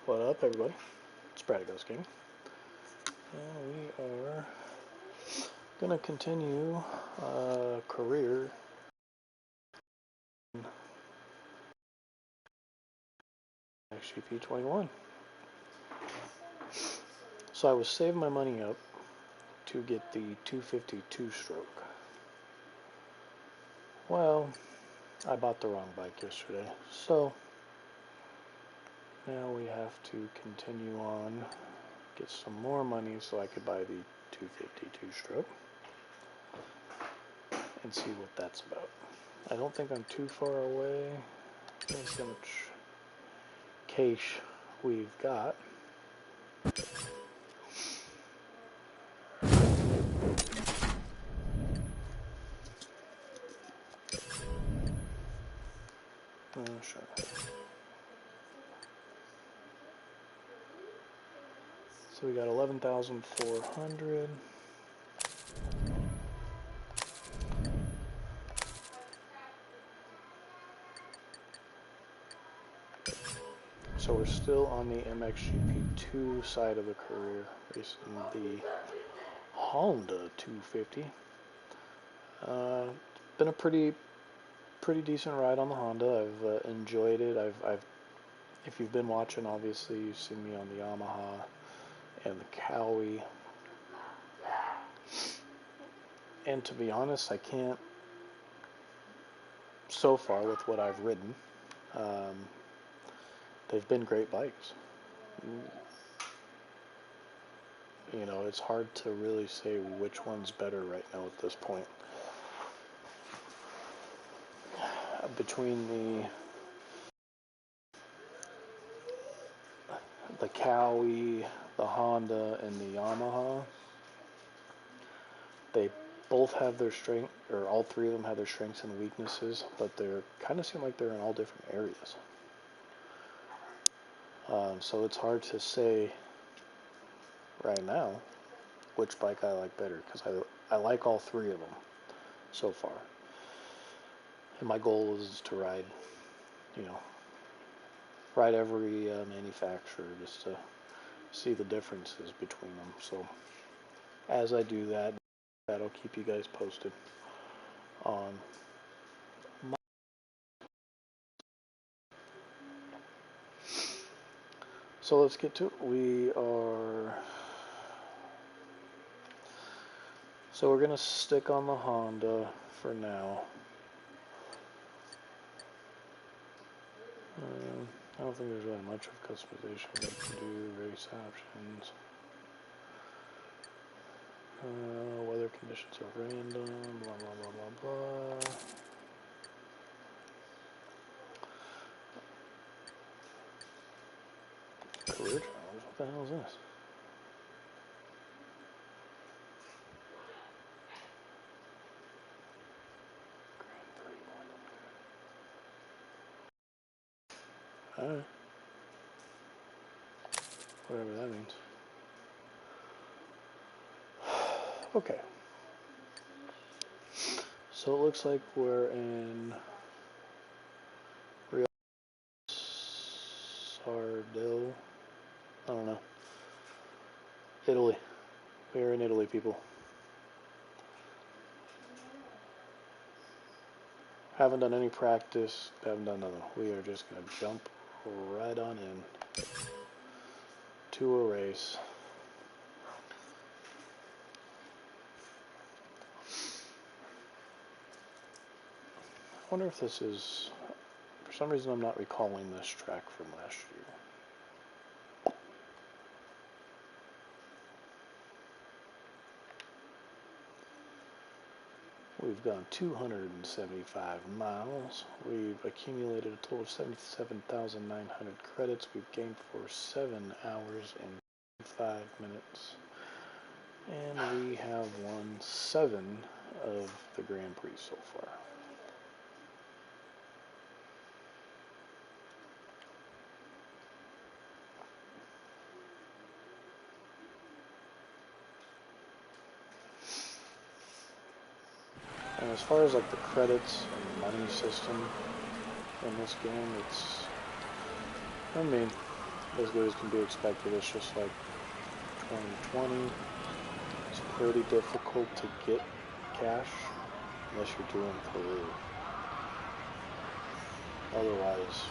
What up, everybody? It's Brad Ghost King, and we are gonna continue career in MXGP 21. So I was saving my money up to get the 252 stroke. Well, I bought the wrong bike yesterday, so now we have to continue on, get some more money so I could buy the 252 stroke and see what that's about. I don't think I'm too far away. Let's see how much cash we've got. Sure. So we got 11,400. So we're still on the MXGP2 side of the career, racing the Honda 250. Been a pretty decent ride on the Honda. I've enjoyed it. I've if you've been watching, obviously you've seen me on the Yamaha and the Cowie. And to be honest, I can't, so far with what I've ridden, they've been great bikes. You know, it's hard to really say which one's better right now at this point. Between the Cowie, the Honda, and the Yamaha, they both have their strength, or all three of them have their strengths and weaknesses, but they're kind of seem like they're in all different areas. So it's hard to say right now which bike I like better, because I like all three of them so far. And my goal is to ride, ride every manufacturer just to see the differences between them. So as I do that, that'll keep you guys posted on my. So let's get to it. So we're gonna stick on the Honda for now. I don't think there's really much of customization we can do. Race options. Weather conditions are random. Blah blah blah blah blah. Career challenge. What the hell is this? Alright. Whatever that means. Okay. So it looks like we're in Rio Sardo. I don't know. Italy. We're in Italy, people. Haven't done any practice. Haven't done nothing. We are just going to jump right on in to a race. I wonder if this is, for some reason I'm not recalling this track from last year. We've gone 275 miles. We've accumulated a total of 77,900 credits. We've gamed for 7 hours and 5 minutes. And we have won 7 of the Grand Prix so far. And as far as like the credits and money system in this game, as good as can be expected. It's just like 2020. It's pretty difficult to get cash unless you're doing Peru. Otherwise,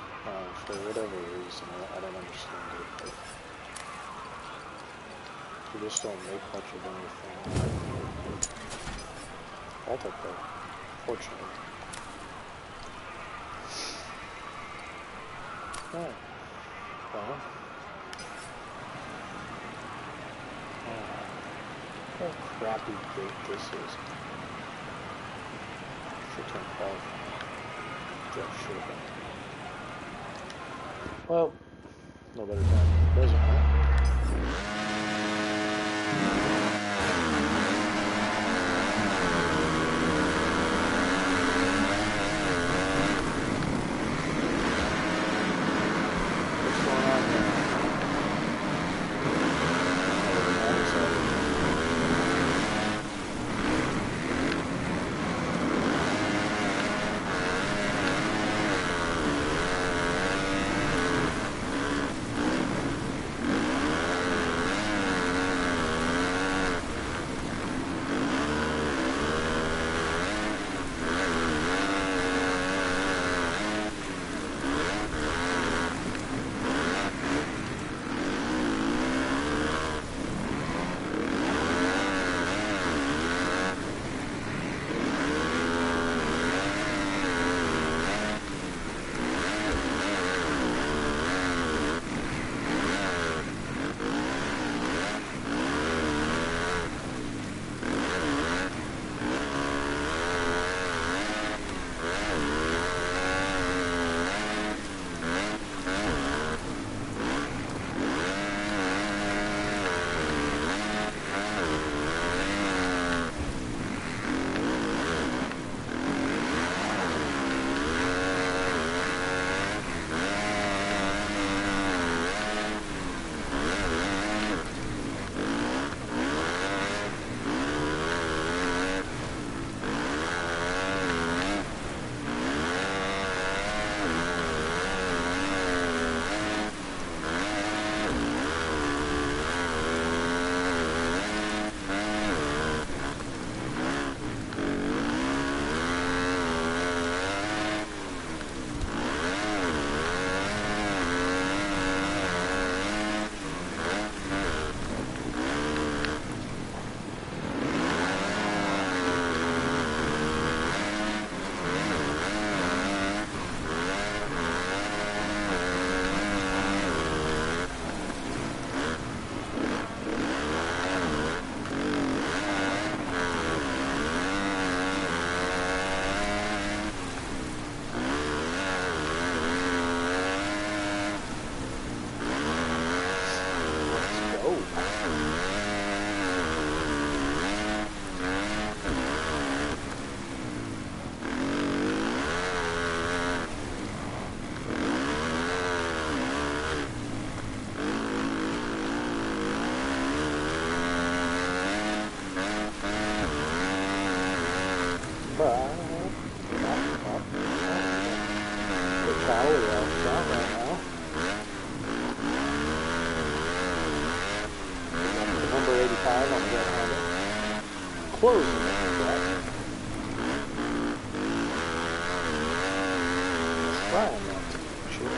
for whatever reason, I don't understand it, but you just don't make much of anything. I'll take that, fortunately. Alright. Well. What a crappy gate this is. Should turn off. That should have been. Well, no better time. Present, right? What's going on there? Closing that. Trying not to shoot.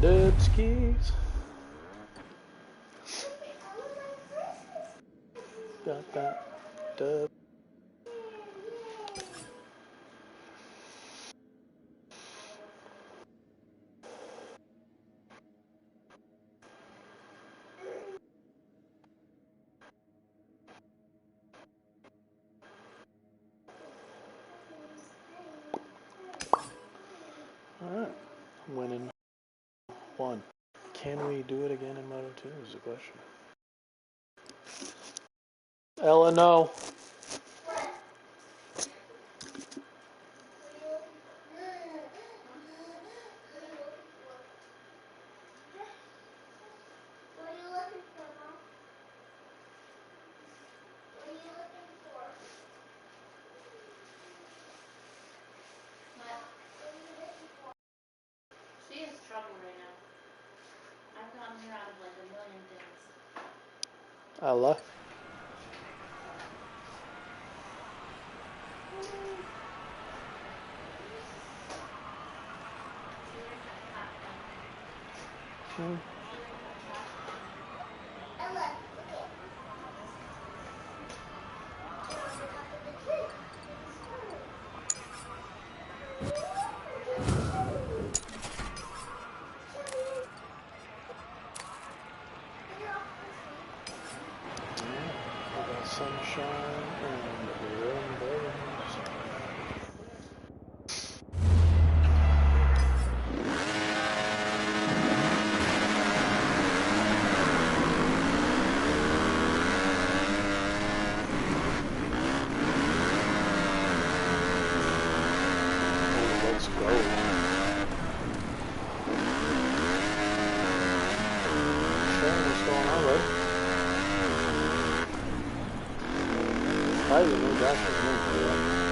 Dub skis. Got that dub. Alright. Winning one. Can we do it again in Moto 2 is the question. Ella, no. She is trouble right now. I've gotten her out of like a million things. Ella. Hmm. We got sunshine and rainbows. Let's go. Shane, what's going on, bud? Hi, you know Josh is in for you.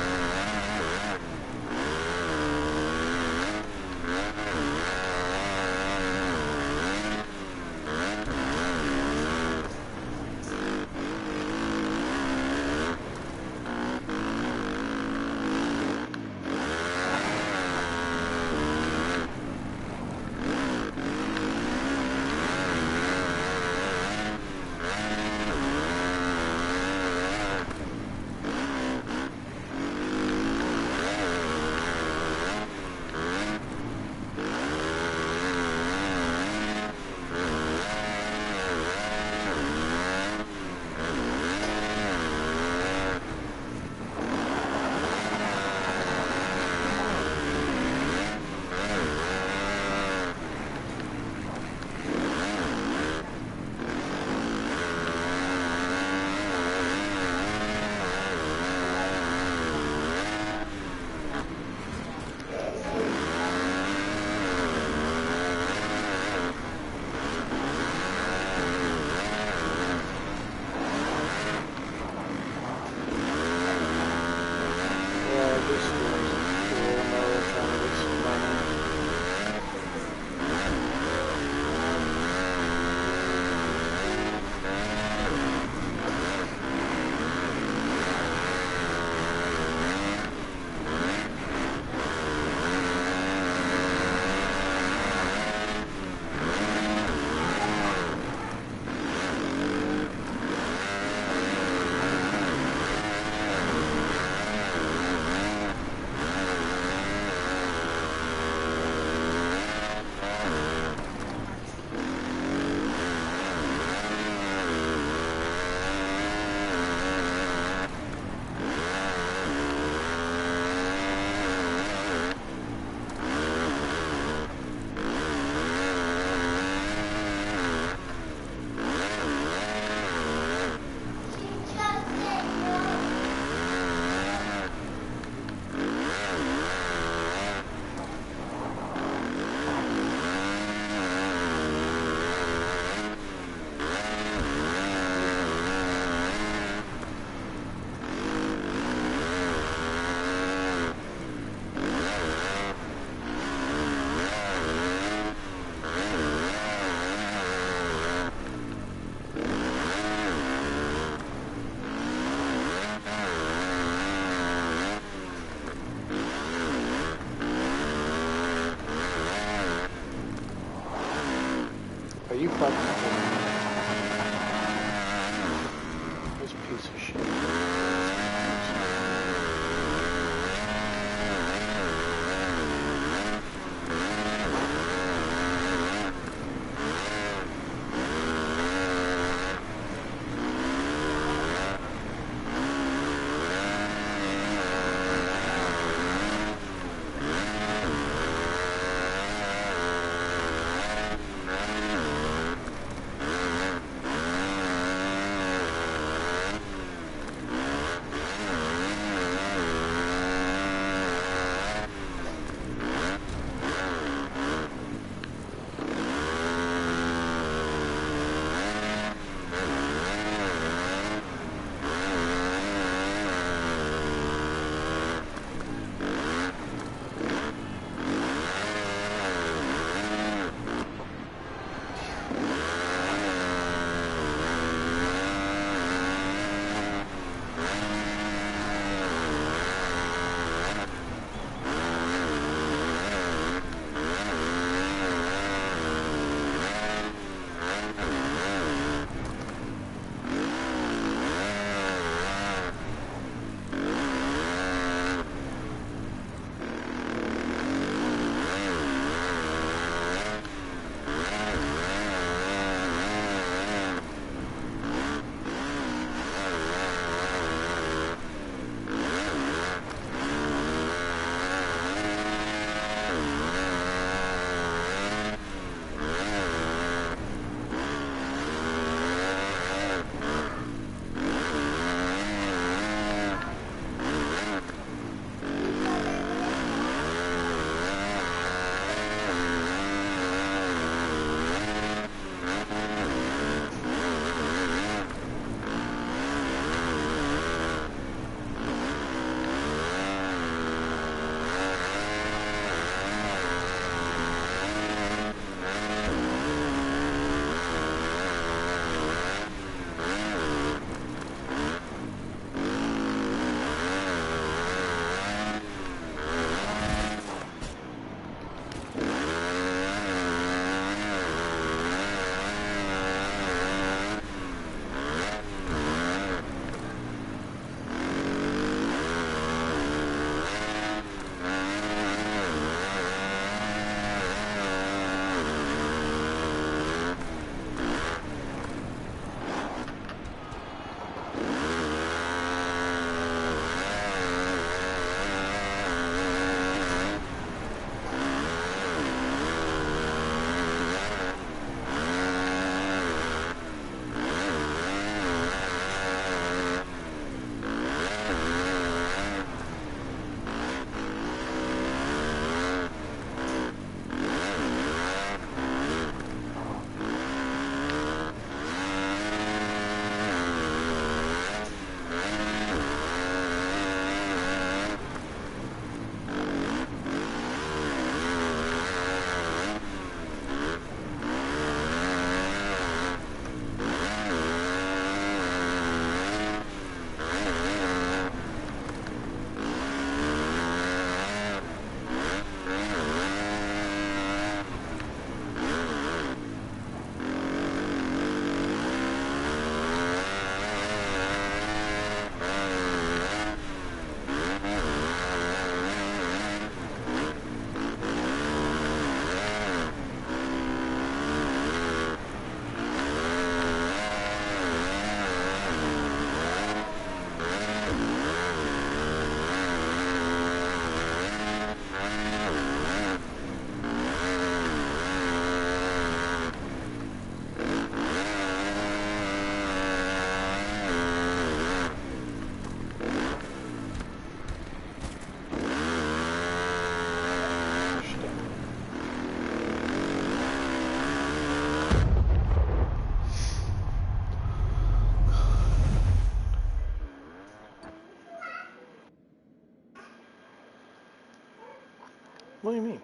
What do you mean?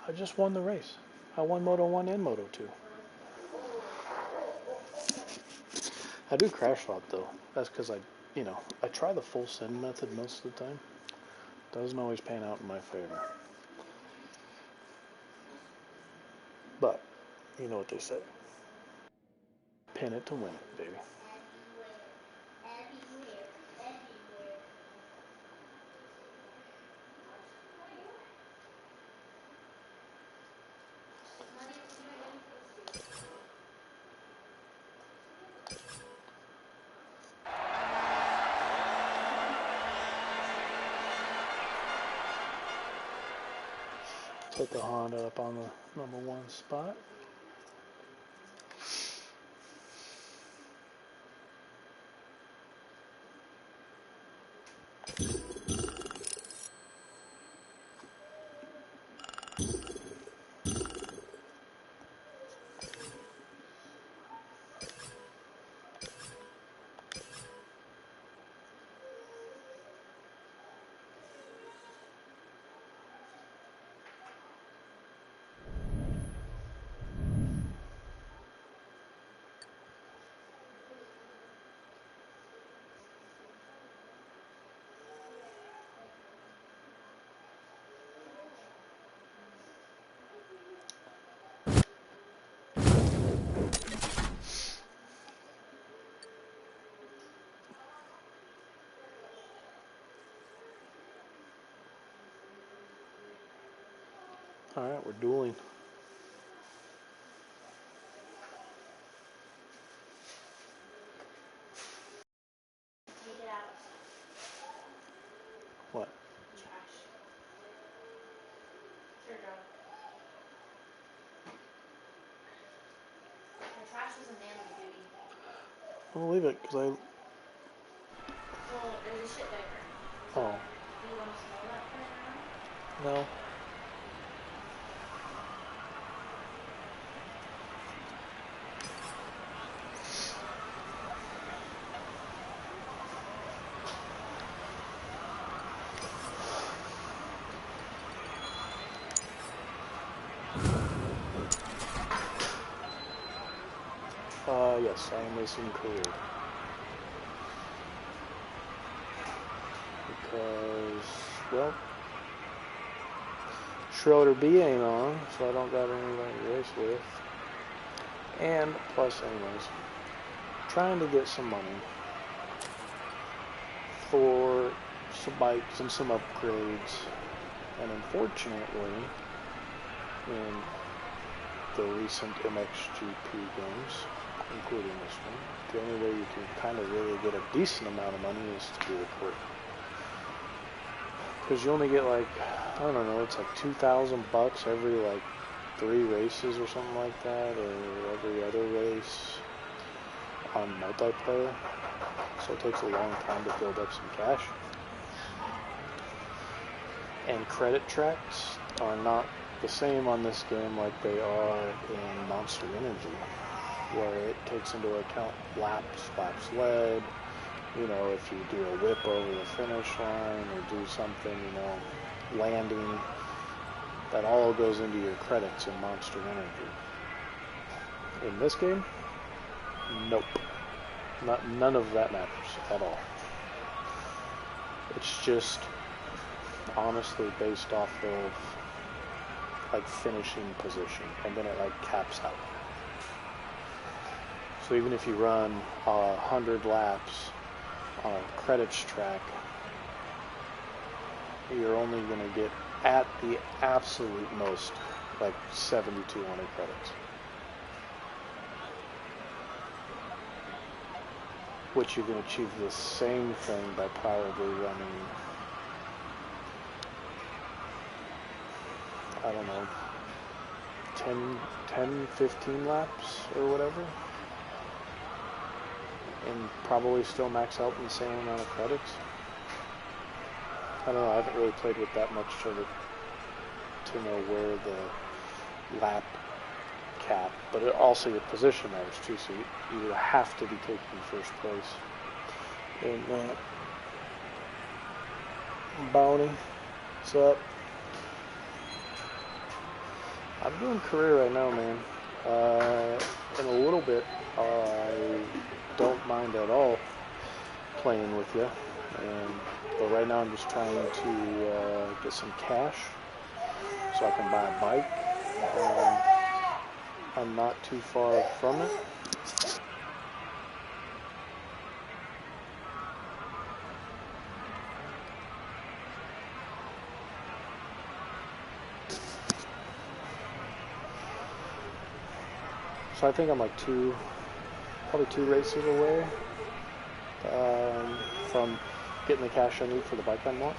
I just won the race. I won Moto 1 and Moto 2. I do crash lot though. That's because I try the full send method most of the time. Doesn't always pan out in my favor. But, you know what they say. Pin it to win it, baby. Put the Honda up on the #1 spot. Alright, we're dueling. Take it out. What? Trash. Sure, Joe. The trash is a man's duty. I'll leave it because Well, there's a shit diaper. So, Oh. do you want to smell that for an hour? No. Yes, I am racing career. Because, well, Schroeder B ain't on, so I don't got anybody to race with. And plus, anyways, trying to get some money for some bikes and some upgrades. And unfortunately, in the recent MXGP games, including this one, the only way you can kind of really get a decent amount of money is to do a court. Because you only get like, I don't know, it's like $2,000 every like 3 races or something like that, or every other race on multiplayer. So it takes a long time to build up some cash. And credit tracks are not the same on this game like they are in Monster Energy, where it takes into account laps led, you know, if you do a whip over the finish line or do something, you know, landing, that all goes into your credits in Monster Energy. In this game, nope. None of that matters at all. It's just honestly based off of like finishing position, and then it like caps out. So even if you run 100 laps on a credits track, you're only going to get at the absolute most like 7,200 credits, which you can achieve the same thing by probably running, I don't know, 10, 15 laps or whatever, and probably still max out in the same amount of credits. I don't know, I haven't really played with that much to know where the lap cap, but also your position matters too, so you have to be taking first place in that. Bounty, what's up? I'm doing career right now, man. In a little bit, I don't mind at all playing with you. But right now, I'm just trying to get some cash so I can buy a bike. I'm not too far from it. So I think I'm like probably two races away from getting the cash I need for the bike I want.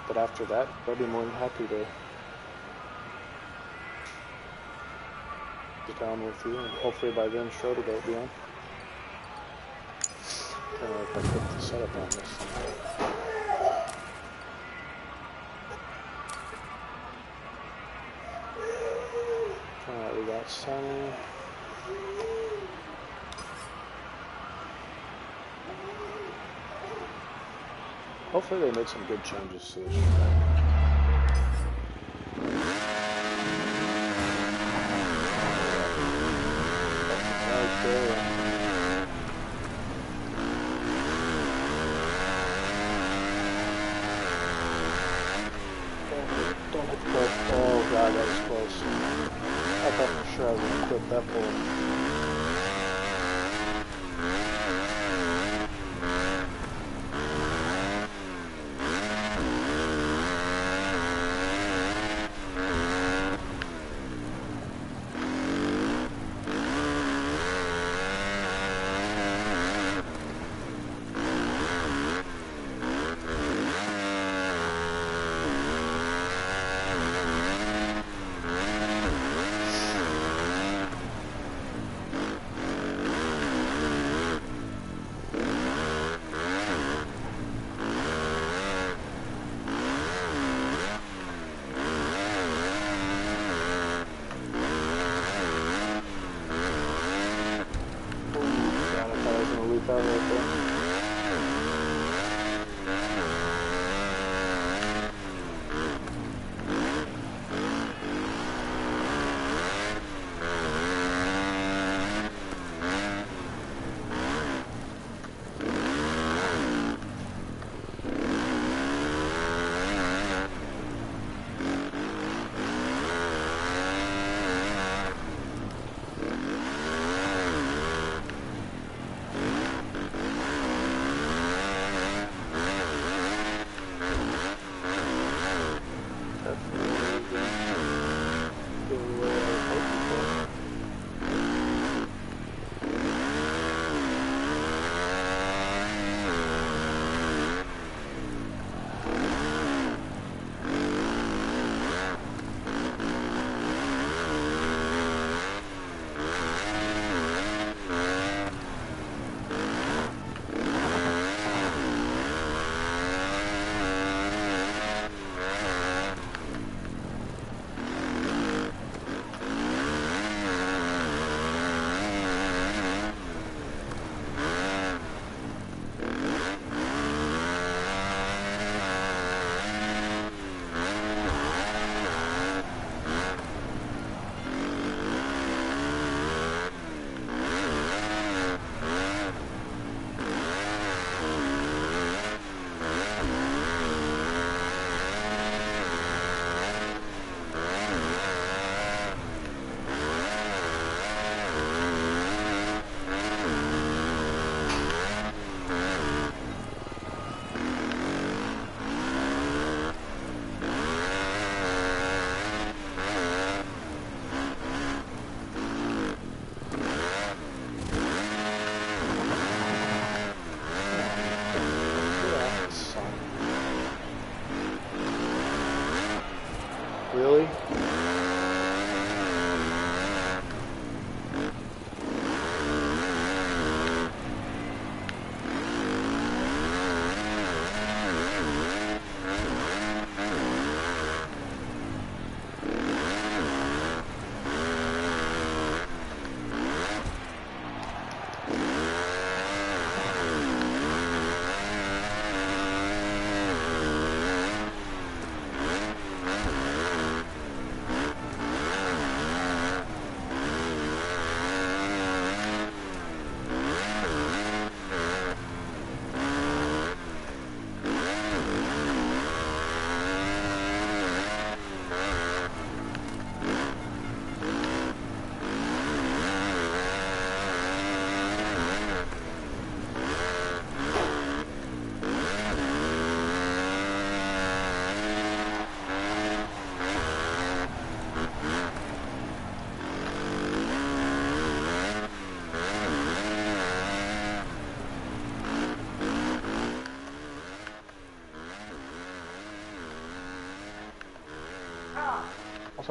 But after that, I'll be more than happy to get down with you, and hopefully by then Schroeder will be on. Kind of like I put the setup on this thing. Alright, we got Sunny. Hopefully they made some good changes to this track. Right there. Don't hit the pole. Oh god, that was close. I thought for sure I was going to quit that pole. Right there.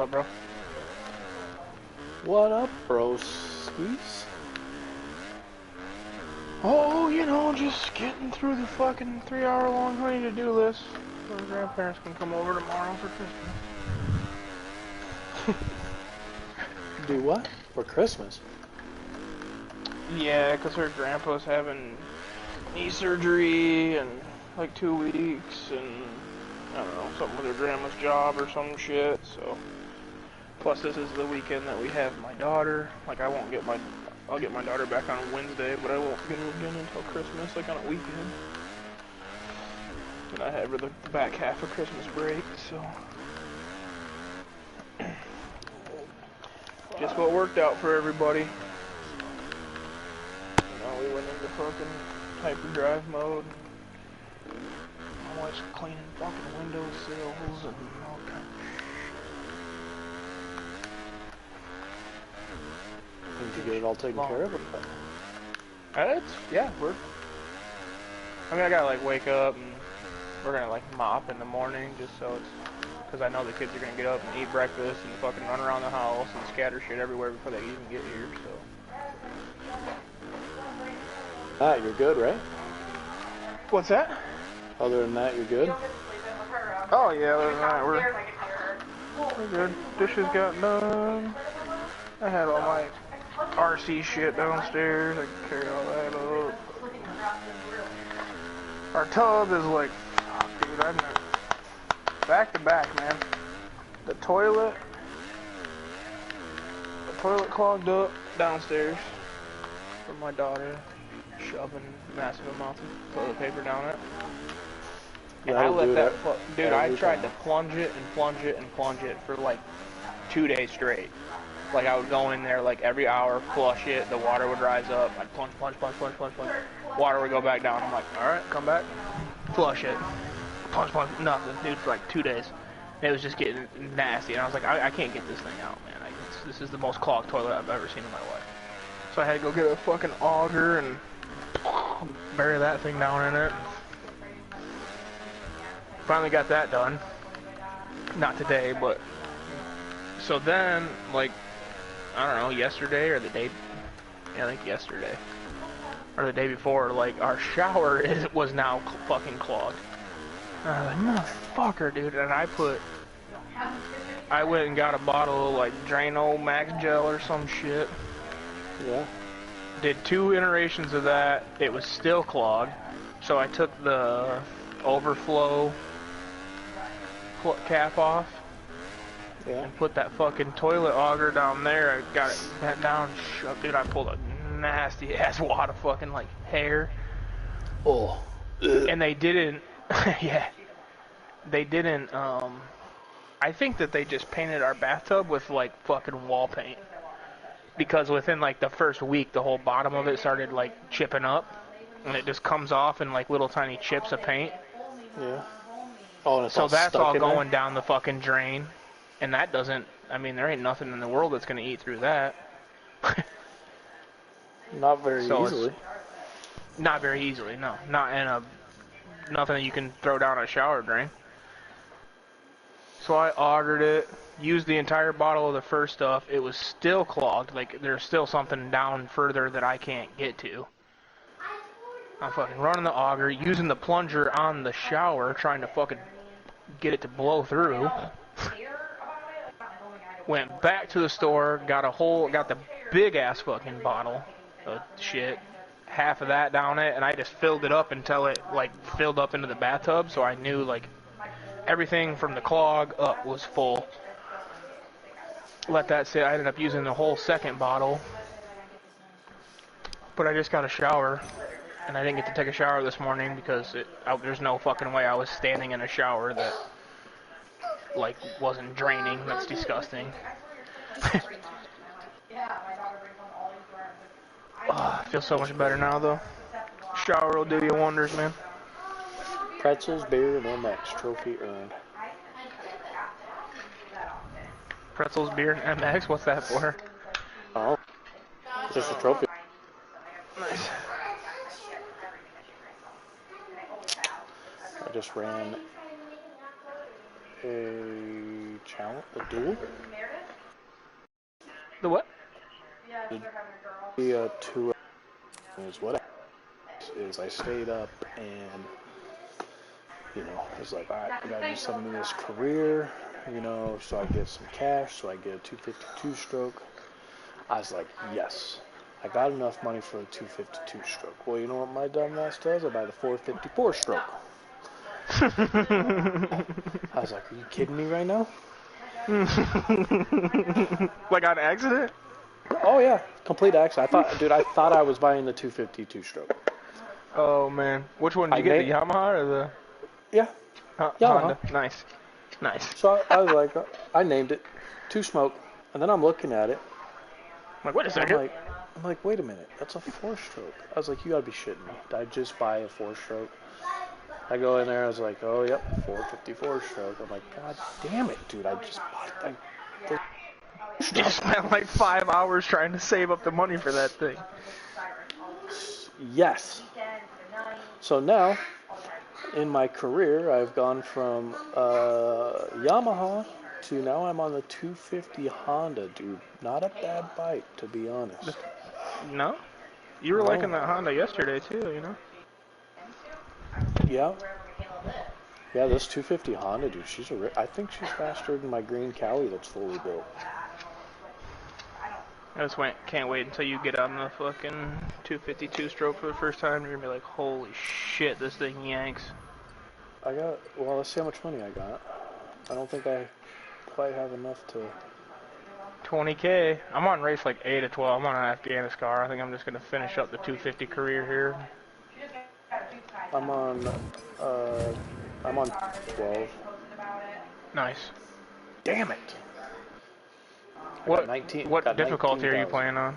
What's up, bro? What up, broskies? Oh, you know, just getting through the fucking 3-hour-long honey to-do list. So our grandparents can come over tomorrow for Christmas. Do what? For Christmas? Yeah, because her grandpa's having knee surgery in like 2 weeks, and I don't know, something with her grandma's job or some shit, so. Plus, this is the weekend that we have my daughter. Like, I'll get my daughter back on Wednesday, but I won't get her again until Christmas, like on a weekend. And I have her the back half of Christmas break, so. Just what worked out for everybody. You know, we went into fucking hyperdrive mode. My wife's cleaning fucking windowsills and all kinds of Need to get it all taken care of? yeah, I gotta like wake up and we're gonna like mop in the morning just so it's, because I know the kids are gonna get up and eat breakfast and fucking run around the house and scatter shit everywhere before they even get here, so. You're good, right? What's that? Other than that, you're good? Oh yeah, other than that, we're good. Dishes got done. I had all my RC shit downstairs. I can carry all that up. Our tub is like, fuck, dude, I'm not, back to back, man. The toilet clogged up downstairs from my daughter shoving massive amounts of toilet paper down it. And I let that, dude, I tried to plunge it and plunge it and plunge it for like 2 days straight. Like, I would go in there like every hour, flush it, the water would rise up, I'd plunge. Water would go back down. I'm like, alright, come back, flush it, plunge, nothing, dude, for like 2 days. And it was just getting nasty, and I was like, I can't get this thing out, man. This is the most clogged toilet I've ever seen in my life. So I had to go get a fucking auger and bury that thing down in it. Finally got that done. Not today, but... So then, like, I don't know, yesterday or the day... Yeah, I think yesterday. Or the day before, like, our shower was now fucking clogged. And I was like, motherfucker, dude. And I went and got a bottle of, like, Drano Max Gel or some shit. Yeah. Did 2 iterations of that. It was still clogged. So I took the overflow cap off. Yeah. And put that fucking toilet auger down there. I got it bent down, shoved, dude. I pulled a nasty ass wad of fucking like hair. Oh. And they didn't, yeah. They didn't, I think that they just painted our bathtub with like fucking wall paint. Because within like the first week, the whole bottom of it started like chipping up. And it just comes off in like little tiny chips of paint. Yeah. Oh, and it's so all that's stuck all in going there? down the fucking drain. And that doesn't, I mean, there ain't nothing in the world that's going to eat through that. Not very easily. Not very easily, no. Not in nothing that you can throw down a shower drain. So I augered it, used the entire bottle of the first stuff. It was still clogged. Like, there's still something down further that I can't get to. I'm fucking running the auger, using the plunger on the shower, trying to fucking get it to blow through. Went back to the store, got the big ass fucking bottle of shit, half of that down it, and I just filled it up until it like filled up into the bathtub, so I knew like everything from the clog up was full. Let that sit. I ended up using the whole second bottle, but I just got a shower, and I didn't get to take a shower this morning because there's no fucking way I was standing in a shower that like wasn't draining. That's disgusting. I feel so much better now though. Shower will do you wonders, man. Pretzels, beer, and MX trophy earned. Pretzels, beer, and MX? What's that for? Oh. Just a trophy. Nice. I just ran a challenge, a duel. The what? The two is what is I stayed up and I was like, all right, I gotta do something in this career, so I get some cash, so I get a 252 stroke. I was like, yes, I got enough money for a 252 stroke. Well, you know what my dumb ass does? I buy the 454 stroke. I was like, are you kidding me right now? Like on accident? Oh yeah, complete accident. I thought I was buying the 252 stroke. Oh man, which one did you get? The Yamaha or the? Yeah, Honda. Nice. So I was like, I named it Two Smoke, and then I'm looking at it. I'm like, wait a second. I'm like, wait a minute, that's a 4-stroke. I was like, you gotta be shitting me. Did I just buy a 4-stroke? I go in there, I was like, oh yep, 454 stroke. I'm like, god damn it, dude, I just bought You spent like 5 hours trying to save up the money for that thing. Yes. So now, in my career, I've gone from Yamaha to now I'm on the 250 Honda, dude. Not a bad bike, to be honest. No? You were liking that Honda yesterday, too, Yeah. Yeah, this 250 Honda, dude, I think she's faster than my green Cali that's fully built. I just can't wait until you get on the fucking 252 stroke for the first time. You're gonna be like, holy shit, this thing yanks. Let's see how much money I got. I don't think I quite have enough to... 20K. I'm on race like 8 of 12. I'm on an Afghanistan car. I think I'm just gonna finish up the 250 career here. I'm on 12. Nice. Damn it. What difficulty are you playing on?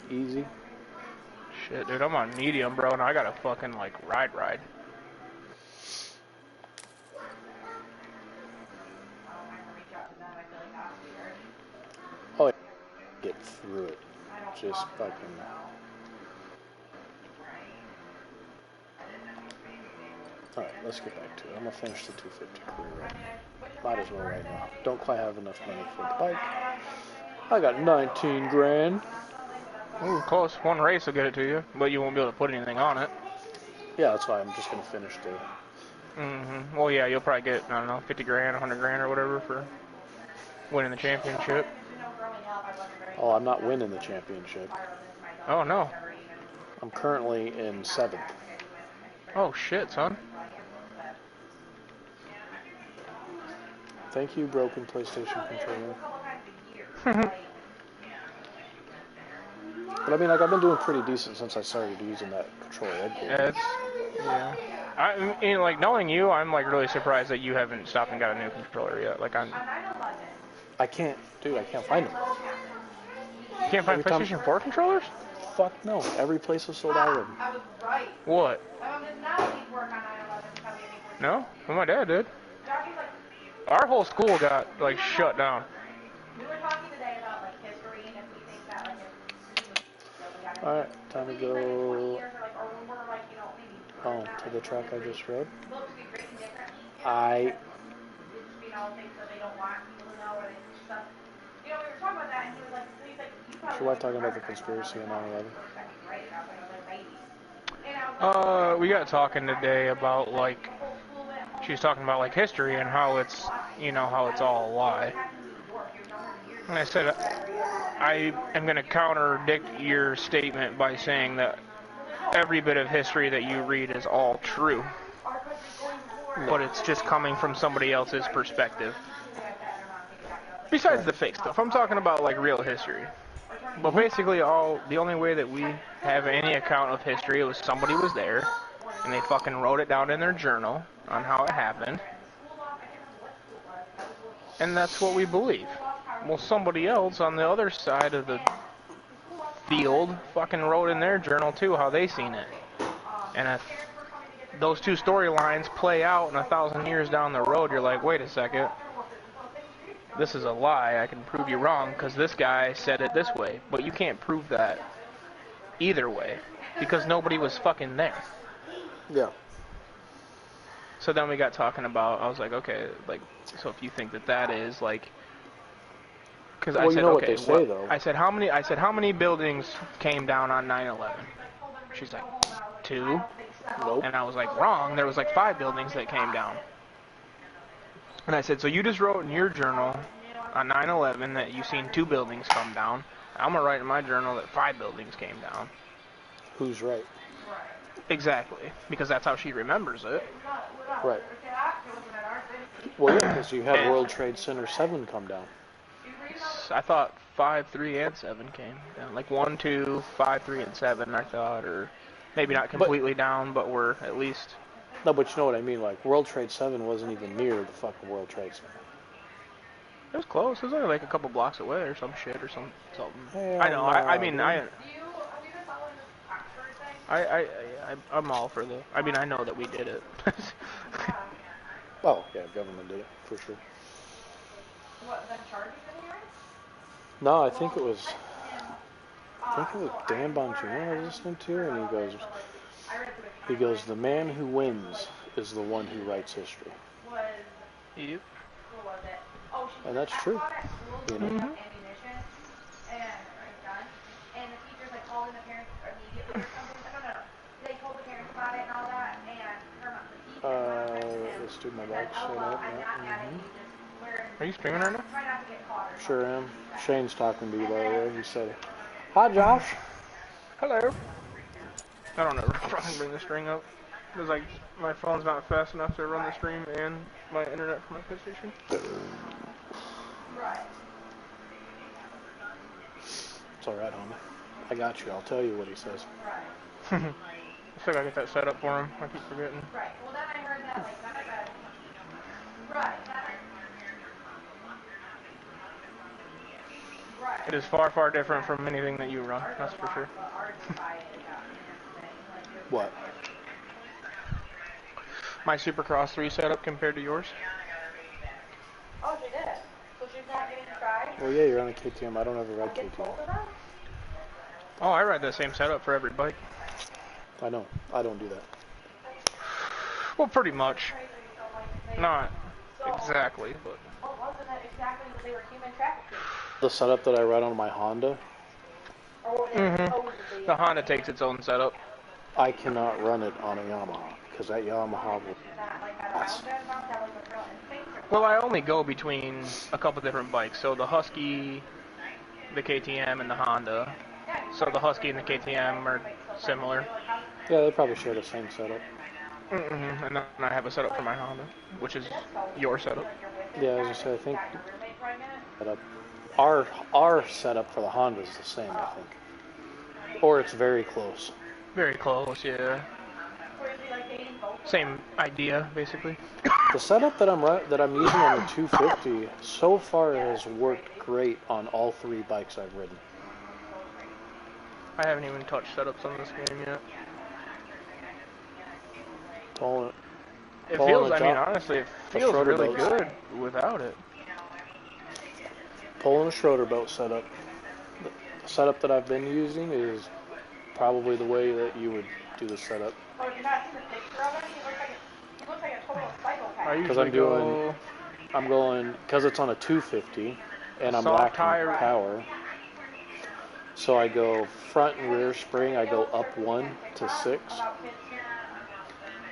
Easy. Shit, dude, I'm on medium, bro, and I gotta fucking like ride. Oh, yeah. Get through it. Just fucking... Alright, let's get back to it. I'm gonna finish the 250 career right now. Might as well right now. Don't quite have enough money for the bike. I got 19 grand. Ooh, close. One race will get it to you, but you won't be able to put anything on it. Yeah, that's why I'm just gonna finish the... Well, yeah, you'll probably get, I don't know, 50 grand, 100 grand or whatever for winning the championship. Oh, I'm not winning the championship. Oh, no. I'm currently in 7th. Oh, shit, son. Thank you, broken PlayStation controller. But I mean, like, I've been doing pretty decent since I started using that controller. Yeah. I mean, like, knowing you, I'm, like, really surprised that you haven't stopped and got a new controller yet. Like, I can't find them. You can't find PlayStation 4 controllers? Fuck no. Every place is sold out of them. What? No? Well, my dad did. Our whole school got, like, shut down. Alright, time to go to the track I just rode. Is your wife talking about the conspiracy on 9/11? We got talking today about, like, she's talking about, like, history and how it's, how it's all a lie. And I said, I am going to contradict your statement by saying that every bit of history that you read is all true. But it's just coming from somebody else's perspective. Besides the fake stuff. I'm talking about, like, real history. But basically, the only way that we have any account of history was somebody was there, and they fucking wrote it down in their journal on how it happened. And that's what we believe. Well, somebody else on the other side of the field fucking wrote in their journal, too, how they seen it. And if those two storylines play out in 1,000 years down the road, you're like, wait a second. This is a lie. I can prove you wrong because this guy said it this way. But you can't prove that either way because nobody was fucking there. Yeah. So then we got talking about, I was like, okay, like, so if you think that is, like, because Well, I said, you know what okay, they say, though. I said, how many buildings came down on 9/11? She's like, 2. Nope. And I was like, wrong, there was like 5 buildings that came down. And I said, so you just wrote in your journal on 9/11 that you seen 2 buildings come down. I'm going to write in my journal that 5 buildings came down. Who's right? Exactly, because that's how she remembers it. Right. Well, yeah, because you had World Trade Center 7 come down. I thought 5, 3, and 7 came down. Like 1, 2, 5, 3, and 7, I thought, or maybe not completely down, but were at least. No, but you know what I mean. Like World Trade 7 wasn't even near the fucking World Trade Center. It was close. It was only like a couple blocks away or some shit or something. Hell I know. I mean, dude. I'm all for the. I mean, I know that we did it. Oh, yeah, government did it, for sure. What, then charges anyway? No, I think it was Dan Bongino I was listening to, and he goes, the man who wins is the one who writes history. Yep. And that's true. You know? Mm-hmm. And the teachers like called in the parents immediately or something. No. They told the parents about it and all that, and Let's do my bike set up. Are you streaming right now? Sure am. Shane's talking to you, by the way. He said, hi, Josh. Hello. I don't know. Fucking bring the string up. Because like my phone's not fast enough to run the stream and my internet from my PlayStation. Right. It's alright, homie. I got you. I'll tell you what he says. I still gotta get that set up for him. I keep forgetting. Right. Well, then I heard that like right. It is far, far different from anything that you run. That's for sure. What? My Supercross 3 setup compared to yours. Oh, she did. So she's not getting tried. Well, yeah, you're on a KTM. I don't ever ride KTM. Oh, I ride the same setup for every bike. I know. I don't do that. Well, pretty much. Not exactly, but. Oh, wasn't that exactly what they were human trafficking? The setup that I ride on my Honda, Mm-hmm. The Honda takes its own setup. I cannot run it on a Yamaha because that Yamaha will pass. Well, I only go between a couple different bikes. So the Husky, the KTM, and the Honda. So the Husky and the KTM are similar. Yeah, they probably share the same setup. Mm-hmm. And then I have a setup for my Honda, which is your setup. Yeah, as I said, I think our setup for the Honda is the same, I think. Or it's very close. Very close, yeah. Same idea, basically. The setup that I'm using on the 250 so far has worked great on all 3 bikes I've ridden. I haven't even touched setups on this game yet. It feels, I mean, honestly, it feels really good without it. Pulling a Schroeder boat setup. The setup that I've been using is probably the way that you would do the setup. Oh, you're not seeing the picture of it? He looks like a total psychopath. Because I'm going, because it's on a 250, and I'm lacking power. So I go front and rear spring, I go up 1 to 6.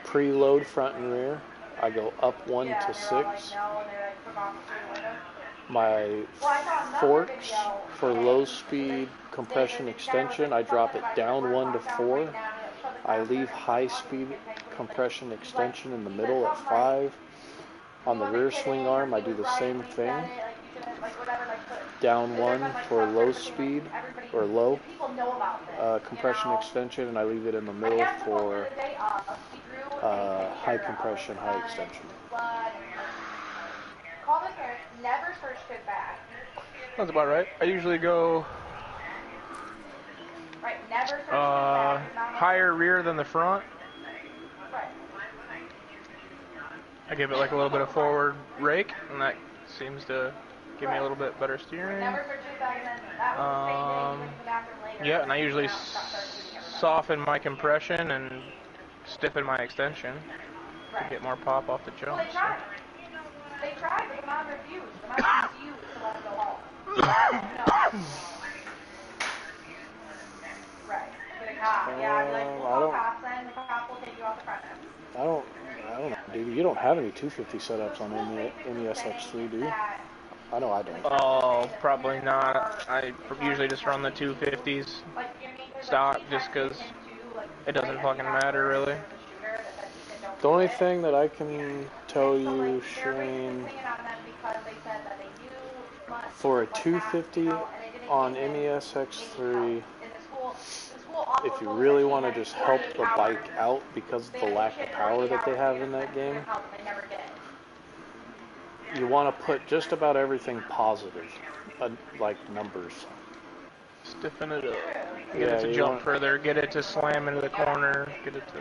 Preload front and rear, I go up 1 to 6. My forks for low speed compression extension, I drop it down 1 to 4. I leave high speed compression extension in the middle at 5. On the rear swing arm, I do the same thing. Down 1 for low speed or low compression extension, and I leave it in the middle for high compression, high extension. That's about right. I usually go higher rear than the front. I give it like a little bit of forward rake, and that seems to give me a little bit better steering. Yeah, and I usually soften my compression and stiffen my extension. to get more pop off the jump. Well, they tried. They tried, but the mom refused. The mom refused to let him go home. No. Right. Get a cop. Yeah, I'd be like, we'll call cops then. The cop will take you off the premise. I don't know, dude. You don't have any 250 setups on MESX3, do you? I know I don't. Oh, probably not. I usually just run the 250s stock just because it doesn't fucking matter, really. The only thing that I can tell you, Shane, for a 250 on MESX3, if you really want to just help the bike out because of the lack of power that they have in that game, you want to put just about everything positive, like numbers. Stiffen it up. Get it to jump further, get it to slam into the corner, get it to...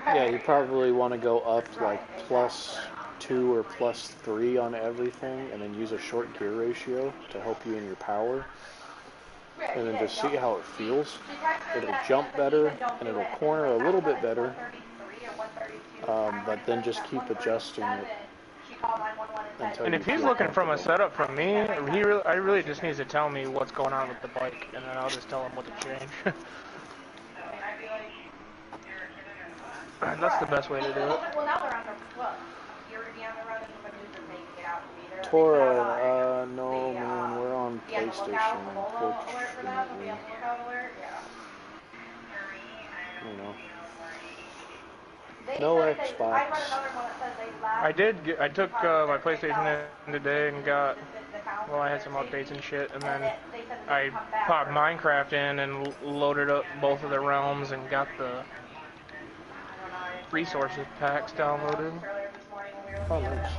Yeah, you probably want to go up like +2 or +3 on everything, and then use a short gear ratio to help you in your power. And then just see how it feels. It'll jump better, and it'll corner a little bit better, but then just keep adjusting it. And if he's looking from a setup from me, I really just needs to tell me what's going on with the bike, and then I'll just tell him what to change. That's the best way to do it. Tora, no, man, we're on PlayStation, unfortunately. You know. No Xbox. I took my PlayStation in today and got, well, I had some updates and shit, and then I popped Minecraft in and loaded up both of the realms and got the resources packs downloaded. Oh, nice.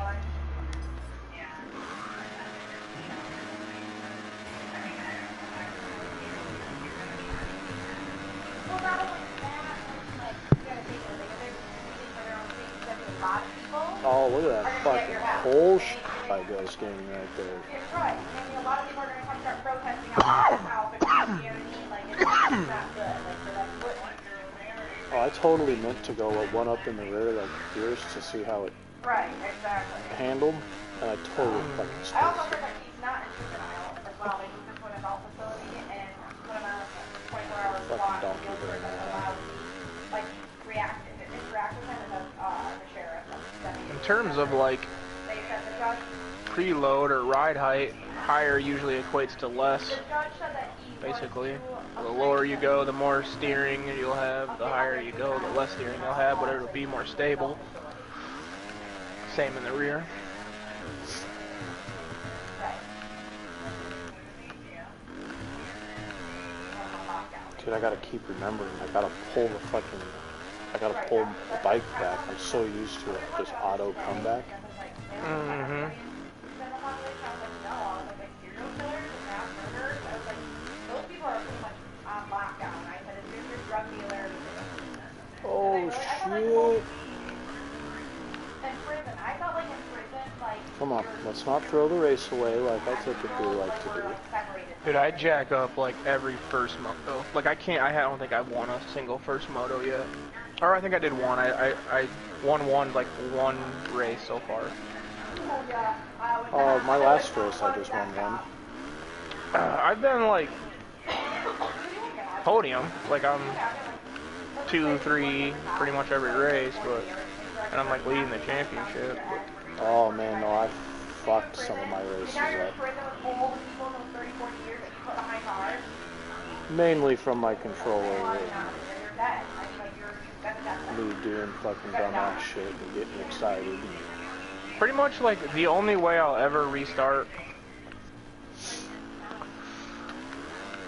Oh, look at that fucking bullshit by Ghost Gaming right there. It's right. I mean, a lot of people are going to come start protesting how it's not good. Oh, I totally meant to go one up in the rear like Pierce to see how it handled, and I totally fucking spaced. I also heard that he's not in juvenile as well. They moved him to an adult facility and put him on a 24-hour block to deal with interact with him and the sheriff. In terms of like preload or ride height, higher usually equates to less. Basically, the lower you go, the more steering you'll have. The higher you go, the less steering you'll have, but it'll be more stable. Same in the rear. Dude, I gotta keep remembering. I gotta pull the bike back. I'm so used to it, just auto comeback. Mm-hmm. Oh shit! Come on, let's not throw the race away like I typically like to do. Dude, I jack up like every first moto. Like I don't think I've won a single first moto yet. Or I think I did one. I won like one race so far. Oh, my last race I just won one. I've been like podium. Like I'm 2, 3, pretty much every race, and I'm like leading the championship. Oh man, no, I fucked some of my races up. Mainly from my controller. Me doing fucking dumbass shit and getting excited. Pretty much like the only way I'll ever restart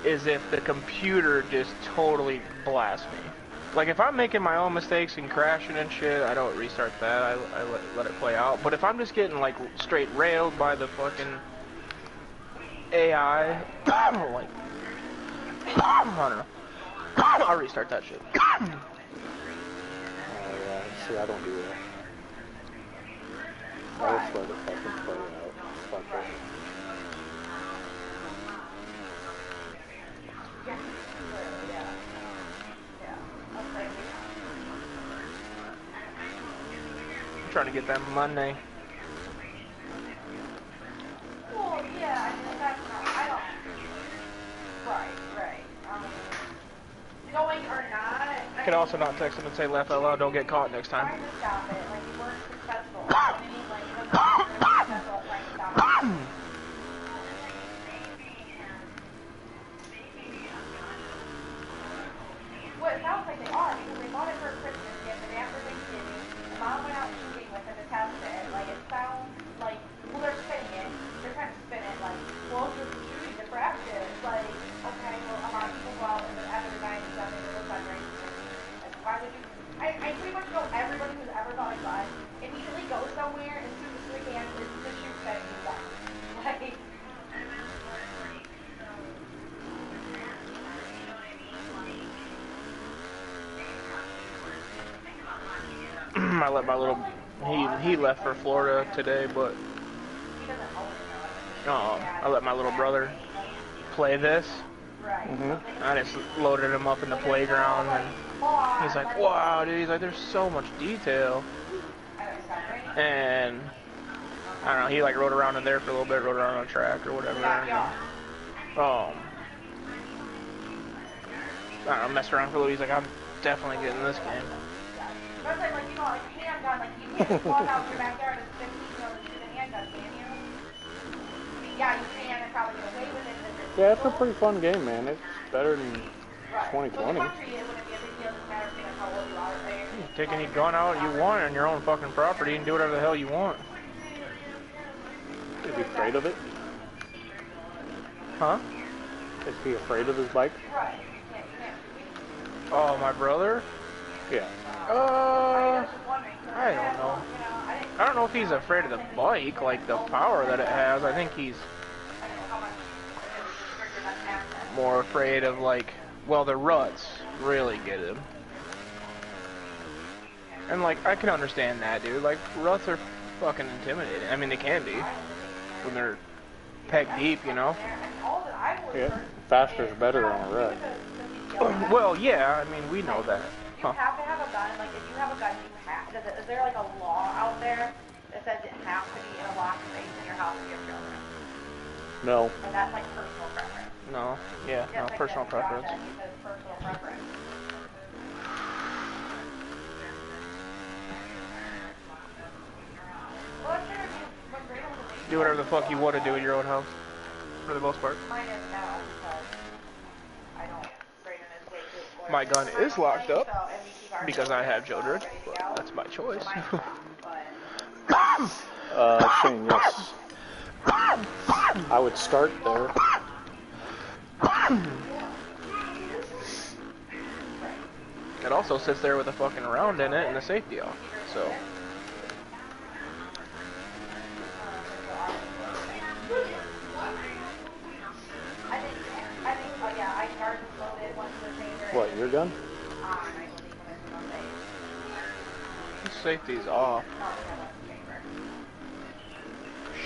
is if the computer just totally blasts me. Like if I'm making my own mistakes and crashing and shit, I don't restart that. I let it play out. But if I'm just getting like straight railed by the fucking AI, like I don't know, I'll restart that shit. Oh yeah, see, I don't do that. I just let it fucking play out. Fuck it. trying to get that money. Well, yeah, I mean, that's not, I don't, right. Going or not, I could also not text him and say laugh out loud, don't get caught next time. trying to stop it, like, you weren't successful. You know what I mean? Like, it doesn't mean you're gonna be successful at trying to stop it. Well, it sounds like they are, because they bought it for a Christmas gift, and after Thanksgiving, Mom went out shooting with it to test it. Like, it sounds like, well, they're spinning it. They're trying to spin it, like, well, it's just shooting to practice. Like, okay, well, a lot of people go out and after the night and stuff, they go to fundraising. Like, why would you? I pretty much know everybody who's ever thought of gun immediately goes somewhere as soon as they can to shoot that gun. Like, I let my little he left for Florida today, but I let my little brother play this. I just loaded him up in the playground, and he's like, "Wow, dude!" He's like, "There's so much detail." And I don't know. He like rode around in there for a little bit, rode around on a track or whatever. And, I don't know, messed around for a little. He's like, "I'm definitely getting this game." But it's like, you know, like a handgun, like you can't just walk out your backyard and stick, you know, shoot a handgun, can you? I mean, yeah, you can and probably get away with it. Yeah, it's a pretty fun game, man. It's better than 2020. So the country, it wouldn't be a big deal, doesn't matter how old you are, right? Take any gun out you want on your own fucking property and do whatever the hell you want. Is he afraid of it? Huh? Is he afraid of his bike? Right. You can't. Oh, my brother? Yeah. I don't know. I don't know if he's afraid of the bike, like the power that it has. I think he's more afraid of, like, well, the ruts really get him. And, like, I can understand that, dude. Like, ruts are fucking intimidating. I mean, they can be when they're peg deep, you know? Yeah. Faster's better on a rut. Well, yeah, I mean, we know that. You have to have a gun, like if you have a gun, you have, is there like a law out there that says it has to be in a locked space in your house with your children? No. And that's like personal preference. No, yeah, no, Like personal preference. It says personal preference. Well, sure, when Graham was a baby, Do whatever the fuck you want to do in your own house, for the most part. mine is now because I don't, Brayden is way too spoiled. My gun is locked up So, and we keep our because I have children children, ready to but go. that's my choice. Shane, yes. I would start there. It also sits there with a fucking round in it and the safety off, so. What, your gun? The safety's off.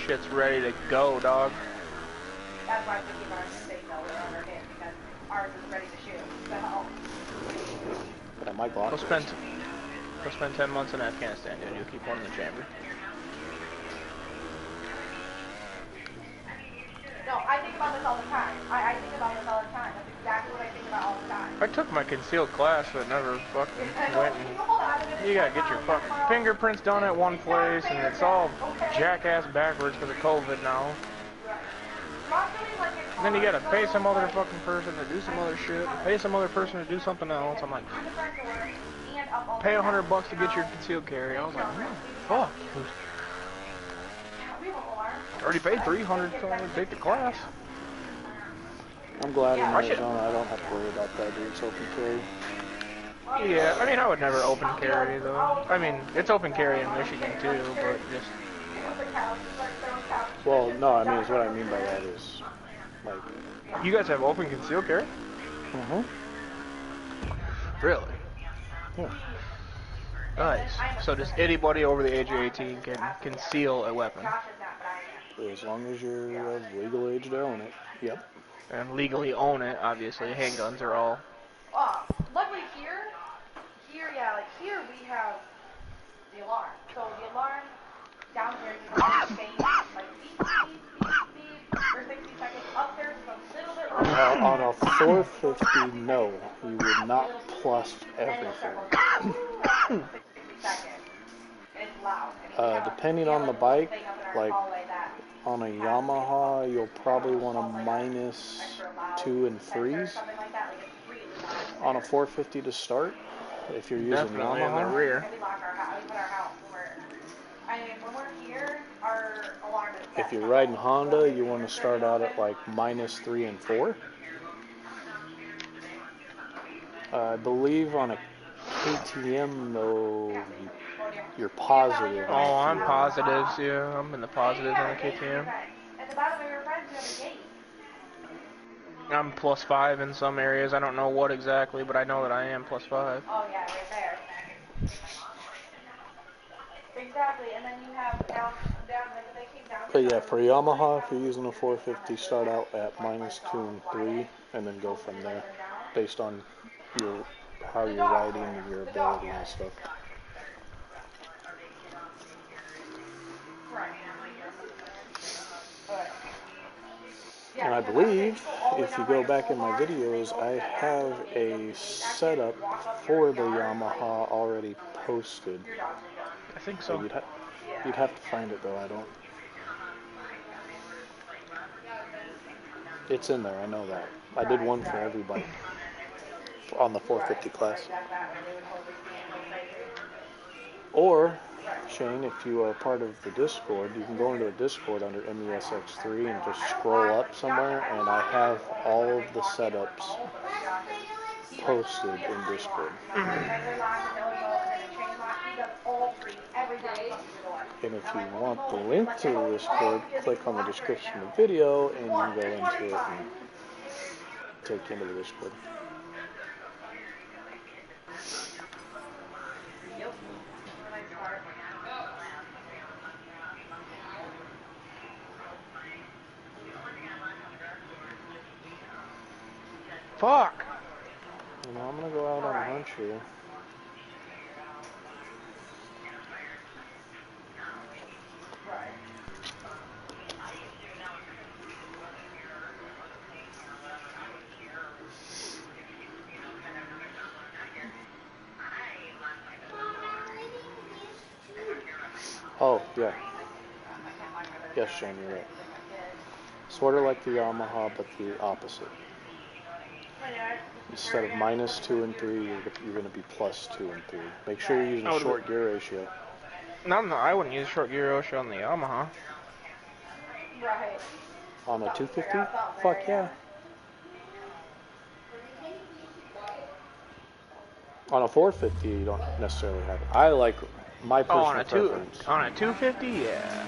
Shit's ready to go, dog. That's why we keep ours safe though, we're under hit, because ours is ready to shoot, so. That might block. Go spend 10 months in Afghanistan, dude. You'll keep one in the chamber. No, I think about this all the time. I think about this all the time. That's exactly what I think about all the time. I took my concealed class, but never fucking went and... You gotta get your fucking fingerprints done at one place, and it's all jackass backwards because of COVID now. And then you gotta pay some other fucking person to do some other shit, pay some other person to do something else. I'm like, pay $100 to get your concealed carry. I was like, fuck. Already paid $300 to take the class. I'm glad in Arizona I don't have to worry about that, dude. It's open carry. Yeah, I mean, I would never open carry, though. I mean, it's open carry in Michigan, too, but just... Well, no, I mean, what I mean by that is, like... You guys have open concealed carry? Mm-hmm. Really? Yeah. Nice. So just anybody over the age of 18 can conceal a weapon? As long as you're of legal age to own it. Yep. And legally own it, obviously. Handguns are all... Luckily here, yeah, like here we have the alarm. So the alarm downstairs is like beep, beep, beep, beep, for 60 seconds. Upstairs is a little bit louder. On a 450, no, you would not plus everything. 60 seconds. It's loud. Depending on the bike, like on a Yamaha, you'll probably want to minus 2 and 3s. On a 450 to start, if you're using Definitely Yamaha. in the rear. If you're riding Honda, you want to start out at like minus 3 and 4. I believe on a KTM though, you're positive. Oh, I'm positives, yeah. I'm in the positives on the KTM. I'm +5 in some areas. I don't know what exactly, but I know that I am +5. Oh yeah, right there. Exactly, and then you have down they came down. But yeah, for Yamaha, if you're using a 450, start out at minus 2 and 3, and then go from there, based on how you're riding and your ability and stuff. And I believe, if you go back in my videos, I have a setup for the Yamaha already posted. I think so. You'd have to find it though, I don't. It's in there, I know that. I did one for every bike on the 450 class. Or, Shane, if you are part of the Discord, you can go into a Discord under MESX3 and just scroll up somewhere, and I have all of the setups posted in Discord. And if you want the link to the Discord, click on the description of the video, and you can go into it and take you into the Discord. Fuck! You know, I'm gonna go out on a hunch here. Oh, yeah. Yes, Shane, you're right. Sort of like the Yamaha, but the opposite. Instead of minus 2 and 3, you're going to be plus 2 and 3. Make sure you're using a short gear ratio. No, I wouldn't use short gear ratio on the Yamaha. Right. On a 250? Fuck yeah. On a 450, you don't necessarily have it. I like my personal preference. On a 250, yeah.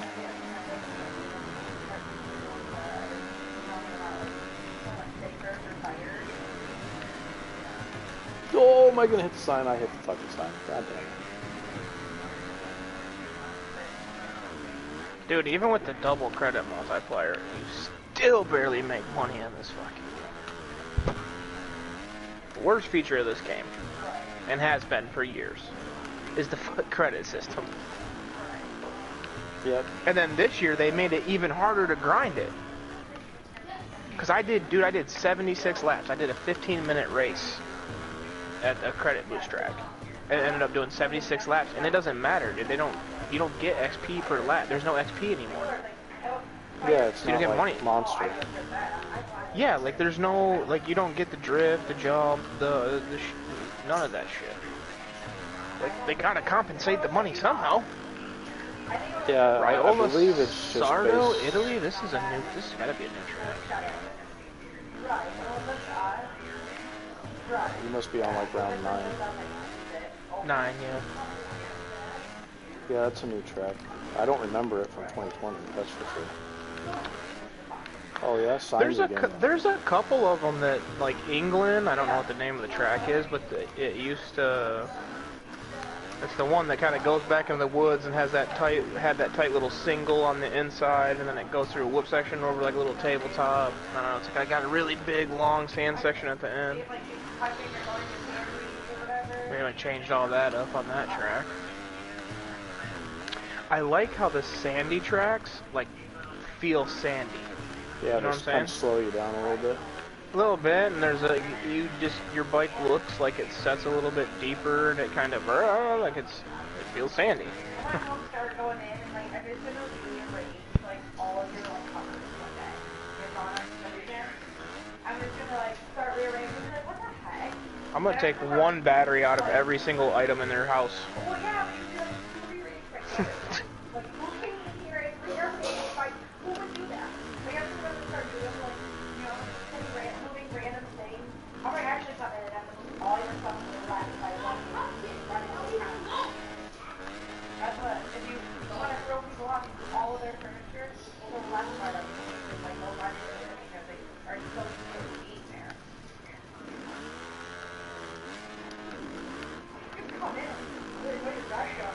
Oh, am I going to hit the sign? I hit the fucking sign. God damn it. Dude, even with the double credit multiplier, you still barely make money on this fucking game. The worst feature of this game, and has been for years, is the credit system. Yep. And then this year, they made it even harder to grind it. Because I did 76 laps. I did a 15-minute race at a credit boost track. And ended up doing 76 laps. And it doesn't matter, dude. You don't get XP per lap. There's no XP anymore. Yeah, it's you not don't get like money. Monster. Yeah, like there's no, like you don't get the drift, the jump, none of that shit. Like they gotta compensate the money somehow. Yeah, right? I believe it's just Sardo, based... Italy. This has gotta be a new track. You must be on like round 9. 9, yeah. Yeah, that's a new track. I don't remember it from 2020, that's for sure. Oh yeah, signs again. There's a couple of them that, like England, I don't know what the name of the track is, but it used to... It's the one that kind of goes back in the woods and had that tight little single on the inside, and then it goes through a whoop section over like a little tabletop. I don't know, it's like I got a really big, long sand section at the end. Maybe I changed all that up on that track. I like how the sandy tracks, like, feel sandy. Yeah, you know what I'm just saying? kind of slow you down a little bit. A little bit, and there's a, your bike looks like it sets a little bit deeper, and it kind of, like it feels sandy. I want to start going in, and like, I'm just gonna rearrange like all of your like covers one day. You're gone on the weekend. I'm just gonna like start rearranging. Like, what the heck? I'm gonna take one battery out of every single item in their house. Well, yeah, but you like rearrange my covers. Like, who came in here and rearranged? Like, who would do that? Like, I'm just gonna start doing like, you know, moving random things. I might actually come in and have to move all your stuff to the left by one running all the time. That's what, if you want to throw people off all of their furniture, to the left part of it, it's like no running it because they are so used to being there. You can come in, really put your dress show.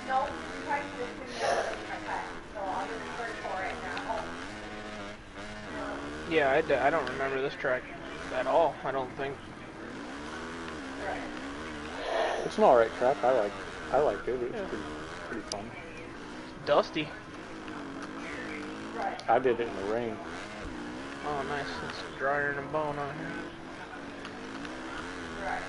No, you guys did my pet, so I'll just search for it now. Yeah, I don't remember this track at all, I don't think. Right. It's an alright track. I like it. It's pretty fun. It's dusty. Right. I did it in the rain. Oh, nice. It's drier than a bone on here. Right.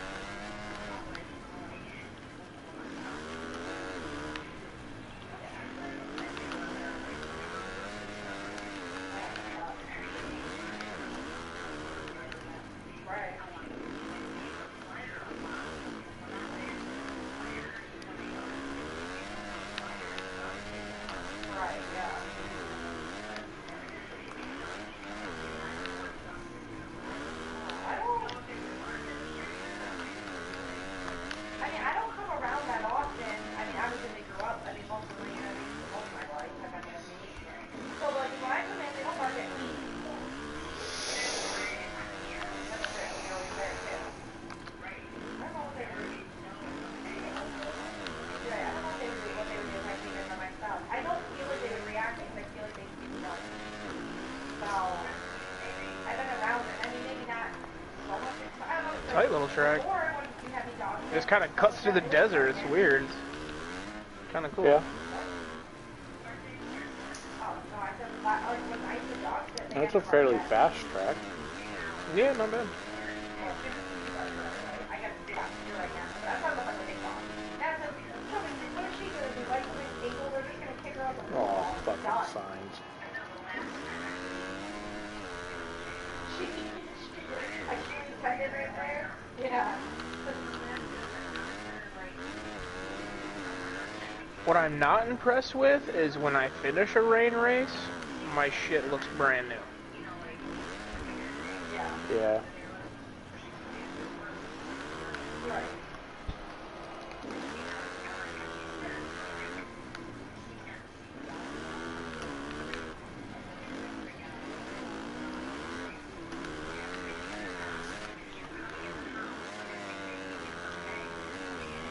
Tight little track. It just kind of cuts through the desert. It's weird. It's kind of cool. Yeah. That's a fairly fast track. Yeah, not bad. Oh, fucking signs. Yeah. What I'm not impressed with is when I finish a rain race, my shit looks brand new. Yeah. Right.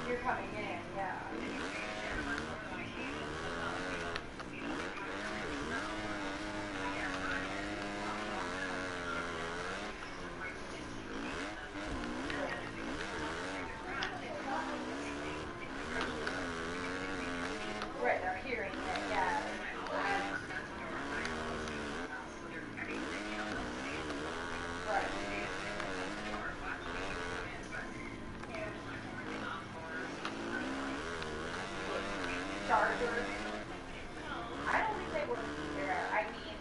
You're coming in, yeah. Right, they're hearing it, yeah. Right. Chargers. I don't think they would care. I mean,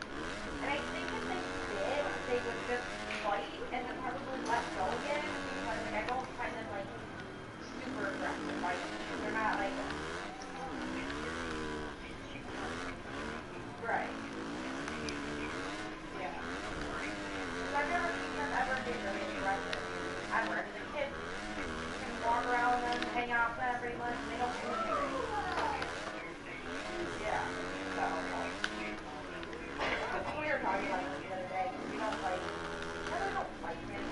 and I think if they did, they would just fight and then probably let go again because like I don't find them like super aggressive. Like they're not like right. Yeah. Because I've never seen them ever get really aggressive. Ever. The kids can walk around them, hang out with them pretty much, and they don't do anything. Yeah. So we were talking about this the other day because we don't like don't fight him.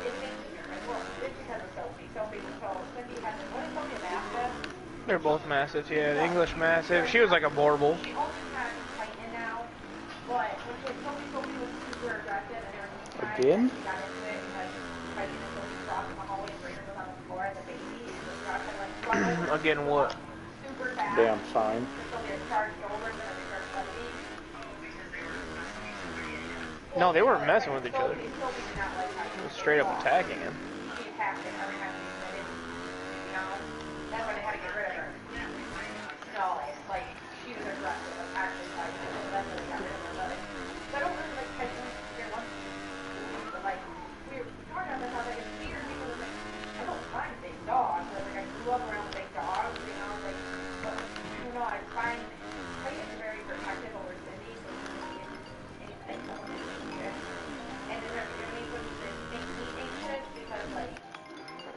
It makes me like, well, it's because of Sophie. Sophie was told Cindy has what is Sophie, a mastiff? They're both massive, yeah. The English massive. She was like a Borbal. She only has Titan now, but when she was Sophie was super aggressive and there was Again? she got into it and like fighting until she crossed in the hallway and Rainer was on the floor at the Again, what? Super fast. Damn fine. They'll get charged over and then they start fighting. No, they weren't messing with each other. Sophie did not like how They were straight up attacking him. She attacked him every time he submitted. You know? That's why they had to get rid of her. So, like, she was aggressive, like, actually fighting. So that's why they got rid of her. But I don't really like fighting here once. But, like, we were talking about this, I was like, it's weird because, like, I don't mind big dogs. But, like, I grew up around big dogs, you know? Like, but, you know, I find Clayton's very protective over Cindy, so Cindy is anything anxious. And it doesn't really make me anxious because, like,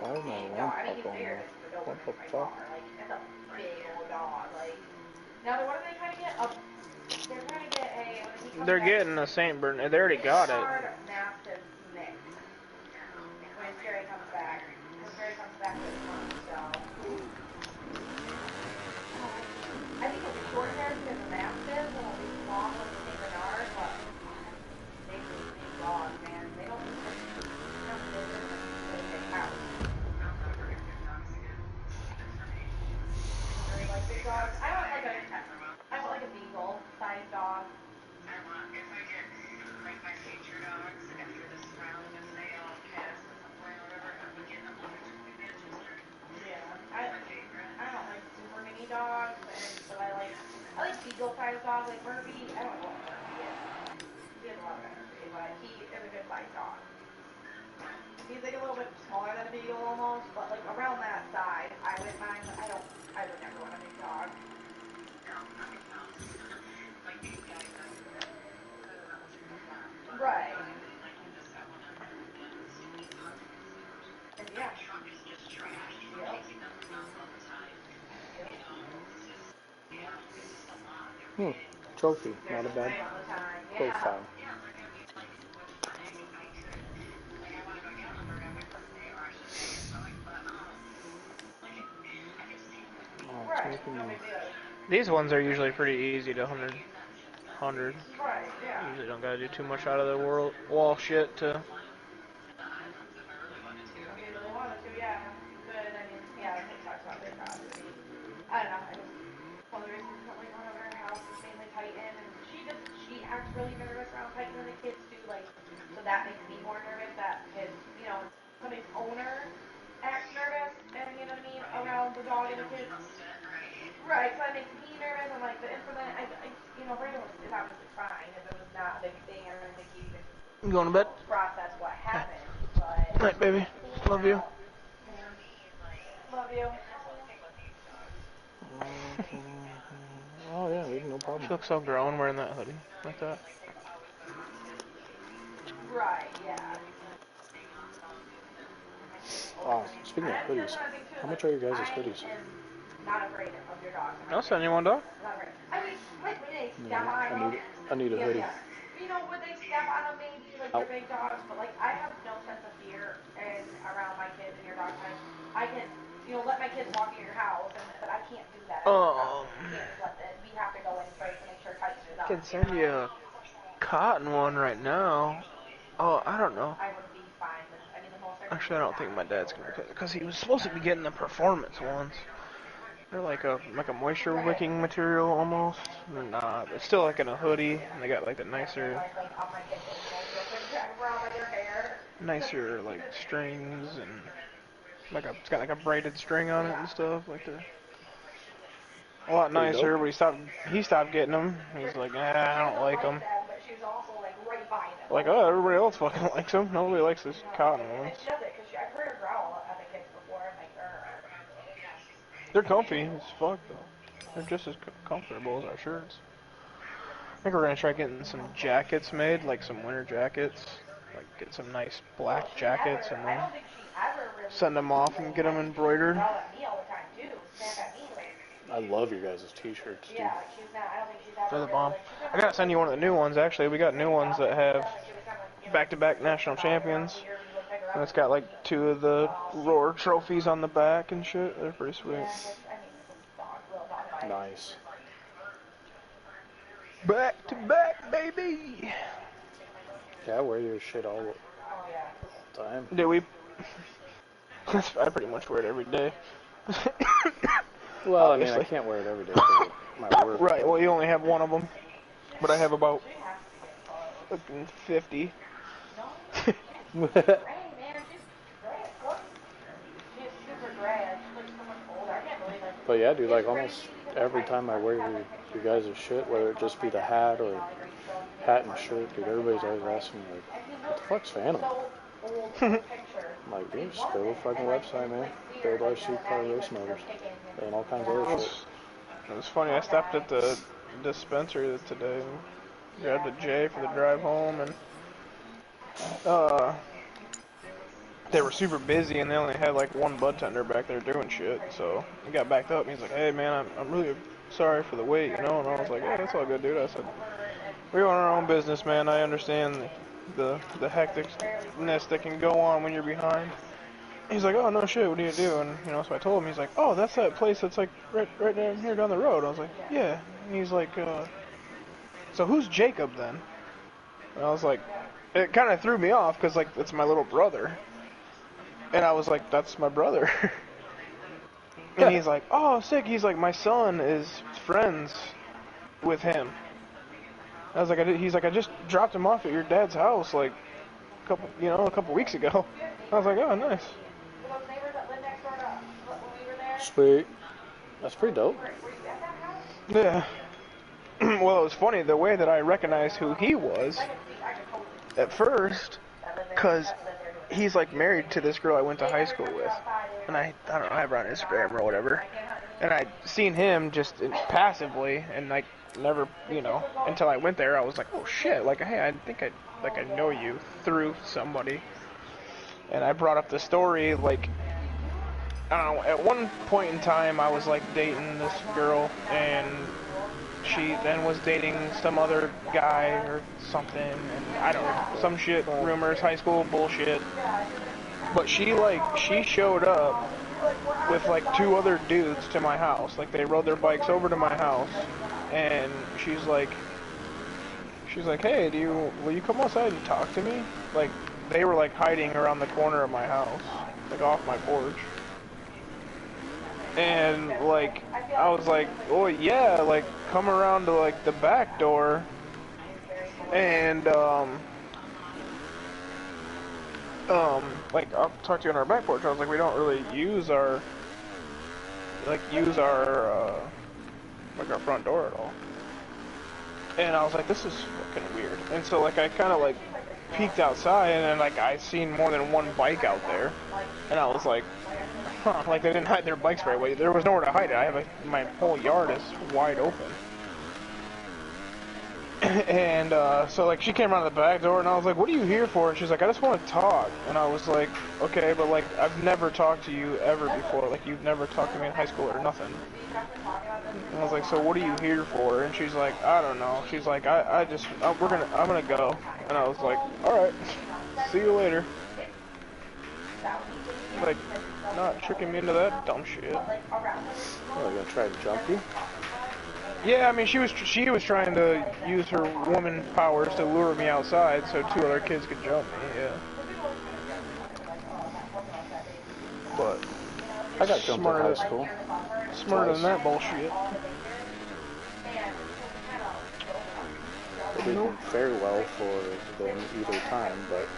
Why is my big lamp dog. I mean, up he's on bigger there? than the What Doberman the by fuck? far. Like, that's a big old dog. Like, now, what are they trying to get? They're trying to get a, when he comes They're back, getting a Saint Bernard. They already got it. hard, massive mix when Jerry comes back. When Jerry comes back this month, so. I think it'll be short hair because of mastiff, and it'll be long with the St. Bernard, but they just big dogs, man. They don't out. Really like big dogs. I want like a beagle sized dog. Yeah, I don't like super mini dogs, but I like beagle sized dogs. Like Murphy, I don't know what Murphy is. He has a lot of energy, but he is a good sized dog. He's like a little bit smaller than a beagle almost, but like around that size, I would mind. But I would never want a big dog. Right. And yeah. Hmm. Trophy. Not a bad profile. Oh, it's making me... These ones are usually pretty easy to 100. Right, yeah. Usually don't gotta do too much out of the wall shit to... I don't know, one of the reasons I like going over her house is mainly Titan, and she acts really nervous around Titan and the kids too, like, so that makes me more nervous that his, you know, somebody's owner acts nervous, and you know what I mean, around the dog and the kids. Right, so that makes me nervous, and like, the incident, you know, Brandon is obviously fine, if it was not a big thing, I don't think he even You going to bed? process what happened, but... Night, baby. Love you. Love you. Oh yeah, no problem. She looks so grown wearing that hoodie like that. Right, yeah. Speaking of hoodies, how much are your guys' hoodies? Not afraid of your dog. I'll send you one, dog. I mean, like when they step on them. I need a hoodie. You know, when they step on them, maybe like your big dogs, but like I have no sense of fear and around my kids and your dog. I can, you know, let my kids walk in your house, but I can't do that. We have to go in first to make sure Tyson is up. I can send you a cotton one right now. Oh, I don't know. I would be fine with, I mean, the most. Actually, I don't think my dad's gonna get it because he was supposed to be getting the performance ones. They're like a moisture wicking material almost. They're not. It's still like in a hoodie, and they got like the nicer like strings and it's got like a braided string on it and stuff like that. A lot nicer, but he stopped getting them. He's like, I don't like them. Like, oh, everybody else fucking likes them. Nobody likes this cotton ones. They're comfy as fuck though. They're just as comfortable as our shirts. I think we're gonna try getting some jackets made, like some winter jackets. Like get some nice black jackets and then send them off and get them embroidered. I love your guys' t-shirts, dude. They're the bomb. I gotta send you one of the new ones, actually. We got new ones that have back-to-back national champions. And it's got like 2 of the Roar trophies on the back and shit. They're pretty sweet. Nice. Back to back, baby! Yeah, I wear your shit all the time. Dude, I pretty much wear it every day. Well, obviously. I mean, I can't wear it every day because of my work. Right, well, you only have one of them. But I have about 50. But yeah, dude, like almost every time I wear you guys' shit, whether it just be the hat or hat and shirt, dude, everybody's always asking me, like, what the fuck's Phantom? I'm like, dude, just go to the fucking website, man. Build RC car race motors and all kinds of other shit. It was funny, I stopped at the dispensary today and grabbed a J for the drive home, and they were super busy and they only had like one bud tender back there doing shit, so I got backed up and he's like, hey man, I'm really sorry for the wait, you know, and I was like, yeah, that's all good, dude. I said, we own our own business, man. I understand the hecticness that can go on when you're behind. He's like, oh no shit, what do you do? And you know, so I told him. He's like, oh, that's that place that's like right down here down the road. I was like, yeah. And he's like, so who's Jacob then? And I was like, it kind of threw me off because like it's my little brother. And I was like, that's my brother. And he's like, oh, sick. He's like, my son is friends with him. I was like, he's like, I just dropped him off at your dad's house like a couple weeks ago. I was like, oh, nice. Sweet. That's pretty dope. Yeah. Well, it was funny the way that I recognized who he was at first, because he's like married to this girl I went to high school with, and I don't know, I have her on Instagram or whatever, and I'd seen him just passively, and like never, you know, until I went there, I was like, oh shit, like, hey, I think I know you through somebody, and I brought up the story, like, I don't know, at one point in time, I was like dating this girl, and she then was dating some other guy or something, and I don't know, some shit, rumors, high school bullshit. But she showed up with like 2 other dudes to my house. Like they rode their bikes over to my house, and she's like, hey, will you come outside and talk to me? Like they were like hiding around the corner of my house, like off my porch. And like I was like, oh yeah, like come around to like the back door, and like I'll talk to you on our back porch. I was like, we don't really use our like our front door at all. And I was like, this is fucking weird. And so like I kind of like peeked outside, and then like I seen more than one bike out there, and I was like, huh, like they didn't hide their bikes very well. There was nowhere to hide it. My whole yard is wide open. And so like she came around the back door, and I was like, what are you here for? And she's like, I just want to talk. And I was like, okay, but like I've never talked to you ever before. Like you've never talked to me in high school or nothing. And I was like, so what are you here for? And she's like, I don't know. She's like, I'm gonna go. And I was like, all right, see you later. Like, not tricking me into that dumb shit. Oh, you gonna try to jump you? Yeah, I mean, she was trying to use her woman powers to lure me outside so 2 other kids could jump me, yeah. But I got jumped in high school. Smarter than that bullshit. They didn't fare well for them either time, but...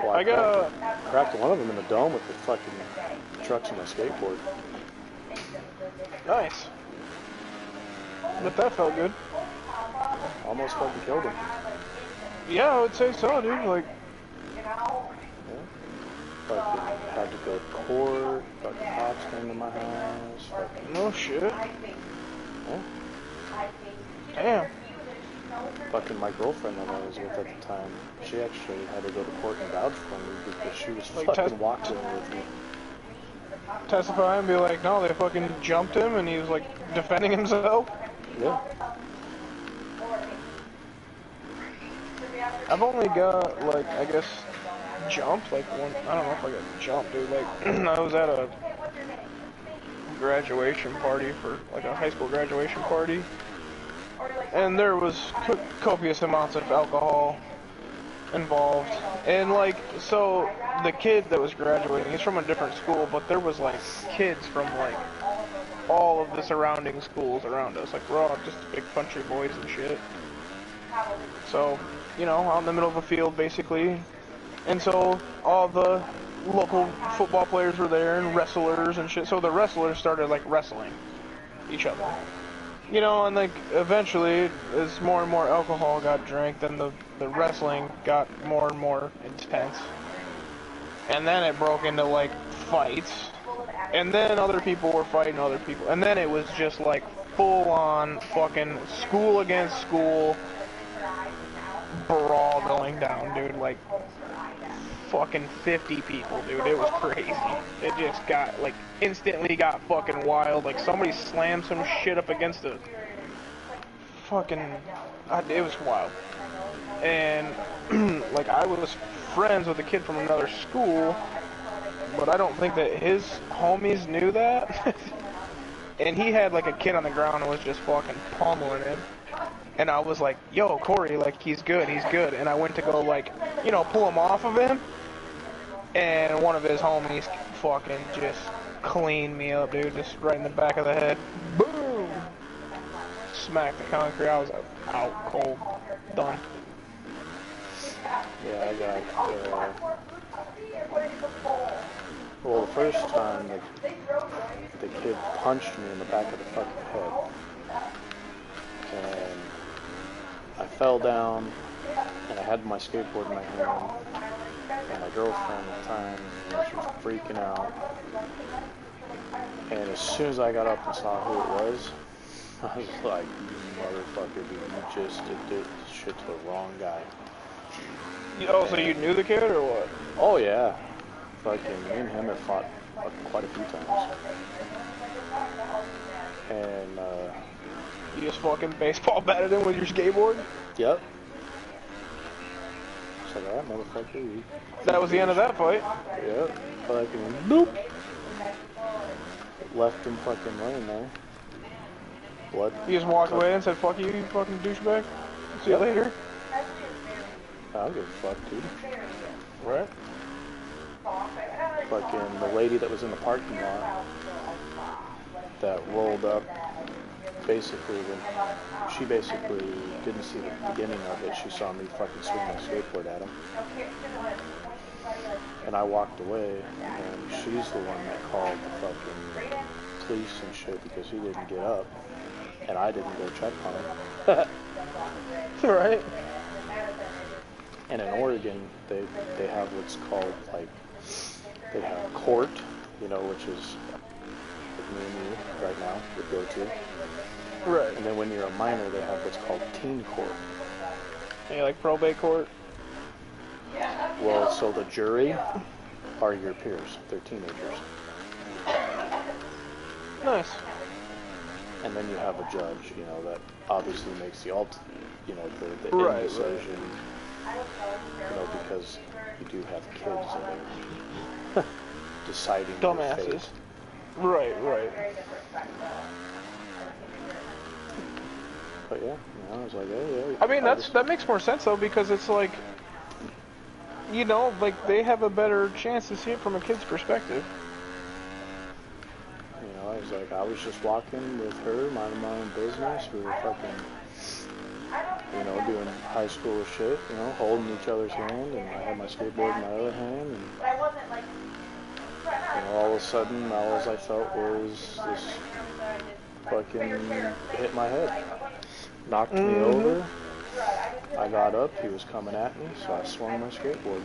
Well, I cracked one of them in the dome with the fucking trucks and my skateboard. Nice. But that felt good. Almost fucking killed him. Yeah, I would say so, dude. Like, yeah. Fucking had to go to court. Fucking cops came to my house. Fucking... No shit. Yeah. Damn. Fucking my girlfriend that I was with at the time, she actually had to go to court and vouch for me because she was like fucking walking with me. Testify and be like, no, they fucking jumped him and he was like defending himself? Yeah. I've only got, like, I guess, jumped, like, one, I don't know if I got jumped, dude, like, I was at a graduation party for, like, a high school graduation party, and there was copious amounts of alcohol involved, And like, so the kid that was graduating, he's from a different school, but there was like kids from like all of the surrounding schools around us. Like we're all just big country boys and shit. So, you know, out in the middle of a field basically. And so all the local football players were there and wrestlers and shit. So the wrestlers started like wrestling each other. You know, and like eventually, as more and more alcohol got drank, then the wrestling got more and more intense. And then it broke into like fights. And then other people were fighting other people. And then it was just like full on fucking school against school brawl going down, dude. Like fucking 50 people, dude. It was crazy. It just got, like, instantly got fucking wild. Like, somebody slammed some shit up against the fucking... it was wild. And, like, I was friends with a kid from another school, but I don't think that his homies knew that. And he had, like, a kid on the ground and was just fucking pummeling him. And I was like, yo, Corey, like, he's good. And I went to go, like, you know, pull him off of him. And one of his homies fucking just cleaned me up, dude. Just right in the back of the head. Boom! Smacked the concrete. I was out cold. Done. Yeah, I got, well, the first time the kid punched me in the back of the fucking head. And I fell down, and I had my skateboard in my hand. And my girlfriend at the time, she was freaking out. And as soon as I got up and saw who it was, I was like, you motherfucker, dude, you just did this shit to the wrong guy. Oh, so you knew the kid or what? Oh, yeah. Fucking me and him have fought quite a few times. And, you just fucking baseball batted him with your skateboard? Yep. It's like, alright, motherfucker. That was the end of that fight? Yep. Fucking, nope. Left him fucking laying there. Blood. You just walked away and said, fuck you, you fucking douchebag. See you later. I don't give a fuck, dude. Right? Fucking the lady that was in the parking lot that rolled up, basically, when she basically didn't see the beginning of it, she saw me fucking swing my skateboard at him. And I walked away, and she's the one that called the fucking police and shit because he didn't get up, and I didn't go check on him. Right? And in Oregon, they have what's called, like, they have court, you know, which is like me and you right now would go to. Right. And then when you're a minor, they have what's called teen court. Yeah, like probate court? Well, so the jury are your peers. They're teenagers. Nice. And then you have a judge, you know, that obviously makes the you know, the right, end decision. Right. You know, because you do have kids in there deciding dumbasses. Your fate. Right. But yeah, you know, I was like, yeah. I mean, that makes more sense though, because it's like, you know, like they have a better chance to see it from a kid's perspective. You know, I was just walking with her, minding my own business. We were fucking, you know, doing high school shit, you know, holding each other's hand, and I had my skateboard in my other hand, and, you know, all of a sudden, all I felt was this fucking hit my head. Knocked me over. I got up, he was coming at me, so I swung my skateboard.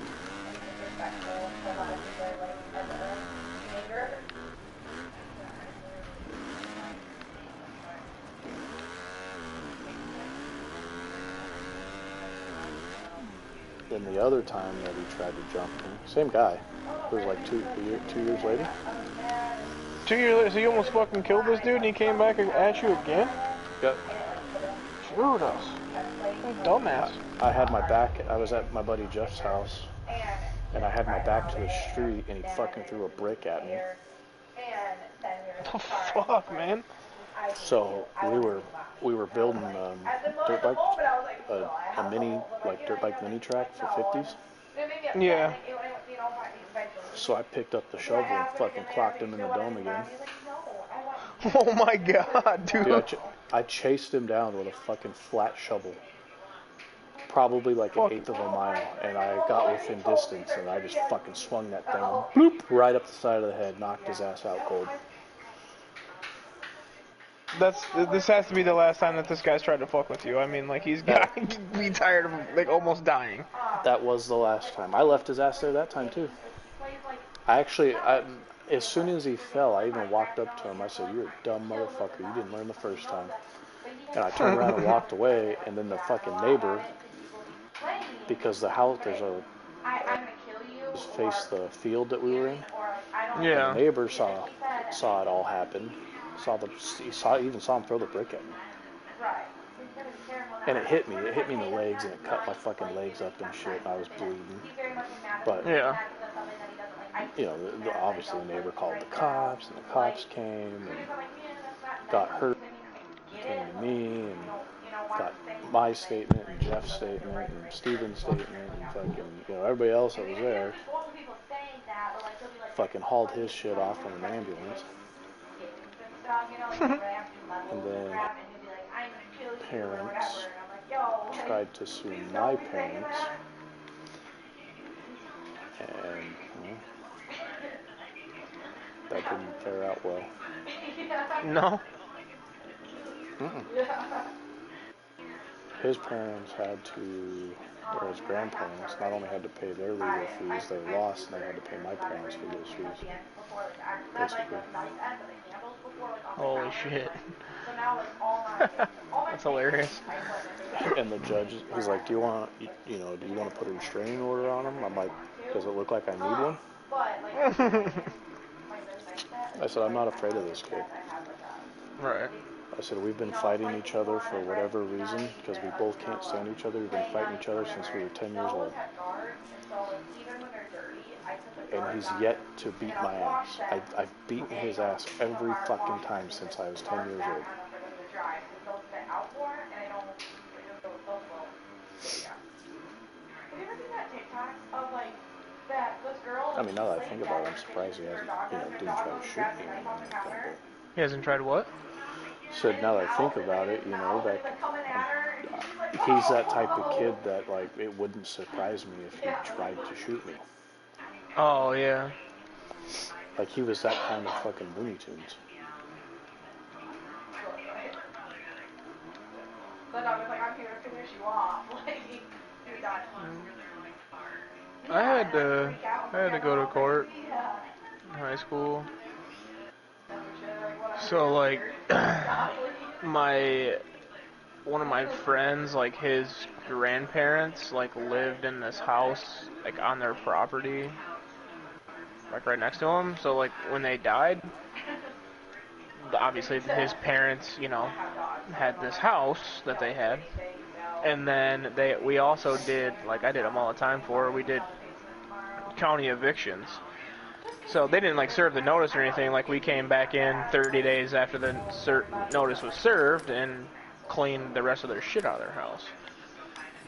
Then the other time that he tried to jump me, same guy. It was like 2 years later. 2 years later, so you almost fucking killed this dude and he came back at you again? Yep. Screwed us. Dumbass. I had my back, I was at my buddy Jeff's house, and I had my back to the street, and he fucking threw a brick at me. The fuck, man? So we were building dirt bike, a mini, like dirt bike mini track for 50s. Yeah. So I picked up the shovel and fucking clocked him in the dome again. Oh my god, dude. Dude, I chased him down with a fucking flat shovel. Probably like an eighth of a mile. And I got within distance and I just fucking swung that thing bloop, right up the side of the head, knocked his ass out cold. This has to be the last time that this guy's tried to fuck with you. I mean, like, he's got to be tired of, like, almost dying. That was the last time. I left his ass there that time, too. As soon as he fell, I even walked up to him. I said, "You're a dumb motherfucker. You didn't learn the first time." And I turned around and walked away, and then the fucking neighbor, because the house, faced the field that we were in. Yeah. And the neighbor saw it all happen. Even saw him throw the brick at me. And it hit me. It hit me in the legs, and it cut my fucking legs up and shit. And I was bleeding. But yeah, you know, obviously the neighbor called the cops, and the cops came and got hurt. Came to me and got my statement and Jeff's statement and Steven's statement and fucking, you know, everybody else that was there fucking hauled his shit off in an ambulance. And then parents tried to sue my parents, and that didn't fare out well. No. His parents had to, or his grandparents, not only had to pay their legal fees, they lost, and they had to pay my parents for those fees. Basically. Holy shit. That's hilarious. And the judge, he's like, do you want to put a restraining order on him? I'm like, does it look like I need one? I said, I'm not afraid of this kid. Right. I said, we've been fighting each other for whatever reason, because we both can't stand each other. We've been fighting each other since we were 10 years old. And he's yet to beat my ass. I've beaten his ass every fucking time since I was 10 years old. I mean, now that I think about it, I'm surprised he hasn't, didn't try to shoot me or anything like that. He hasn't tried what? Said, now that I think about it, that he's that type of kid that, like, it wouldn't surprise me if he tried to shoot me. Oh, yeah. Like, he was that kind of fucking Looney Tunes. I had to go to court in high school. So, like, one of my friends, like, his grandparents, like, lived in this house, like, on their property, like, right next to him. So, like, when they died, obviously his parents, had this house that they had. And then we also did, like, I did them all the time we did county evictions. So they didn't, like, serve the notice or anything. Like, we came back in 30 days after the notice was served and cleaned the rest of their shit out of their house.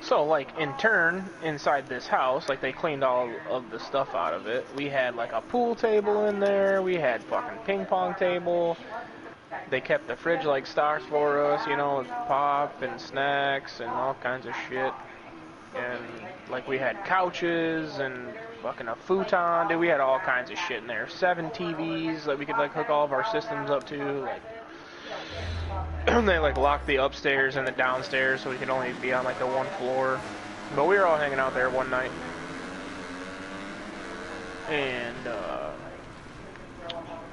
So, like, in turn, inside this house, like, they cleaned all of the stuff out of it. We had, like, a pool table in there. We had fucking ping pong table. They kept the fridge, like, stocked for us, with pop and snacks and all kinds of shit. And, like, we had couches and fucking a futon, dude. We had all kinds of shit in there. 7 TVs that we could, like, hook all of our systems up to. Like, they, like, locked the upstairs and the downstairs so we could only be on, like, the one floor. But we were all hanging out there one night. And,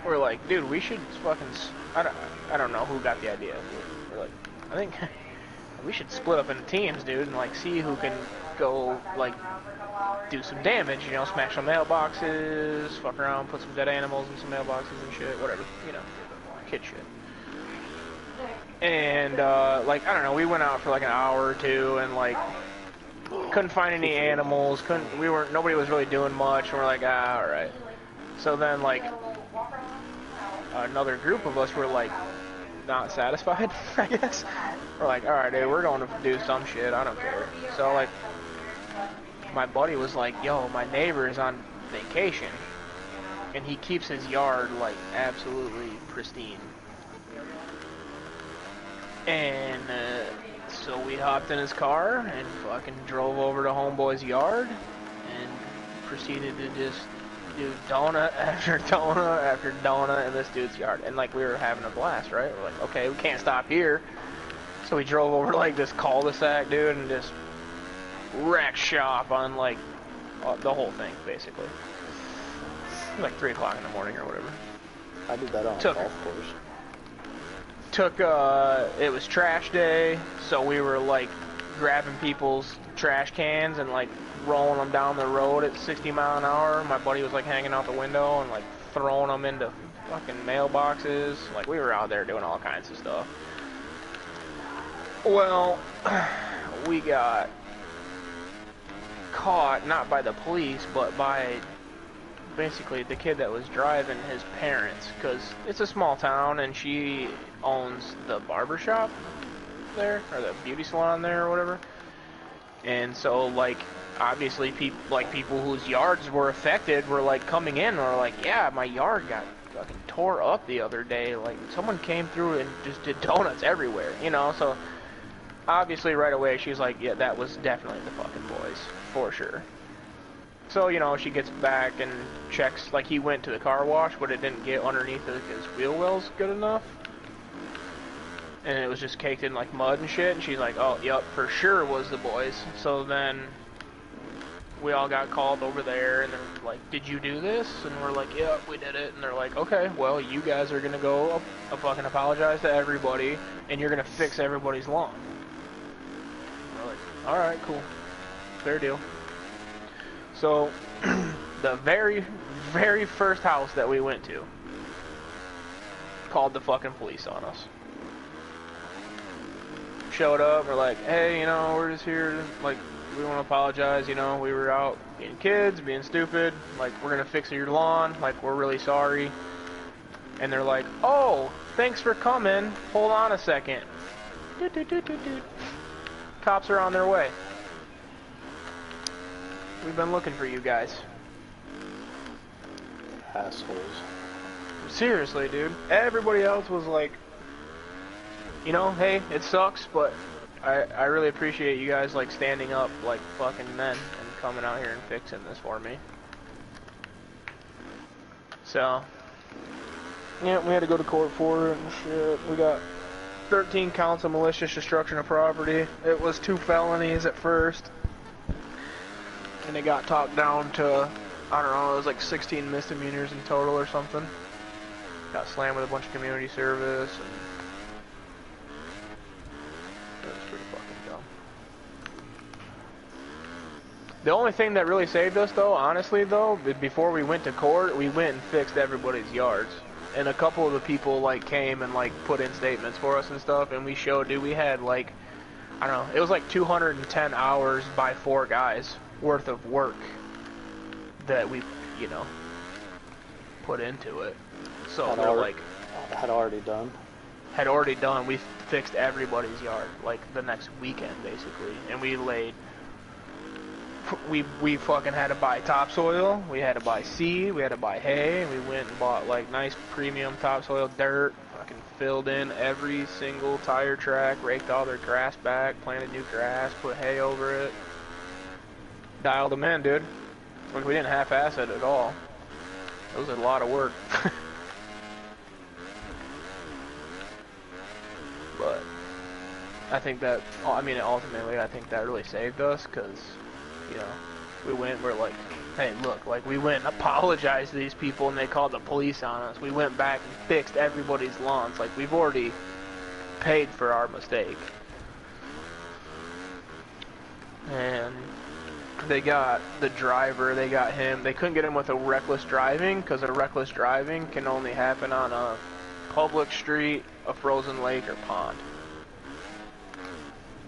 we're like, dude, we should fucking... I don't know who got the idea. We're like, I think we should split up into teams, dude, and, like, see who can go, like, do some damage, smash some mailboxes, fuck around, put some dead animals in some mailboxes and shit, whatever, kid shit. And, like, I don't know, we went out for, like, an hour or two, and, like, couldn't find any animals, nobody was really doing much, and we're like, alright. So then, like, another group of us were, like, not satisfied, I guess. We're like, alright, dude, we're going to do some shit, I don't care. So, like, my buddy was like, yo, my neighbor is on vacation, and he keeps his yard, like, absolutely pristine. And, so we hopped in his car and fucking drove over to homeboy's yard and proceeded to just do donut after donut after donut in this dude's yard. And, like, we were having a blast, right? We're like, okay, we can't stop here. So we drove over to, like, this cul-de-sac, dude, and just wrecked shop on, like, the whole thing, basically. It was like 3 o'clock in the morning or whatever. I did that on a golf course. It was trash day, so we were, like, grabbing people's trash cans and, like, rolling them down the road at 60 mile an hour. My buddy was, like, hanging out the window and, like, throwing them into fucking mailboxes. Like, we were out there doing all kinds of stuff. Well, we got caught, not by the police, but by basically the kid that was driving, his parents, because it's a small town and she owns the barber shop there, or the beauty salon there, or whatever. And so, like, obviously people whose yards were affected were, like, coming in and were like, yeah, my yard got fucking tore up the other day, like, someone came through and just did donuts everywhere, you know. So obviously right away she's like, yeah, that was definitely the fucking boys, for sure. So, you know, she gets back and checks, like, he went to the car wash, but it didn't get underneath his wheel wells good enough. And it was just caked in, like, mud and shit, and she's like, oh, yep, for sure was the boys. So then we all got called over there, and they're like, did you do this? And we're like, yeah, we did it. And they're like, okay, well, you guys are gonna go fucking apologize to everybody, and you're gonna fix everybody's lawn. And we're like, alright, cool. Fair deal. So, the very, very first house that we went to called the fucking police on us. Showed up, we're like, hey, you know, we're just here, like, we want to apologize, you know, we were out being kids, being stupid, like, we're gonna fix your lawn, like, we're really sorry. And they're like, oh, thanks for coming, hold on a second. Doot, doot, doot, doot, doot. Cops are on their way. We've been looking for you guys. Assholes. Seriously, dude. Everybody else was like, you know, hey, it sucks, but I really appreciate you guys, like, standing up like fucking men and coming out here and fixing this for me. So, yeah, we had to go to court for it and shit. We got 13 counts of malicious destruction of property. It was 2 felonies at first. And it got talked down to, I don't know, it was like 16 misdemeanors in total or something. Got slammed with a bunch of community service, and it was pretty fucking dumb. The only thing that really saved us, though, honestly, though, before we went to court, we went and fixed everybody's yards. And a couple of the people, like, came and, like, put in statements for us and stuff, and we showed, dude, we had, like, I don't know, it was like 210 hours by 4 guys worth of work that we, you know, put into it. So they're like, had already done. We fixed everybody's yard like the next weekend basically, and we laid. We fucking had to buy topsoil. We had to buy seed. We had to buy hay. We went and bought like nice premium topsoil dirt. Fucking filled in every single tire track, raked all their grass back, planted new grass, put hay over it. Dialed them in, dude. Like, we didn't half-ass it at all. It was a lot of work. But I think that, I mean, ultimately, I think that really saved us, because, you know, we went, we're like, hey, look, like, we went and apologized to these people, and they called the police on us. We went back and fixed everybody's lawns. Like, we've already paid for our mistake. And they got the driver, they got him. They couldn't get him with a reckless driving, because a reckless driving can only happen on a public street, a frozen lake, or pond.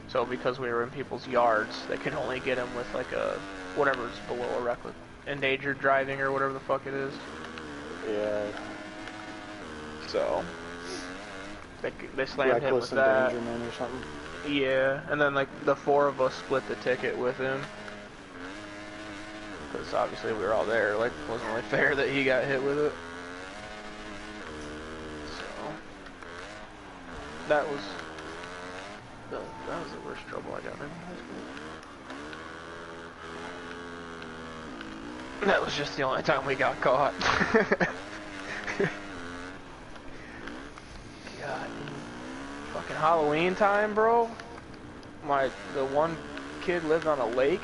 So because we were in people's yards, they could only get him with like a, whatever's below a reckless, endangered driving or whatever the fuck it is. Yeah. So they slammed him with that. Reckless endangerment or something. Yeah, and then like the 4 of us split the ticket with him. because obviously we were all there. Like, it wasn't really fair that he got hit with it. So that was the worst trouble I got in high school. That was just the only time we got caught. God, fucking Halloween time, bro. The one kid lived on a lake,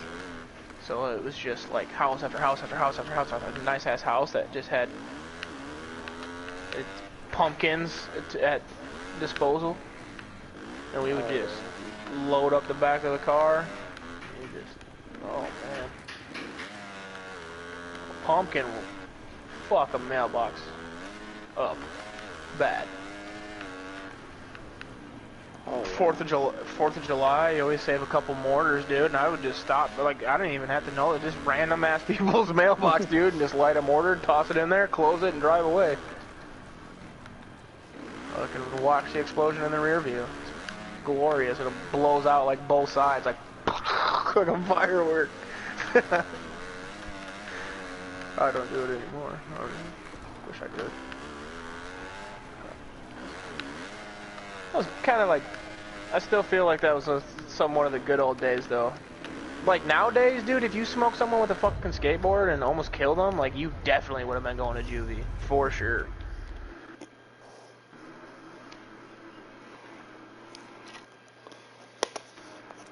so it was just like house after house after house after house after a nice ass house that just had pumpkins at disposal, and we would just load up the back of the car. And just, oh man, pumpkin will fuck a mailbox up bad. Oh, yeah. 4th of July, you always save a couple mortars, dude, and I would just stop. Like, I didn't even have to know it. Just random ass people's mailbox, dude, and just light a mortar, toss it in there, close it, and drive away. I can watch the explosion in the rear view. It's glorious. It blows out like both sides, like like a firework. I don't do it anymore. I wish I could. That was kind of like, I still feel like that was somewhat of the good old days, though. Like, nowadays, dude, if you smoke someone with a fucking skateboard and almost killed them, like, you definitely would have been going to juvie. For sure.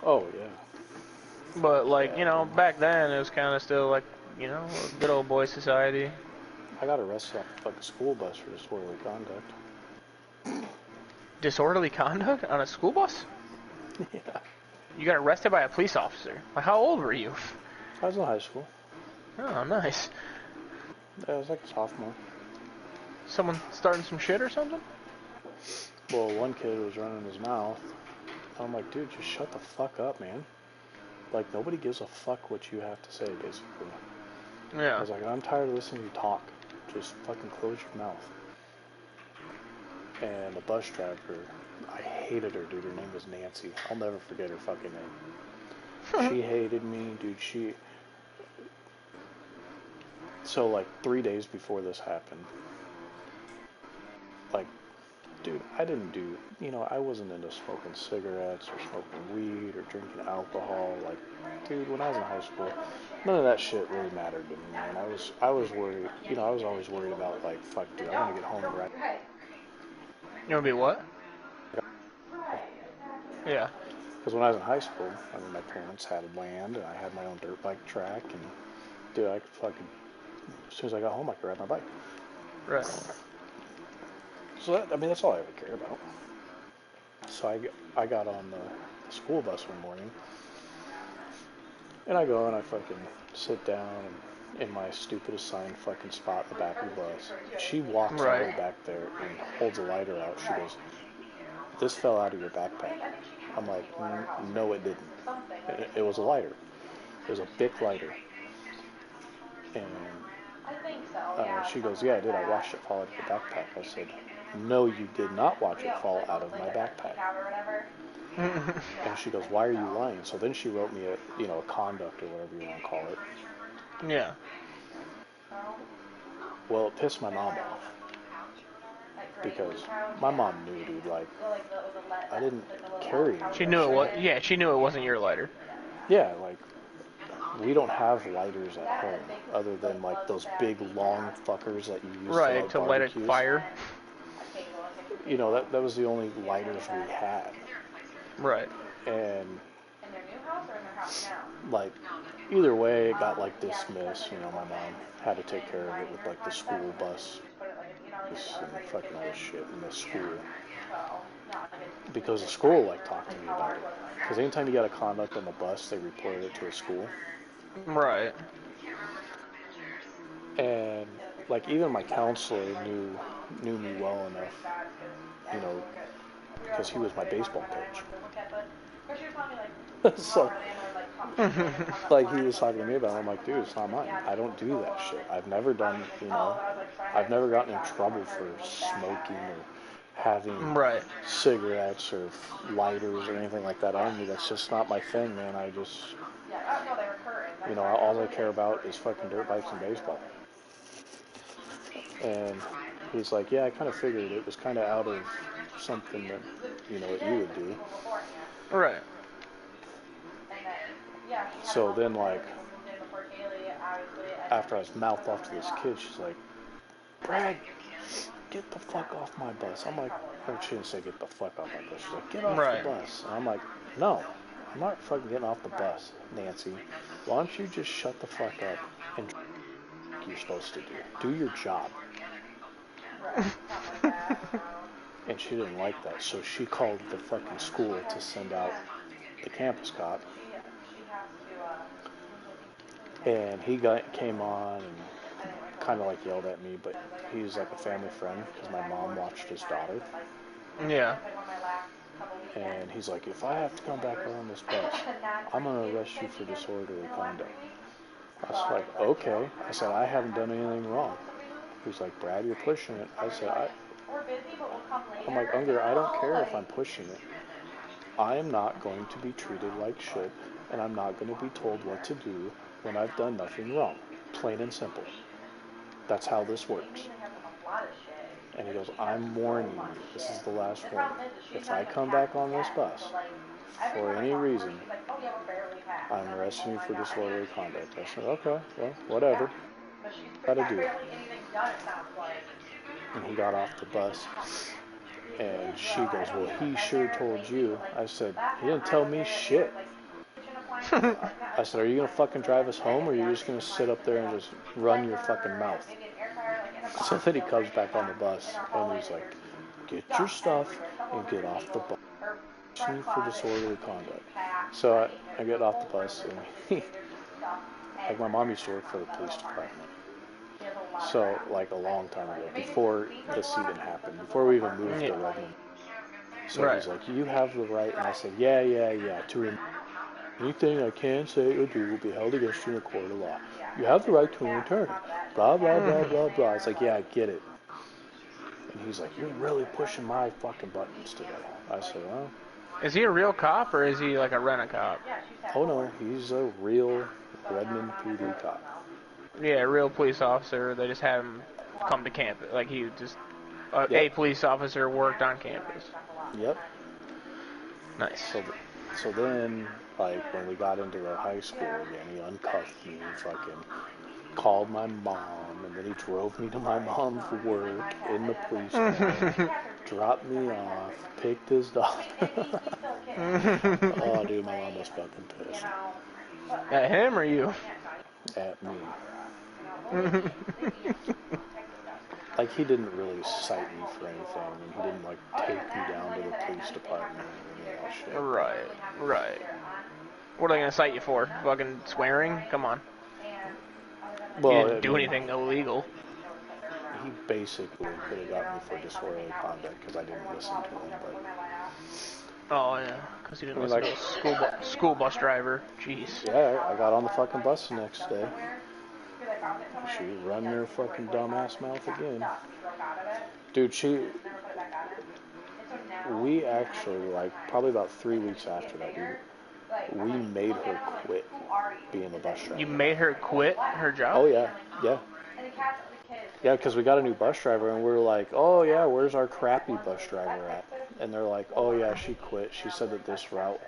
Oh, yeah. But, like, you know, back then, it was kind of still, like, you know, a good old boy society. I got arrested off the fucking school bus for disorderly conduct. Disorderly conduct on a school bus? Yeah. You got arrested by a police officer. Like, how old were you? I was in high school. Oh, nice. Yeah, I was like a sophomore. Someone starting some shit or something? Well, one kid was running his mouth. I'm like, dude, just shut the fuck up, man. Like, nobody gives a fuck what you have to say, basically. Yeah. I was like, I'm tired of listening to you talk. Just fucking close your mouth. And the bus driver, I hated her, dude. Her name was Nancy. I'll never forget her fucking name. She hated me, dude. So, like, 3 days before this happened, like, dude, I didn't do, you know, I wasn't into smoking cigarettes or smoking weed or drinking alcohol. Like, dude, when I was in high school, none of that shit really mattered to me, man. I was worried, you know, I was always worried about, like, fuck, dude, I want to get home right. You want to be what? Yeah. Because when I was in high school, I mean, my parents had land, and I had my own dirt bike track, and, dude, I could fucking, as soon as I got home, I could ride my bike. Right. So, that, I mean, that's all I ever cared about. So I got on the school bus one morning, and I go and I fucking sit down in my stupid assigned fucking spot in the back of the bus. She walks all the way back there and holds a lighter out. She goes, "This fell out of your backpack." I'm like, "No, it didn't. It was a lighter. It was a Bic lighter." And she goes, "Yeah, I did. I watched it fall out of your backpack." I said, "No, you did not watch it fall out of my backpack." And she goes, "Why are you lying?" So then she wrote me a conduct or whatever you want to call it. Yeah. Well, it pissed my mom off. Because my mom knew, dude, like, I didn't carry it. She knew it was, yeah, she knew it wasn't your lighter. Yeah, like, we don't have lighters at home, other than, like, those big, long fuckers that you use to light a fire. You know, that was the only lighters we had. Right. And, like, either way, it got, like, dismissed. You know, my mom had to take care of it with, like, the school bus and fucking all this shit in the school. Because the school, like, talked to me about it. Because anytime you got a conduct on the bus, they reported it to a school. Right. And, like, even my counselor knew me well enough, you know, because he was my baseball coach. So, like, he was talking to me about it. I'm like, dude, it's not mine. I don't do that shit. I've never done, you know, I've never gotten in trouble for smoking or having cigarettes or lighters or anything like that on me. That's just not my thing, man. You know, all I care about is fucking dirt bikes and baseball. And he's like, yeah, I kind of figured it was kind of out of something that, you know, what you would do. Right. So then, like, after I was mouthed off to this kid, she's like, Brad, get the fuck off my bus. I'm like, or she didn't say get the fuck off my bus. She's like, get off Right. the bus. And I'm like, no, I'm not fucking getting off the bus, Nancy. Why don't you just shut the fuck up and do what you're supposed to do? Do your job. And she didn't like that, so she called the fucking school to send out the campus cop. And he came on and kind of like yelled at me, but he's like a family friend because my mom watched his daughter. Yeah. And he's like, if I have to come back on this bus, I'm going to arrest you for disorderly conduct. I was like, okay. I said, I haven't done anything wrong. He's like, Brad, you're pushing it. I said, I'm like, Unger, I don't care if I'm pushing it. I am not going to be treated like shit, and I'm not going to be told what to do when I've done nothing wrong. Plain and simple. That's how this works. And he goes, I'm warning you, this is the last warning. If I come back on this bus, for any reason, I'm arresting you for disorderly conduct. I said, okay, well, whatever. Gotta do it. And he got off the bus, and she goes, well, he sure told you. I said, he didn't tell me shit. I said, are you going to fucking drive us home, or are you just going to sit up there and just run your fucking mouth? So then he comes back on the bus, and he's like, get your stuff and get off the bus. Me for disorderly conduct. So I get off the bus, and like my mom used to work for the police department. So like a long time ago, before this even happened, before we even moved to Redmond. So he's like, you have the right, and I said, yeah, to remove anything I can say or do will be held against you in a court of law. You have the right to an attorney. Blah, blah, blah, blah, blah. It's like, yeah, I get it. And he's like, you're really pushing my fucking buttons today. I said, well. Is he a real cop, or is he like a rent-a-cop? Oh, no, he's a real Redmond PD cop. Yeah, a real police officer. They just had him come to campus. Like, he just, a police officer worked on campus. Yep. Nice. So then, like, when we got into the high school again, he uncuffed me, fucking called my mom, and then he drove me to my mom's work in the police car, dropped me off, picked his daughter. Oh, dude, my mom was fucking pissed. At him or you? At me. Like, he didn't really cite me for anything, and he didn't, like, take me down to the police department or any of that shit. Right. What are they gonna cite you for? Fucking swearing? Come on. Well, you didn't do anything illegal. He basically could have got me for disorderly conduct because I didn't listen to him, but... Oh, yeah, because you didn't listen to a school bus driver. Jeez. Yeah, I got on the fucking bus the next day. She run her fucking dumbass mouth again. Dude, we actually, like, probably about 3 weeks after that, dude, we made her quit being the bus driver. You made her quit her job? Oh, yeah. Yeah, because we got a new bus driver, and we're like, oh, yeah, where's our crappy bus driver at? And they're like, oh, yeah, she quit. She said that this route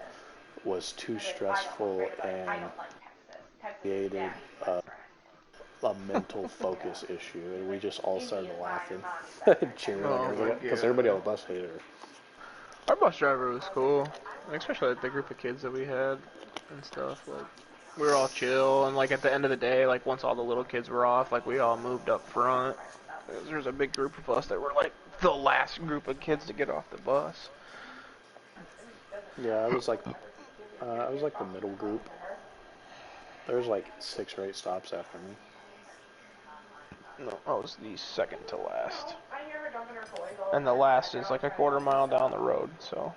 was too stressful and created a mental focus issue. And we just all started laughing and cheering because everybody on the bus hated her. Our bus driver was cool, especially like the group of kids that we had and stuff. Like, we were all chill, and like at the end of the day, like once all the little kids were off, like we all moved up front. There was a big group of us that were like the last group of kids to get off the bus. Yeah, I was like the middle group. There was like 6 or 8 stops after me. No, I was the second to last. And the last is like a quarter mile down the road, so.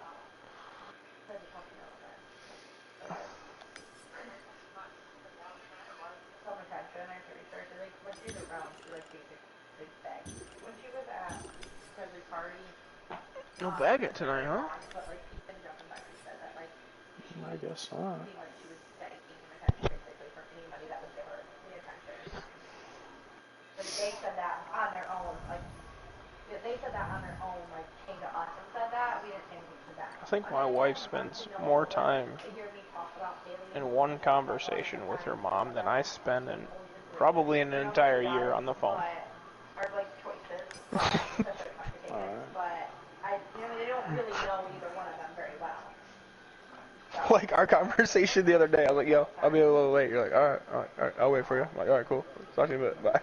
No baggage tonight, huh? I guess not. they said that on their own, like, they said that on their own, like, came to us and said that. We didn't say anything to them. I think my wife spends more time in one conversation with her mom than I spend in probably an entire year on the phone. Our, like, choices. But they don't really know either one of them very well. So. Like our conversation the other day, I was like, yo, I'll be a little late. You're like, alright, I'll wait for you. I'm like, alright, cool. Talk to you in a bit. Bye.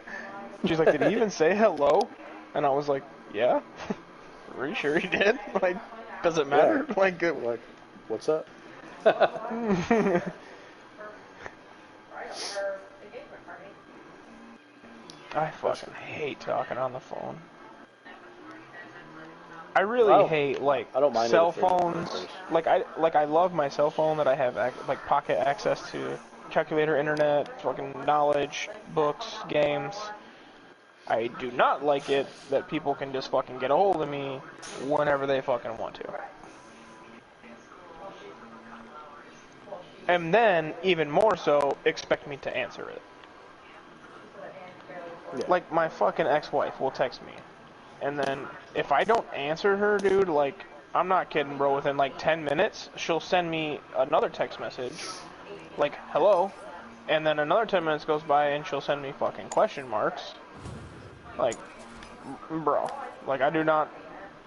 She's like, did he even say hello? And I was like, yeah. Are you sure he did? Like, does it matter? Yeah. Like, what's up? I fucking hate talking on the phone. I really hate like I don't mind cell phones. Like I love my cell phone that I have like pocket access to calculator, internet, fucking knowledge, books, games. I do not like it that people can just fucking get a hold of me whenever they fucking want to. And then, even more so, expect me to answer it. Yeah. Like, my fucking ex-wife will text me. And then, if I don't answer her, dude, like, I'm not kidding, bro, within like 10 minutes, she'll send me another text message, like, hello, and then another 10 minutes goes by and she'll send me fucking question marks. Like, bro, like, I do not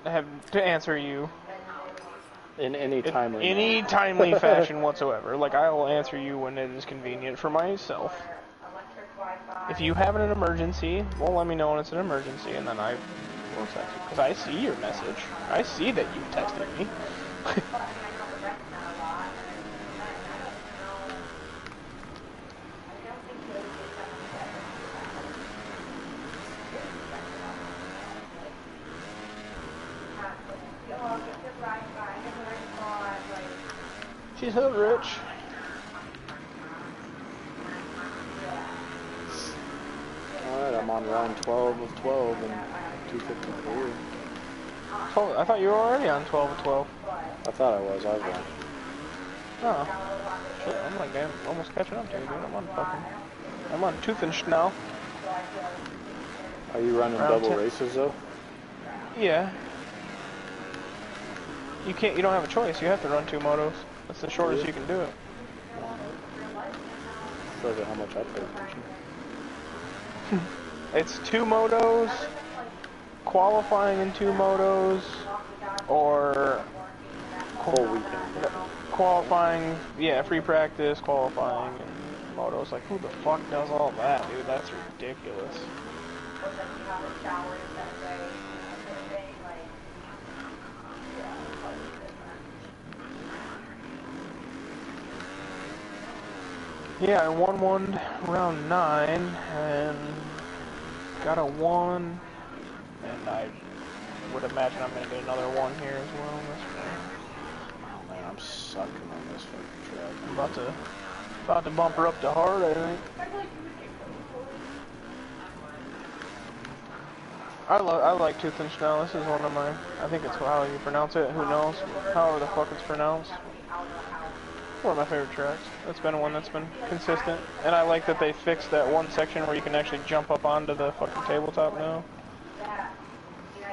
have to answer you in any timely fashion whatsoever. Like, I will answer you when it is convenient for myself. If you have an emergency, well, let me know when it's an emergency, and then I will text you. Because I see your message. I see that you texted me. She's hood rich. Alright, I'm on round 12 of 12 and 253. Oh, I thought you were already on 12 of 12. I thought I was wrong. Oh. Shit, I'm like, I'm almost catching up to you, dude. I'm on tooth and now. Are you running round double 10. Races though? Yeah. You don't have a choice. You have to run 2 motos. That's the shortest you can do it. Shows you how much I pay attention. It's 2 motos, qualifying in 2 motos, or whole weekend. Qualifying, yeah, free practice, qualifying, and motos. Like, who the fuck does all that, dude? That's ridiculous. Yeah, I won round 9, and got a 1, and I would imagine I'm going to get another 1 here as well. Oh man, I'm sucking on this fucking track. I'm about to bump her up to hard, I think. I like Tooth and Schnell. This is one of my, I think it's how you pronounce it, who knows, however the fuck it's pronounced. One of my favorite tracks. That's been one that's been consistent. And I like that they fixed that one section where you can actually jump up onto the fucking tabletop now.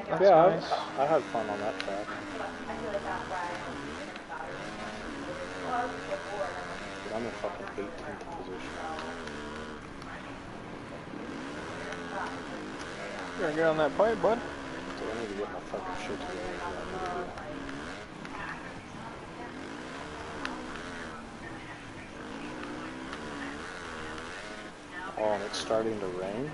That's nice. I had fun on that track. I'm in fucking 18th position. You gonna get on that pipe, bud? So I need to get my fucking shit together. Oh, and it's starting to rain.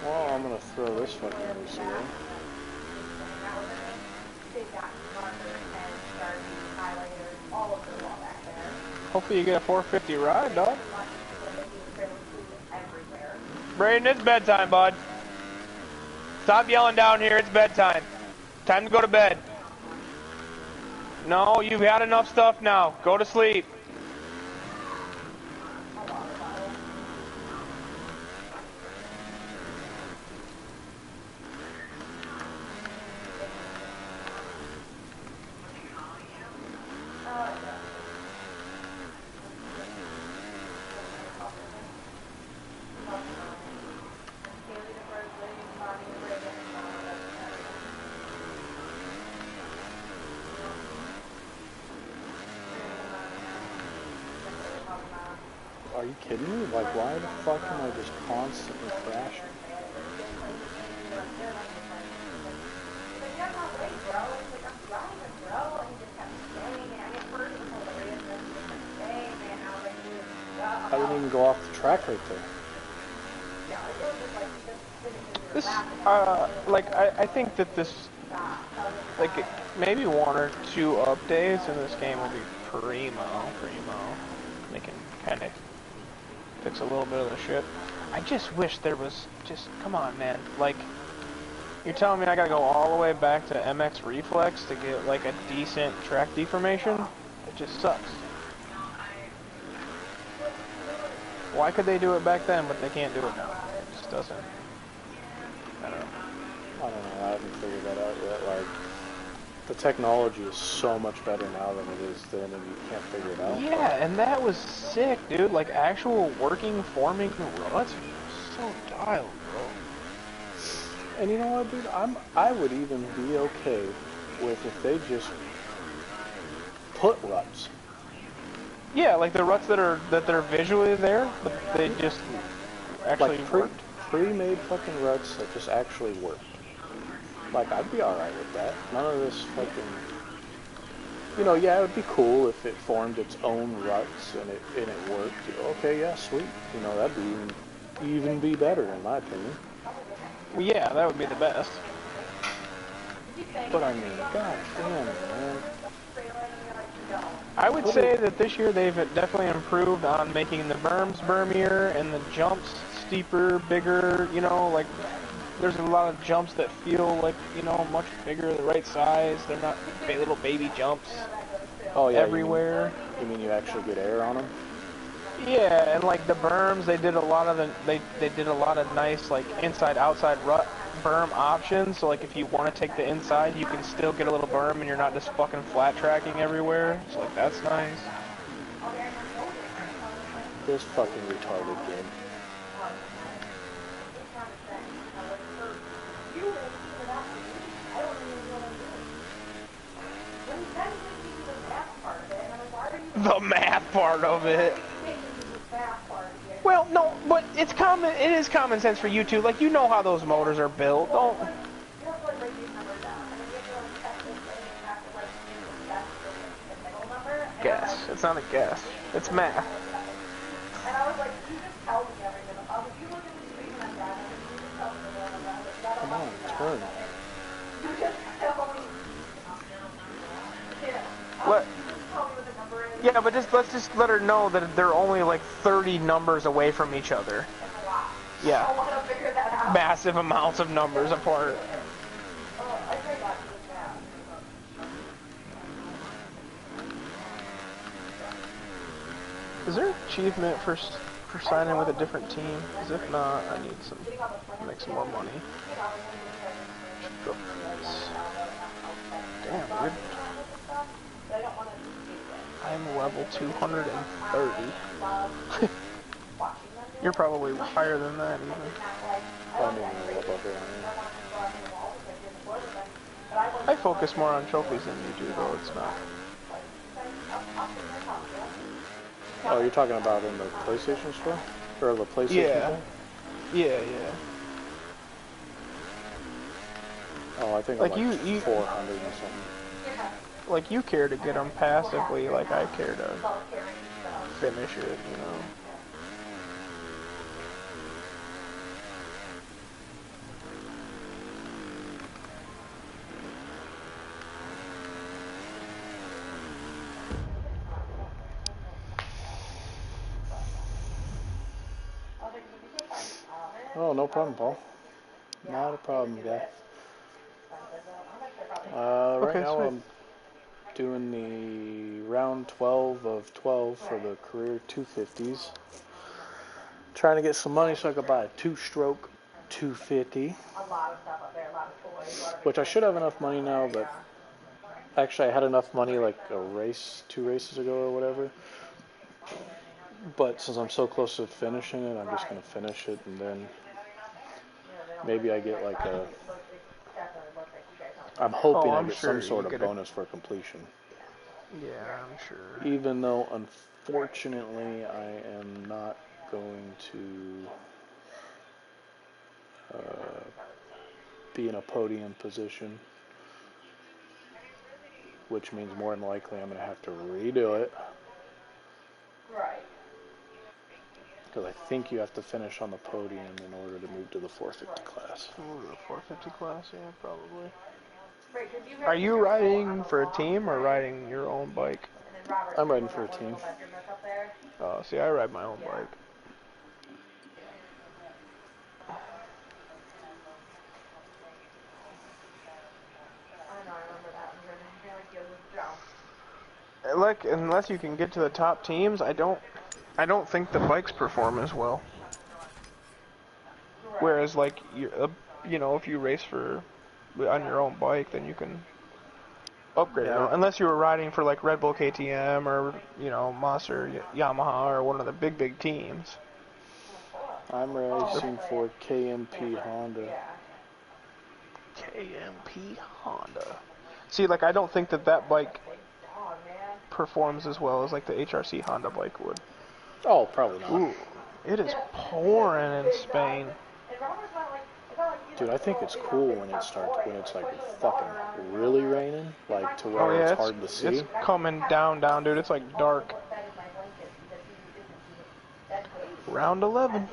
Well, I'm gonna throw this fucking race away. Hopefully you get a 450 ride, dog. Brayden, it's bedtime, bud. Stop yelling down here, it's bedtime. Time to go to bed. No, you've had enough stuff now. Go to sleep. Are you kidding me? Like, why the fuck am I just constantly crashing? I didn't even go off the track right there. This, like, I think that this, like, maybe 1 or 2 updates and this game will be primo. They can kind of fix a little bit of the shit. I just wish there was, come on, man. Like, you're telling me I gotta go all the way back to MX Reflex to get, like, a decent track deformation? It just sucks. Why could they do it back then, but they can't do it now? It just doesn't. I don't know. I haven't figured that out yet. Like, the technology is so much better now than it is then, and you can't figure it out. Yeah, and that was sick, dude. Like, actual working, forming ruts are so dialed, bro. And you know what, dude? I would even be okay with if they just put ruts. Yeah, like the ruts that are visually there, but they just actually like pre-made fucking ruts that just actually worked. Like, I'd be alright with that. None of this fucking... You know, yeah, it would be cool if it formed its own ruts and it worked. Okay, yeah, sweet. You know, that'd be even be better in my opinion. Yeah, that would be the best. But I mean, god damn, man. I would say that this year they've definitely improved on making the berms bermier and the jumps steeper, bigger, you know, like there's a lot of jumps that feel like, you know, much bigger, the right size. They're not little baby jumps everywhere. You mean you actually get air on them? Yeah, and like the berms, they did a lot of they did a lot of nice like inside outside rut berm options. So like if you want to take the inside, you can still get a little berm and you're not just fucking flat tracking everywhere. So like that's nice. This fucking retarded game. The math part of it. Well, no, but it's common. It is common sense for you too. Like, you know how those motors are built. Don't. Guess. It's not a guess. It's math. Come on, turn. What? Yeah, but let's just let her know that they're only like 30 numbers away from each other. Yeah. Massive amounts of numbers apart. Is there an achievement for signing with a different team? Because if not, I need make some more money. Damn, dude. I'm level 230. You're probably higher than that even. I'm even a little above there. I focus more on trophies than you do, though. It's not. Oh, you're talking about in the PlayStation store? Or the PlayStation thing? Yeah. Oh, I think like I'm like you 400 or something. Like, you care to get them passively, like I care to finish it, you know. Oh, no problem, Paul. Not a problem, guy. Right Okay, now sweet. I'm doing the round 12 of 12 for the career 250s. Trying to get some money so I could buy a 2-stroke 250. A lot of stuff up there, a lot of toys. Which I should have enough money now, but actually I had enough money like 2 races ago or whatever. But since I'm so close to finishing it, I'm just going to finish it, and then maybe I get like a... I'm hoping I get some sort of bonus for completion. Yeah, I'm sure. Even though, unfortunately, I am not going to be in a podium position, which means more than likely I'm going to have to redo it. Right. Because I think you have to finish on the podium in order to move to the 450 class. Ooh, the 450 class, yeah, probably. Right, Are you riding for a team or riding your own bike? I'm riding for a team. Oh, see, I ride my own bike. Like, unless you can get to the top teams, I don't think the bikes perform as well. Whereas, like, you know, if you race on your own bike, then you can upgrade it. Unless you were riding for like Red Bull KTM or, you know, Monster, Yamaha, or one of the big teams. I'm racing for KMP Honda. KMP Honda. See, like, I don't think that bike performs as well as like the HRC Honda bike would. Oh, probably not. Ooh, it is pouring in Spain. Dude, I think it's cool when it's like fucking really raining, like to where it's hard to see. It's coming down, dude. It's like dark. Round 11.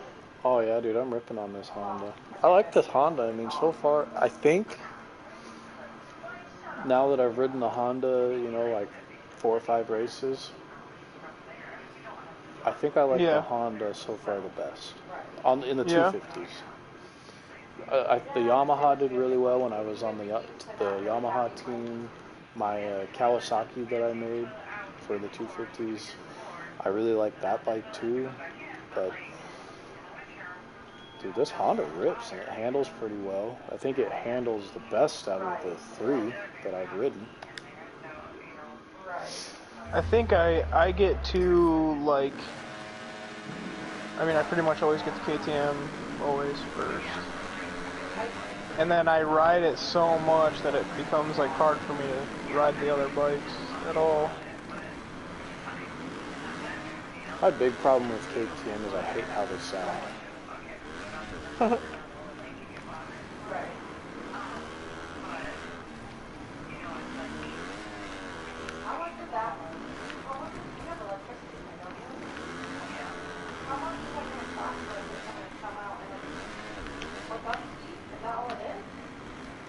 Oh yeah, dude, I'm ripping on this Honda. I like this Honda. I mean, so far, I think now that I've ridden the Honda, you know, like 4 or 5 races, I think I like the Honda so far the best in the 250s. The Yamaha did really well when I was on the Yamaha team. My Kawasaki that I made for the 250s, I really like that bike too. But dude, this Honda rips and it handles pretty well. I think it handles the best out of the 3 that I've ridden. I think I get to, like, I mean, I pretty much always get the KTM always first. And then I ride it so much that it becomes like hard for me to ride the other bikes at all. My big problem with KTM is I hate how they sound.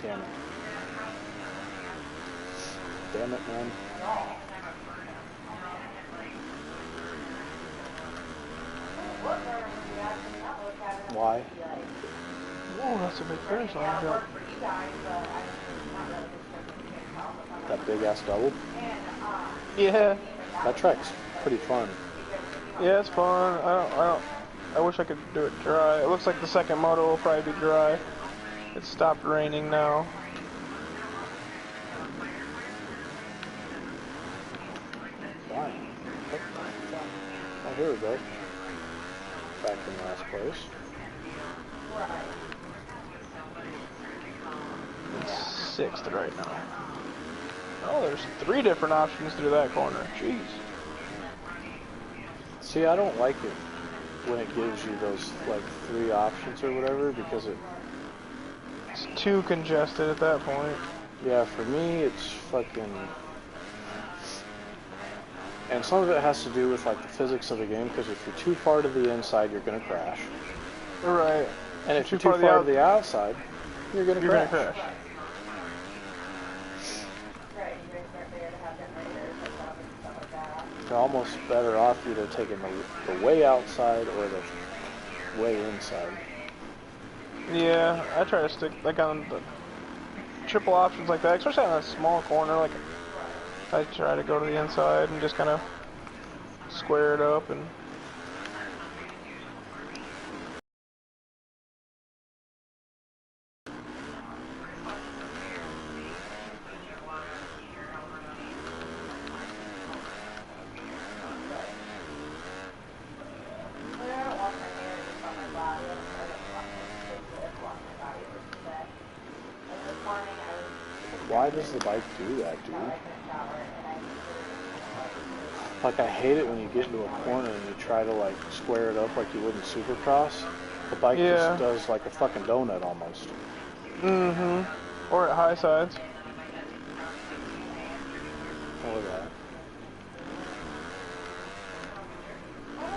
Damn it. Damn it, man. Why? Whoa, that's a big finish line jump. That big ass double? Yeah. That track's pretty fun. Yeah, it's fun. I wish I could do it dry. It looks like the second moto will probably be dry. It stopped raining now. Why? Oh, here we go. Back in last place. It's 6th right now. Oh, there's 3 different options through that corner. Jeez. See, I don't like it when it gives you those, like, 3 options or whatever, because it's too congested at that point. Yeah, for me, it's fucking... And some of it has to do with, like, the physics of the game, because if you're too far to the inside, you're going to crash. Right. And if you're too far to the outside, you're going to crash. It's almost better off either taking the way outside or the way inside. Yeah, I try to stick like on the triple options like that, especially on a small corner. Like I try to go to the inside and just kind of square it up and. Why does the bike do that, dude? Like, I hate it when you get into a corner and you try to, like, square it up like you would in Supercross. The bike just does like a fucking donut almost. Mm-hmm. Or at high sides. Or that.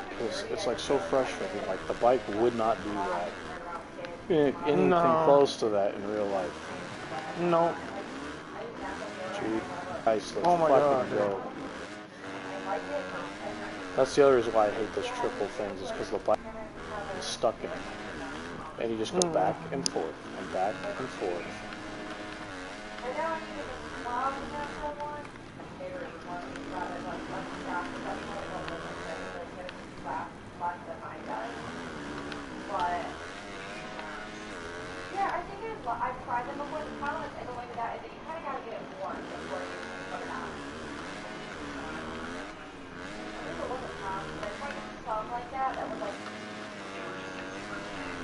Because it's, like, so frustrating. Like, the bike would not do that. Anything close to that in real life. No. Gee, Christ, let's oh my fucking God. go. That's the other reason why I hate those triple things, is because the bike is stuck in it. And you just go back and forth, and back and forth. I've tried them before. The problem is, the way with that is that you kind of got to get it warm before you put it on. I think it wasn't Tom, but I tried something like that. That was like,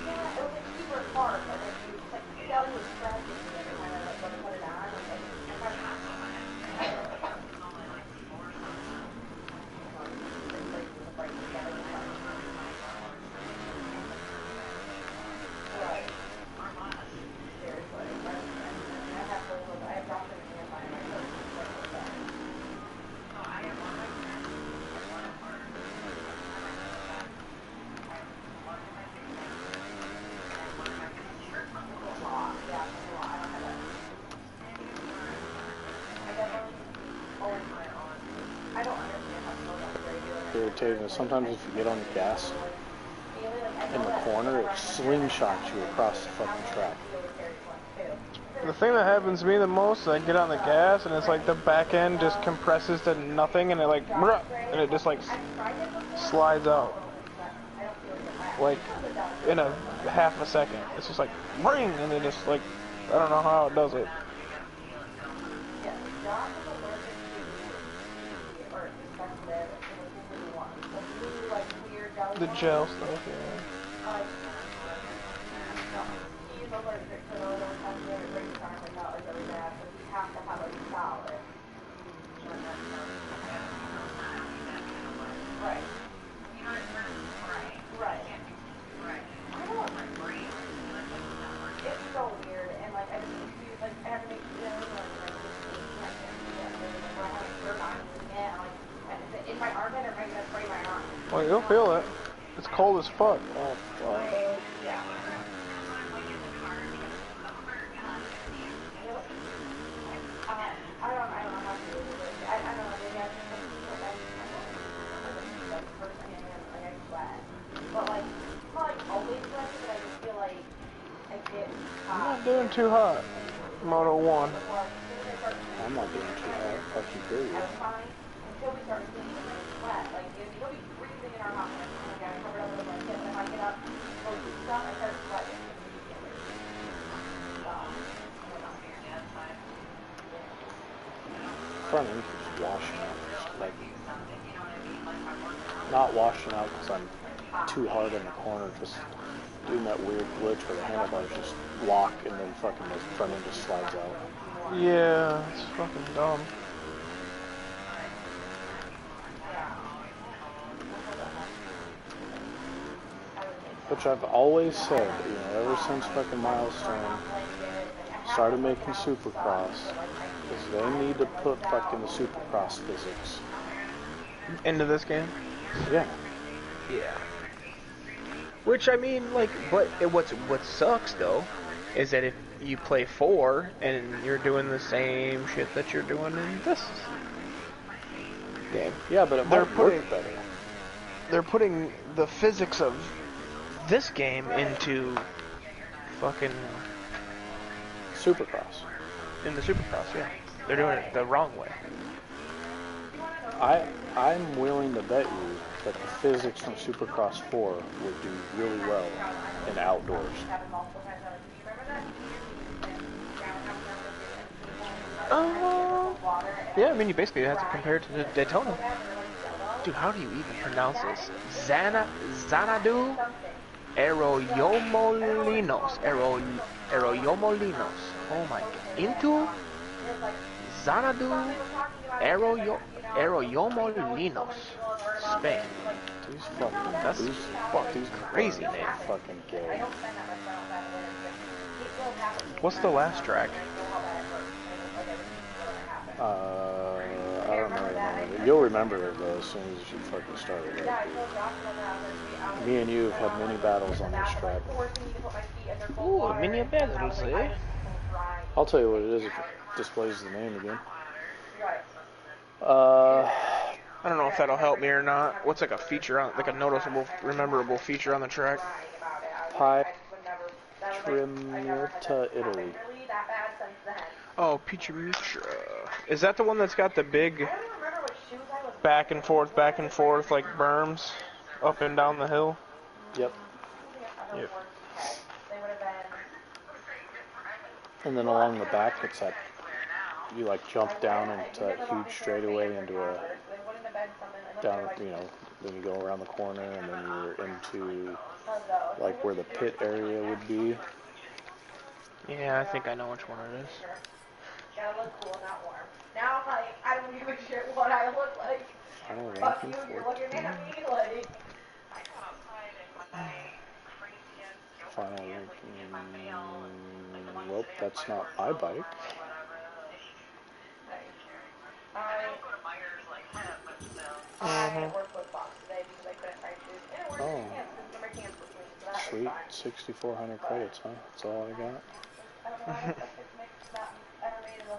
yeah, it was like super hard, and then you like felt it was scratching me every time I like put it on. Irritating. Sometimes if you get on the gas in the corner, it slingshots you across the fucking track. The thing that happens to me the most is I get on the gas and it's like the back end just compresses to nothing and it like, and it just like slides out. Like in a half a second. It's just like, ring, and it just like, I don't know how it does it. The gel stuff, yeah. Well, you'll feel it. It's cold as fuck. Oh, fuck. I'm not doing too hot. Moto 1. I'm not doing too hot. Fucking period. Front end keeps washing out. Like, not washing out because I'm too hard in the corner, just doing that weird glitch where the handlebars just lock and then fucking the front end just slides out. Yeah, it's fucking dumb. Which I've always said, you know, ever since fucking Milestone started making Supercross, is they need to put fucking the Supercross physics into this game. Yeah. Yeah. Which I mean, like, but what sucks though is that if you play 4 and you're doing the same shit that you're doing in this game. Yeah, but it might work better. They're putting the physics of this game into fucking Supercross. In the Supercross, yeah. They're doing it the wrong way. I'm willing to bet you that the physics from Supercross 4 would do really well in outdoors. Yeah, I mean, you basically have to compare it to the Daytona. Dude, how do you even pronounce this? Xanadu Arroyomolinos. Arroyomolinos. Oh my god. Into Xanadu Arroyomolinos, Spain. These crazy name. Fucking gay. What's the last track? I don't know. You'll remember it though as soon as you fucking started it. Me and you have had many battles on this track. Ooh, mini battles, eh? I'll tell you what it is if it displays the name again. I don't know if that'll help me or not. What's like a feature on, like a noticeable, rememberable feature on the track? Pietramitta, Italy. Oh, Pietramitta. Is that the one that's got the big back and forth, like berms up and down the hill? Yep. Yep. And then along the back, it's that you like jump down into that huge straightaway into a down, you know, then you go around the corner and then you're into like where the pit area would be. Yeah, I think I know which one it is. Gotta look cool, not warm. Now, like, I don't give a shit what I look like. Fuck you, you're looking at me like. Final ranking. Well, that's not my bike. Oh. Sweet. 6,400 credits, huh? That's all I got.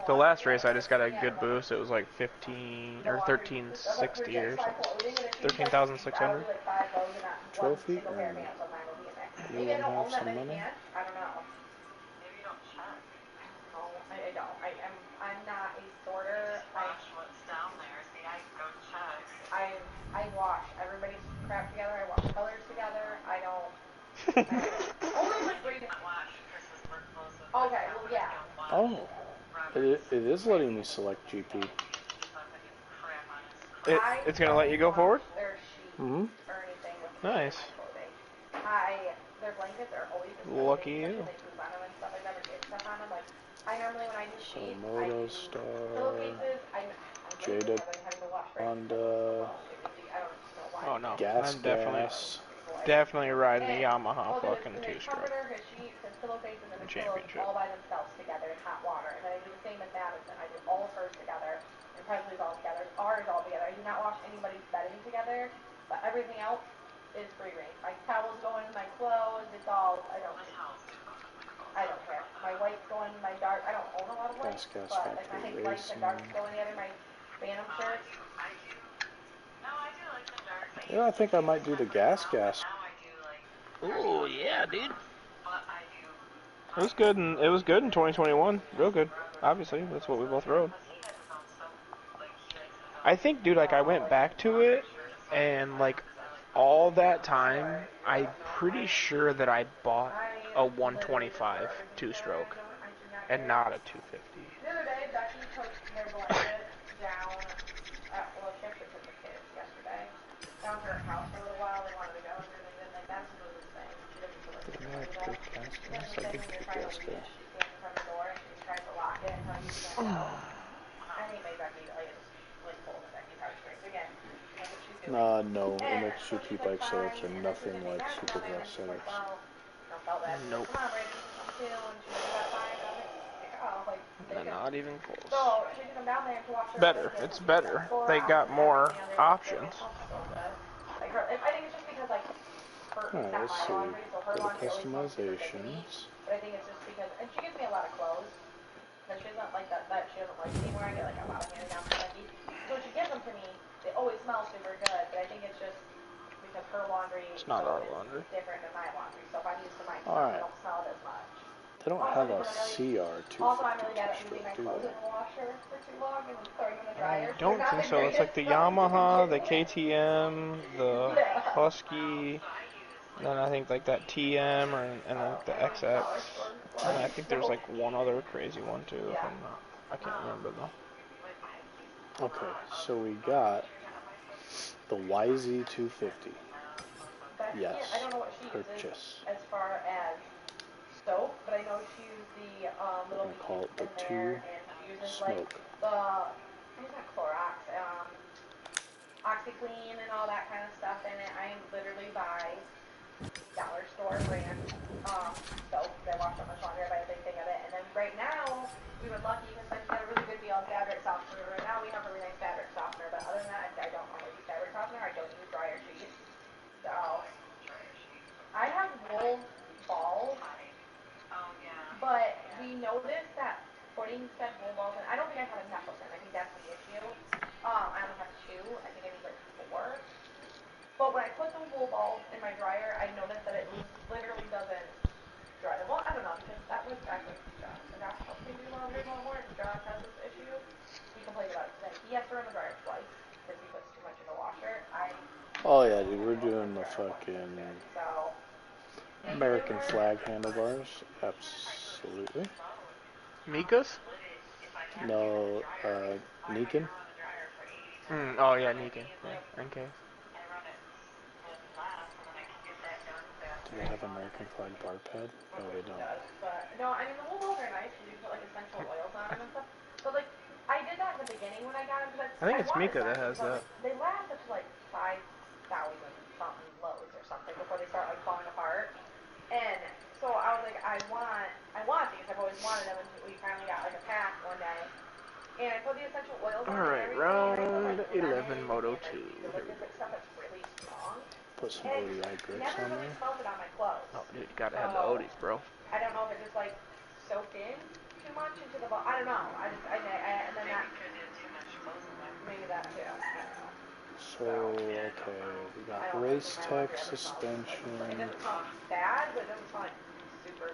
The last race, I just got a good boost. It was like 15 or 1360 or something. 13,600. Trophy earned. You want to have some money? I don't know. Maybe you don't check. I don't. I'm not a sorter. Watch what's down there. See, I go check. I wash everybody's crap together. I wash colors together. I don't. Only like reading. Okay, well, yeah. Oh, it is letting me select GP. It's gonna let you go forward? Mm-hmm. Nice. Their blankets are always lucky you. I normally when I do sheets, Moto Star, Jada, Honda, Oh no, gas, I'm gas. definitely riding the Yamaha fucking two-stroke championship. all by themselves together in hot water, and then I do the same with Madison. I do all of hers together, and Presley's all together, ours all together. I do not wash anybody's bedding together, but everything else is free range. My towels go in my clothes. It's all I don't care. My whites go in my dark. I don't own a lot of whites, but like my whites and darks go in the other. My Phantom shirts. Yeah, I think I might do the gas. Oh yeah, dude. It was good, and it was good in 2021. Real good. Obviously, that's what we both rode. I think, dude, like I went back to it, and like all that time, I'm pretty sure that I bought a 125 two-stroke and not a 250. The other day, Becky took their blanket down. Well, she actually took the kids yesterday down to her house for a little while. They wanted to go, and they didn't. Like Madison was insane. She doesn't feel like she can do that. Because the thing when you're trying to leave, she stands in front of the door and she tries to lock it and tell you can't go. I think maybe Becky like pulled at Becky's heartstrings again. That's what she's doing. No, MXGP bike setups are nothing like Supercross setups. Nope. Come on, Brandon, come too. And she was about 5, and I was like, oh, like. Not even close. So she took them down there to wash their Better. It's better. They got more options. Like her, I think it's just because like her, Alright, not let's my see. laundry, so her Go to laundry always smells super good to me. customizations. But I think it's just because, and she gives me a lot of clothes. But she doesn't like that she doesn't like anymore. I get like a lot of hand down from Becky. So when she gives them to me, they always smell super good. But I think it's just because her laundry It's not our laundry. is different than my laundry. So if I'm used to my stuff, I don't smell it as much. They don't have a CR250 Also, I'm really bad at two-stroke, leaving my do clothes in they? the washer for too long and throwing them in the I dryer. don't think so. It's like the Yamaha, the KTM, the Husky, and then I think like that TM and like the XX. And I think there's like one other crazy one too. If I'm not, I can't remember though. Okay, so we got the YZ250. Yes, I don't know what she uses purchase. as far as soap, but I know she used the We're little gonna call it the in two there, and she uses like smoke. the it's not Clorox, OxyClean and all that kind of stuff in it. I literally buy dollar store brand soap because I wash so much laundry. I buy a big thing of it, and then right now we were lucky because I got a really good deal on fabric softener. Right now we have really nice fabric softener, but other than that, I don't normally use fabric softener. I don't use dryer sheets. So I have wool balls, but we noticed that putting said wool balls in, I don't think I have enough of them. I think that's the issue. I only have 2. I think I need like 4. But when I put the wool balls in my dryer, I noticed that it literally doesn't dry them. Well, I don't know, because that was back with Josh. And Josh helped me do laundry more, and Josh has this issue. He complained about it today. He has to run the dryer twice because he puts too much in the washer. Oh yeah, dude, we're doing the fucking So American flag handlebars. Absolutely. Mika's? No, Nikon. Oh yeah, Nikon. Yeah, NK. Do they have American flag bar pad? No, they don't. But no, I mean the wool balls are nice because you put like essential oils on them and stuff. But like I did that in the beginning when I got them because I think I it's wanted Mika them that has because I was that. like they last up to like 5,000 something loads or something before they start like falling apart. And so I was like I want these. I've always wanted them until we finally got like a pack one day. And I put the essential oils on and Alright, everything, and I put like round 11, lemon Moto and 2. like Here we eucalyptus, go. like stuff that's really strong. Put some And ODI grips never on really there. smelled it on my clothes. Oh, dude, you gotta have the So Odis, bro. I don't know if it just like soaked in too much into the ball. I don't know. And then that maybe that too. I don't know. So, okay, we got I don't really think Race my Tech laundry ever smells like it suspension. doesn't smell bad, but it doesn't smell like super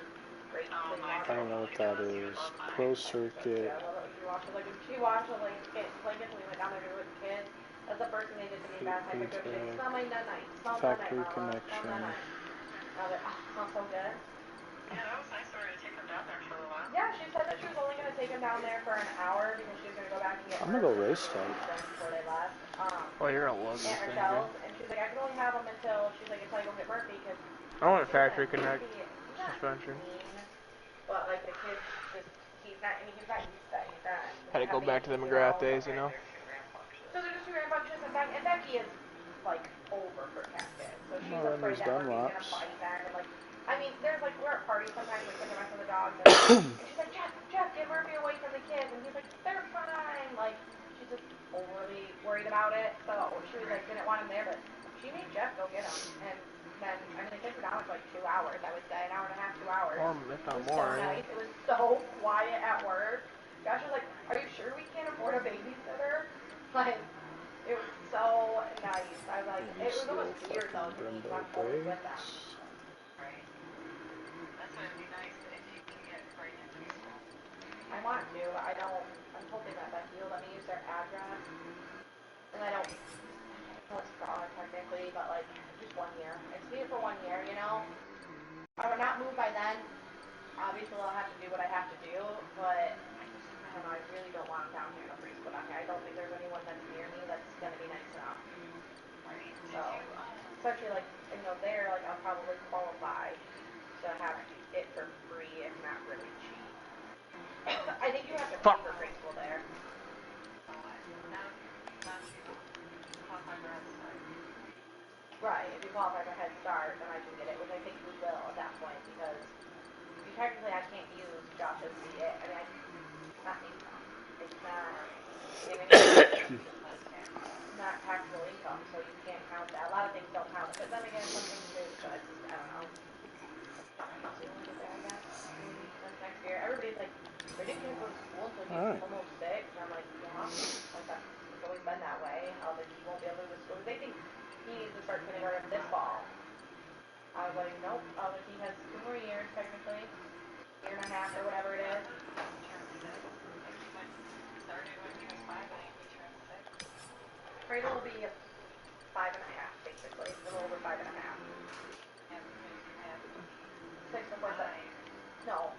great clean I laundry. don't know what that is. Pro Circuit. Yeah, I love it when she washed the like blankets when we went down there to do it with the kids. That's the first thing they did to me back. I picked her up. She's like, smell mine that night. Smell that night, Factory Mama. Smell connection. that night. I was like, oh, it smells so good. Yeah, that was nice of her to take them down there for a while. Yeah, she said that she was only going to take them down there for an hour because she was going to go back and get I'm her gonna go Race Tech. before they left. Oh, you're gonna love this Aunt thing, dude. Rochelle's, and she's like, I can only have them until she's like, until I go get Murphy because I want a she factory doesn't. connect He's not suspension. mean, but like the kids just he's not. I mean, he's not used to that. He's not Had to go heavy, back to the you McGrath know. days, you know? So they're just 2 rambunctious, and Becky is like over her casket, so she's I'll run afraid these that Murphy's gonna Dunlops. fight them, and like, I mean, there's like we're at parties sometimes, like with the rest of the dogs, and she's like, Jeff, get Murphy away from the kids, and he's like, they're fine, like, she's just overly worried about it, so she was like, didn't want him there, but she made Jeff go get him, and then, I mean, the kids were down for like 2 hours, I would say, an hour and a half, 2 hours. Or if It not was more, so yeah. nice, it was so quiet at work. Josh was like, are you sure we can't afford a babysitter? Like, it was so nice. I was like, it was almost weird though, because he's not always with them. Right. That's why it'd be nice if you can get right into school. I want to. I don't. I'm hoping that Becky will let me use their address. And I don't know it's fraud technically, but like, just 1 year. I just need it for 1 year, you know? I would not move by then. Obviously, I'll have to do what I have to do, but I don't know. I really don't want them down here in a preschool down here. I don't think there's anyone that's near me that's gonna be nice enough. So, especially like, you know, there, like, I'll probably qualify to have it for free, if not really cheap. I think you have to pay Fuck! for preschool there. Right, if you qualify for Head Start, then I can get it, which I think we will at that point, because technically I can't use Josh's I mean, not income. It's not giving not taxable income, so you can't count that. A lot of things don't count. But then again, some things do, so it's just, I don't know. So we'll get there, I guess. Maybe next year. Everybody's like, Bridget can't go to school until he's Alright. almost 6. And I'm like, yeah. Like that, it's always been that way. Like, he won't be able to go to school. They think he needs to start kindergarten this fall. I was like, nope. I was like, he has 2 more years, technically. 1.5 appraisal will be 5.5, basically. A little over 5.5. 6 before 7. No.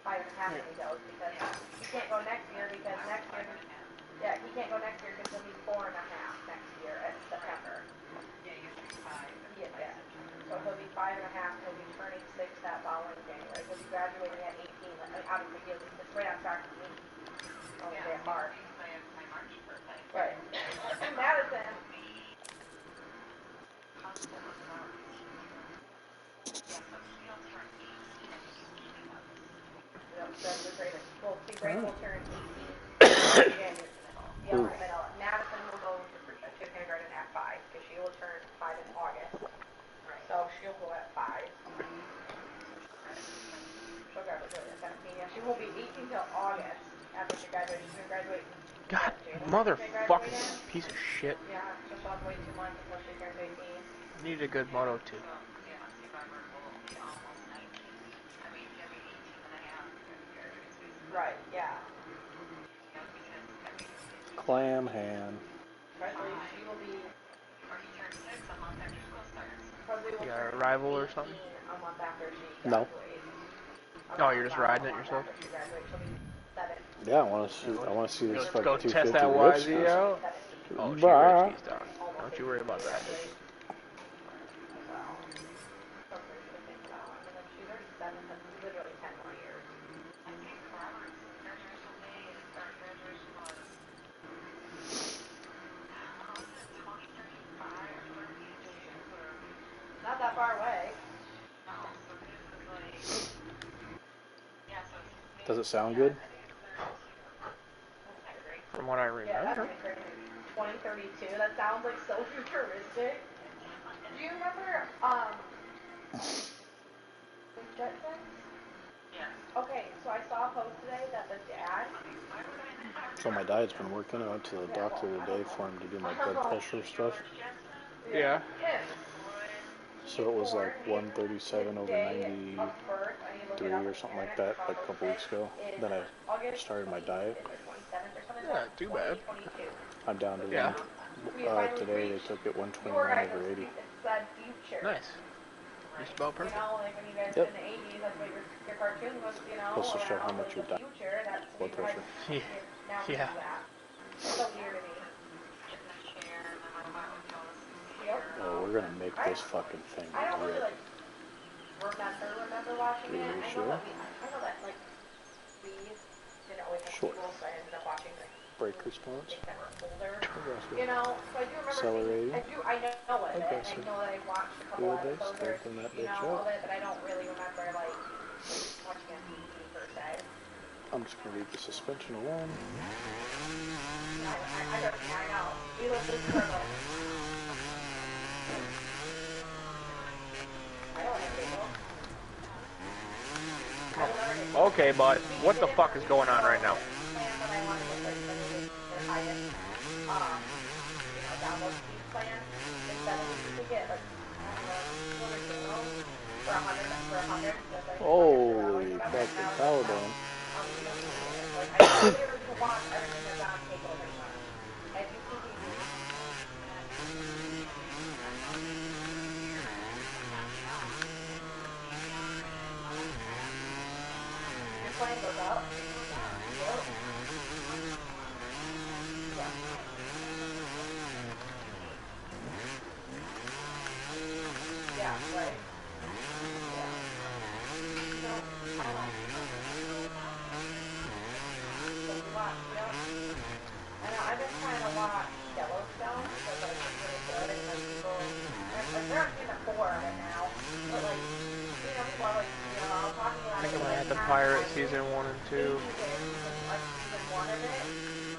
5.5 when he goes because he can't go next year because next year. Yeah, he can't go next year because he'll be 4.5 next year in September. Yeah. So he'll be 5.5. He'll be turning 6 that following January. He'll be graduating at 18. I mean, obviously he'll be just right on track for me. Only day apart. Right. Madison. Yep, that's the greatest. Well, see, Grace will turn 18 in Madison will go to kindergarten at 5 because she will turn 5 in August. So she'll go at 5. She'll graduate at 17. Yeah, she won't be 18 till August after she graduates. She's going to graduate. God, motherfucking piece of shit. Yeah, so she'll have to wait 2 months until she turns 18. Needed a good Moto too. Right, yeah. Clam hand. Especially she will be. You got a rival or something? A month after she No. Oh, you're just riding it yourself? Yeah, I want to see this fucking 250 go test that rips. YZ out. Oh, she rips these down. Don't you worry about that. She's already 7, that's literally 10 more years. Not that far away. Does it sound good? From what I remember. Yeah, that's crazy. 2032, that sounds like so futuristic. Do you remember, Jetsons? Yes. Okay, so I saw a post today that the dad... So my dad's been working. I went to the doctor today for him to do my blood pressure stuff. Yeah. So it was like 137 over 93 or something like that, like a couple weeks ago. Then I started my diet. Yeah, too bad. I'm down to Yeah. today they took it 129 over 80. Nice. Just about perfect. You know, like when you guys Yep. in the 80s, that's what your cartoon was, you know. Supposed to show how much your blood pressure. Yeah. It's so weird to me. Yep. Oh, we're gonna make this fucking thing. I don't really like remember watching it. Are you I sure? know that like we didn't always have Sure. school, so I ended up watching the Brake response. things that were older. Aggressive. You know, so I do remember Accelerating. I know of it. Aggressive. I know that I watched a couple Wheelbase, episodes open that bitch of up. it, but I don't really remember like watching it on TV per se. I'm just gonna leave the suspension alone. I know. We live this struggle. I don't have cable. Okay, but what the fuck is going on right now? Download speed plan. Instead of you could get like for 100. Holy fucking cow down. Like I really to watch everything that's on cable right now. And you can your plan goes up. Yeah, right. Yeah. So, I don't know. I know, I've been trying to watch Yellowstone because like, it's really good and like people, like they're on season 4 of it now, but like, you know, people are like, you know, I was talking about I think it. I'm gonna have to pirate season 1 and 2. Like season 1 of it,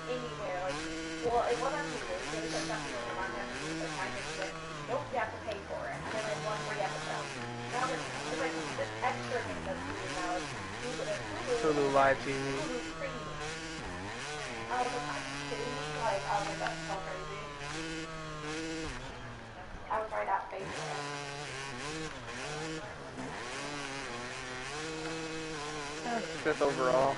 anywhere, like, well, it was on Hulu, so it's like something on Netflix, like I just like, nope, you have to pay for it, and then like one free episode. Now there's like this extra thing that's Hulu now, it's Hulu Live TV. Hulu Premium. I was like, that's so crazy. I was right at Facebook. 5th overall.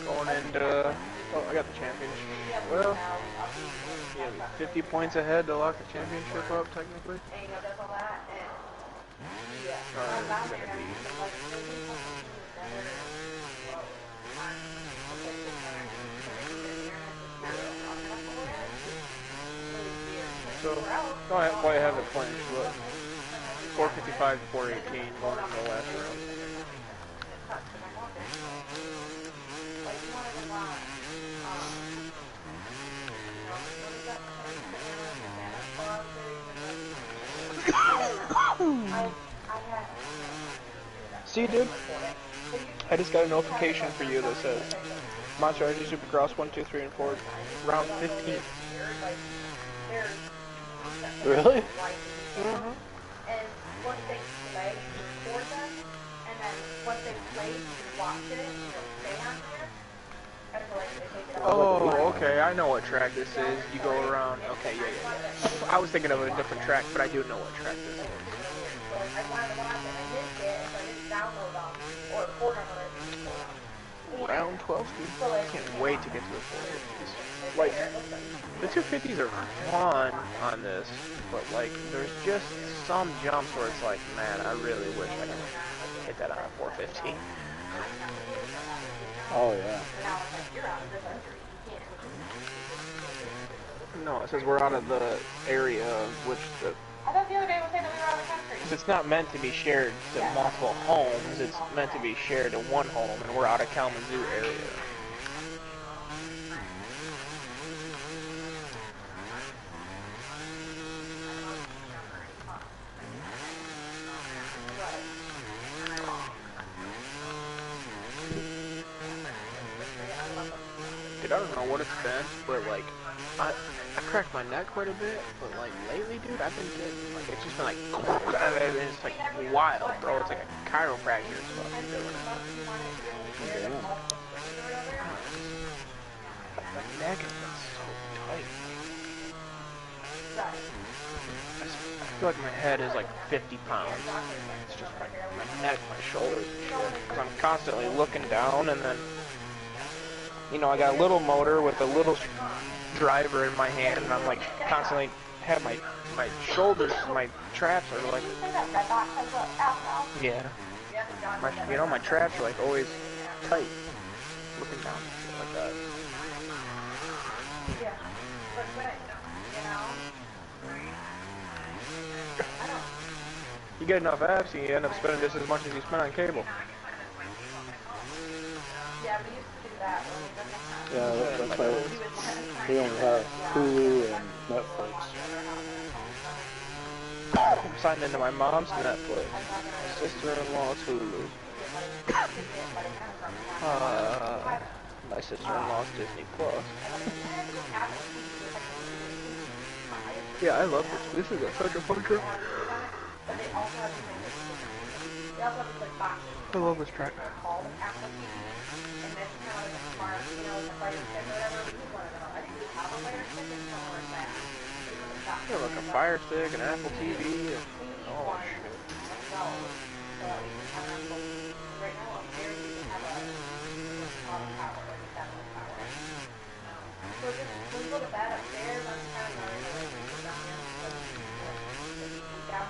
Going into... Oh, I got the championship. Well, yeah, 50 points ahead to lock the championship up, technically. So, don't quite have it clinched, but 455 to 418 going into the last round. See, dude? I just got a notification for you that says Monster Energy Supercross 1, 2, 3, and 4, round 15. Really? Mm-hmm. And once they play, you record them, and then once they play, you watch it, and it'll stay on there. Until like they take it off. Oh, okay, I know what track this is. You go around. Okay, yeah. I was thinking of a different track, but I do know what track this is. So like, I wanted to watch it, and I missed it, so I didn't download them, or record them, or anything. Round 12, dude. I can't wait to get to the 450s. Like, the 250s are fun on this, but like, there's just some jumps where it's like, man, I really wish I could hit that on a 450. Oh, yeah. No, it says we're out of the area of which the... I thought the other day was saying that we were out of the country. It's not meant to be shared to multiple homes, it's meant to be shared to one home, and we're out of Kalamazoo area. Dude, I don't know what it's been, but like, I cracked my neck quite a bit, but like lately, dude, I've been getting, like, it's just been like, and it's like wild, bro. It's like a chiropractor's fucking doing it. Damn. My neck has been so tight. I feel like my head is like 50 pounds. It's just my neck, my shoulders, because I'm constantly looking down, and then, you know, I got a little motor with a little driver in my hand, and I'm like constantly have my shoulders, my traps are like, yeah, my traps are like always tight, looking down, shit like that. You get enough abs, you end up spending just as much as you spend on cable. Yeah, that's why we only have Hulu and Netflix. I'm signed into my mom's Netflix, my sister-in-law's Hulu, my sister-in-law's Disney Plus. Yeah, I love this. This is such a fun trip. I love this track. Yeah, like a Fire Stick, an Apple TV, and oh shit.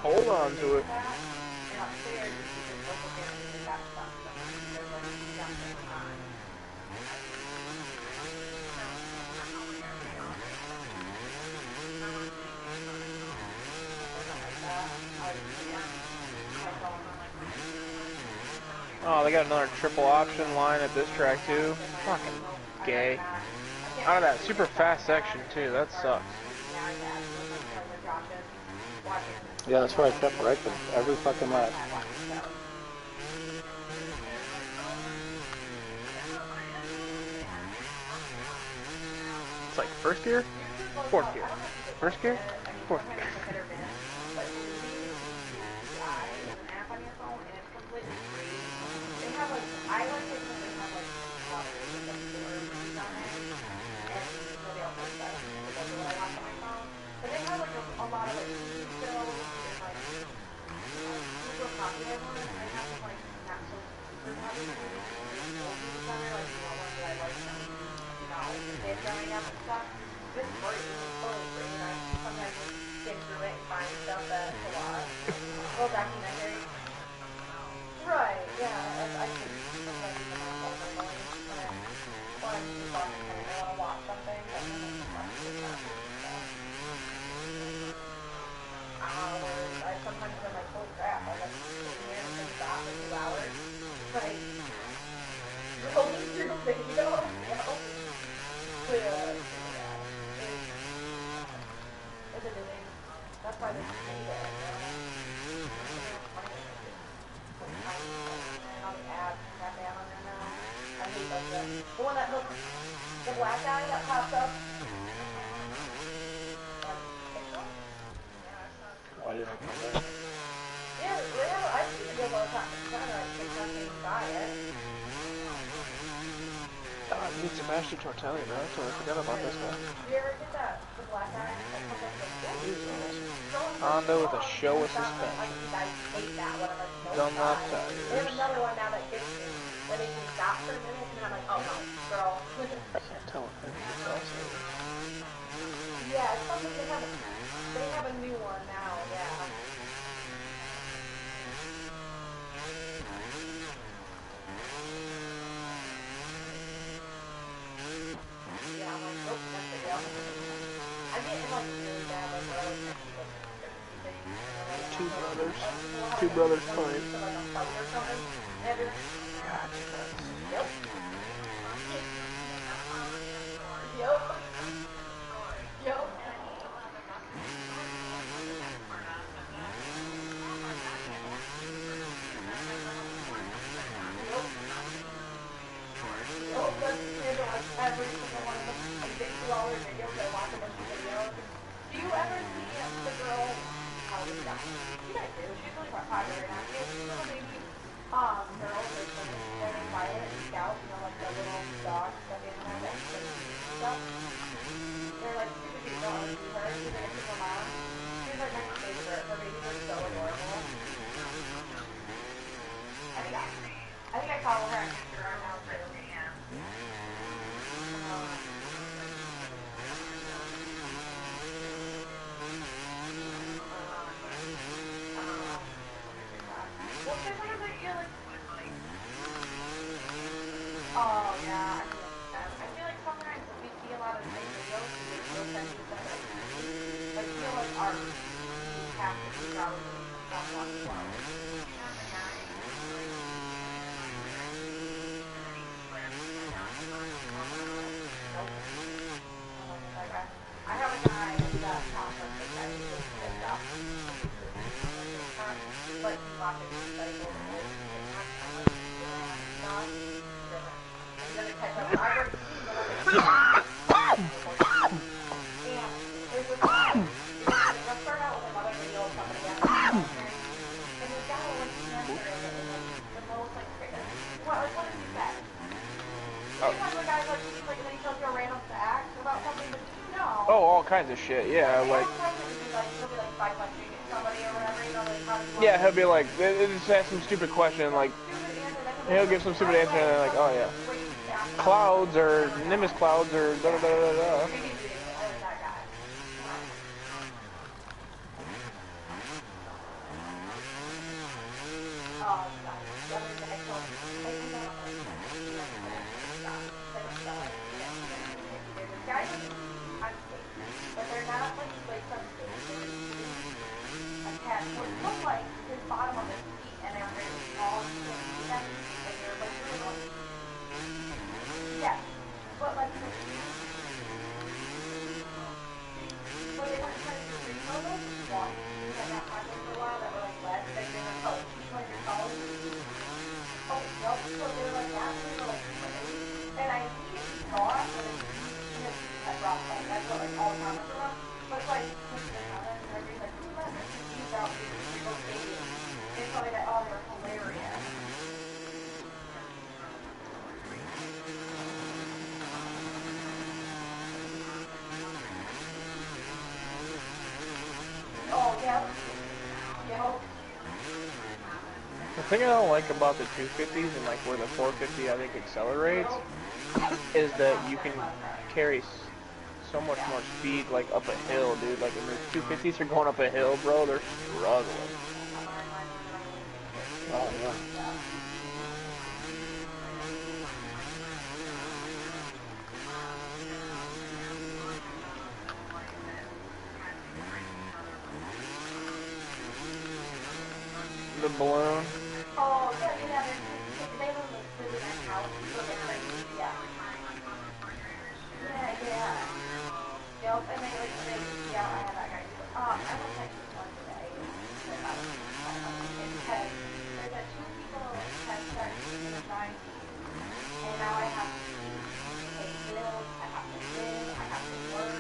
Hold on to it. Oh, they got another triple option line at this track too. Fucking gay. Out of that super fast section too, that sucks. Yeah, that's why I kept wrecking every fucking lap. It's like first gear, fourth gear. First gear, fourth gear. learning up and stuff. It's free. It's totally free. And I sometimes just skim through it and find stuff that to watch. Little documentaries. Right, yeah. I can sometimes use them on my phone normally when I'm too fucking tired. I want to watch something, but then I just watch it stuff. Hours. I sometimes been like, holy crap, like I'm sitting here and been stop for 2 hours. Like, scrolling through videos, you know? But, it's addicting. That's why they hate it, you know? All the ads goddamn on there now. I hate the one that looks, the black guy that pops up. Why did I come back? Yeah, I've seen videos all the time. It's kind of like TikTok and you buy it. I need some mashed tortelli, bro. I totally forgot about this guy. You ever get that? The black guy that comes up with Honda with a show with suspension. I hate that one. I'm like, no, Dunlop They tires. have another one now that gets me. Where they can stop for a minute and I'm like, oh no, girl. I can't tell if it's also. Yeah, it's something they have a new one now, yeah. Yeah, I'm like, nope, that's it, yeah. I'm getting like really bad, like where I was Two brothers. Two brothers fight. like a fight or something. God, Yep. Yep. Yep. Every single one of them, like, they do all their videos, I watch a bunch of videos. Do you ever see the girl, you guys do, she's really popular now, she has two little baby, girls, they're named Violet and Scout, you know, like the little dogs that they have that stuff. They're like super cute, don't want to see her, she's like a single mom. She's like my favorite, her babies are so adorable. I think I follow her on Instagram now too. Oh yeah, I feel like sometimes we see a lot of nice videos, we'll tend to like feel like our have to be probably somewhat slow. I have a guy that conference that he just picked up. But he watches like oh, all kinds of shit, yeah, like... Yeah, he'll be like, they just ask some stupid question, like, he'll give some stupid answer, and they're like, oh yeah. Clouds, or Nimbus clouds, or da-da-da-da-da. The thing I don't like about the 250s and like where the 450 I think accelerates is that you can carry so much more speed, like, up a hill, dude. Like, when those 250s are going up a hill, bro, they're struggling. Oh, yeah. The balloon. Oh, yeah, they live in this really nice house, but they're crazy, yeah. Yeah. Yep, and yeah, I had that guy too. I will text you one today, because I was kind of funny, because there's a 2 people have started in the 90s, and now I have to pay bills, I have to live, I have to work.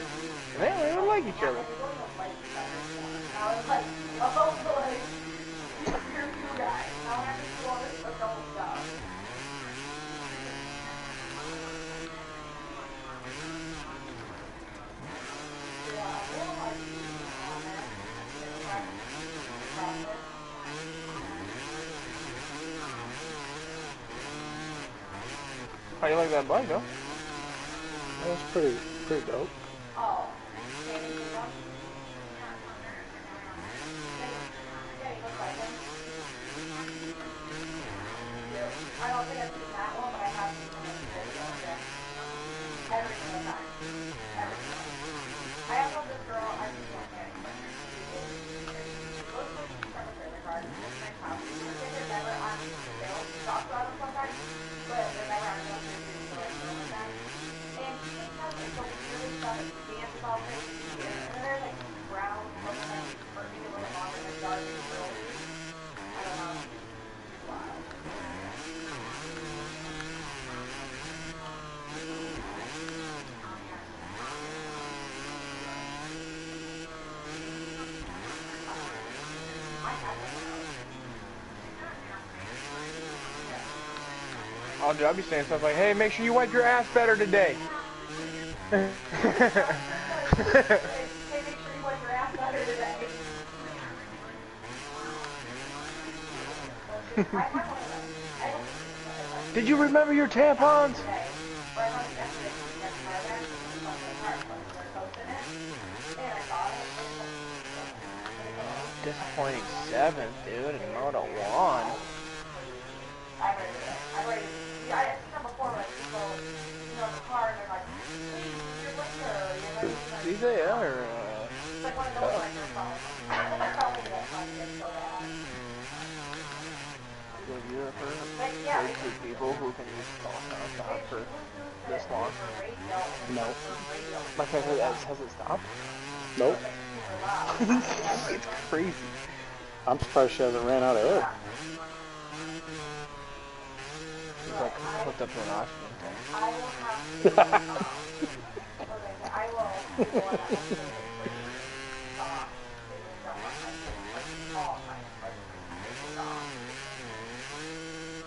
They don't even like each other. They don't even like each other anymore. And I was like, oh, boy. You're 2 guys. Now I have to do all this adult stuff. Yeah, we have a lot of people on there. How you like that bike, though? That's pretty dope. Oh. I don't think I've seen that one, but I have seen some of the videos, yeah. Every single time. Every single time. I have known this girl, I think she's organic, but she looks like she's from a trailer park. It's a nice house. Her kids are never on sale. She talks about them sometimes, but they're never on sale for you, so like, something like that. And she just has like the weirdest stuff, and she dances all crazy. And then there's like brown, looking like, or maybe a little bit longer, like dark curly. I don't know. She's wild. Oh, dude, I'll be saying stuff like, hey, make sure you wipe your ass better today. Hey, make sure you wipe your ass better today. Did you remember your tampons? Disappointing 7th, dude, and Moto 1. I've already, yeah, I've seen them before, like, people, you know, in the car, and they're like, please, your window, you know, like, These they are, it's like one of those, like, your phone. I probably get funny, it's so bad. Have you ever But, yeah, heard 2 people who can just talk non-stop for this long? No. Like, has it stopped? Nope. It's crazy. I'm surprised she hasn't ran out of air. It's like hooked up to an oxygen tank. I will have to, I will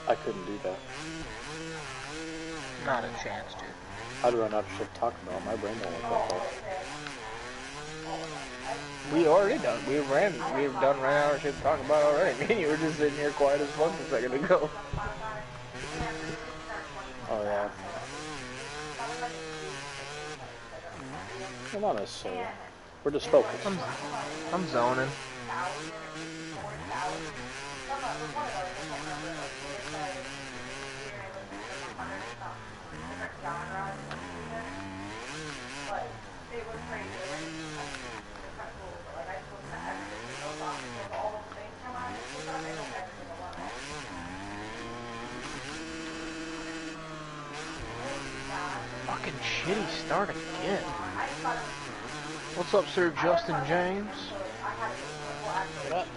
I couldn't do that. Not a chance, dude. I'd run out of shit to talk about. My brain won't work that We already done. We've ran out of shit to talk about already. Me and you were just sitting here quiet as fuck a second ago. Oh, yeah. Come on, us. We're just focused. I'm zoning. Fucking shitty start again. What's up, Sir Justin James? What up?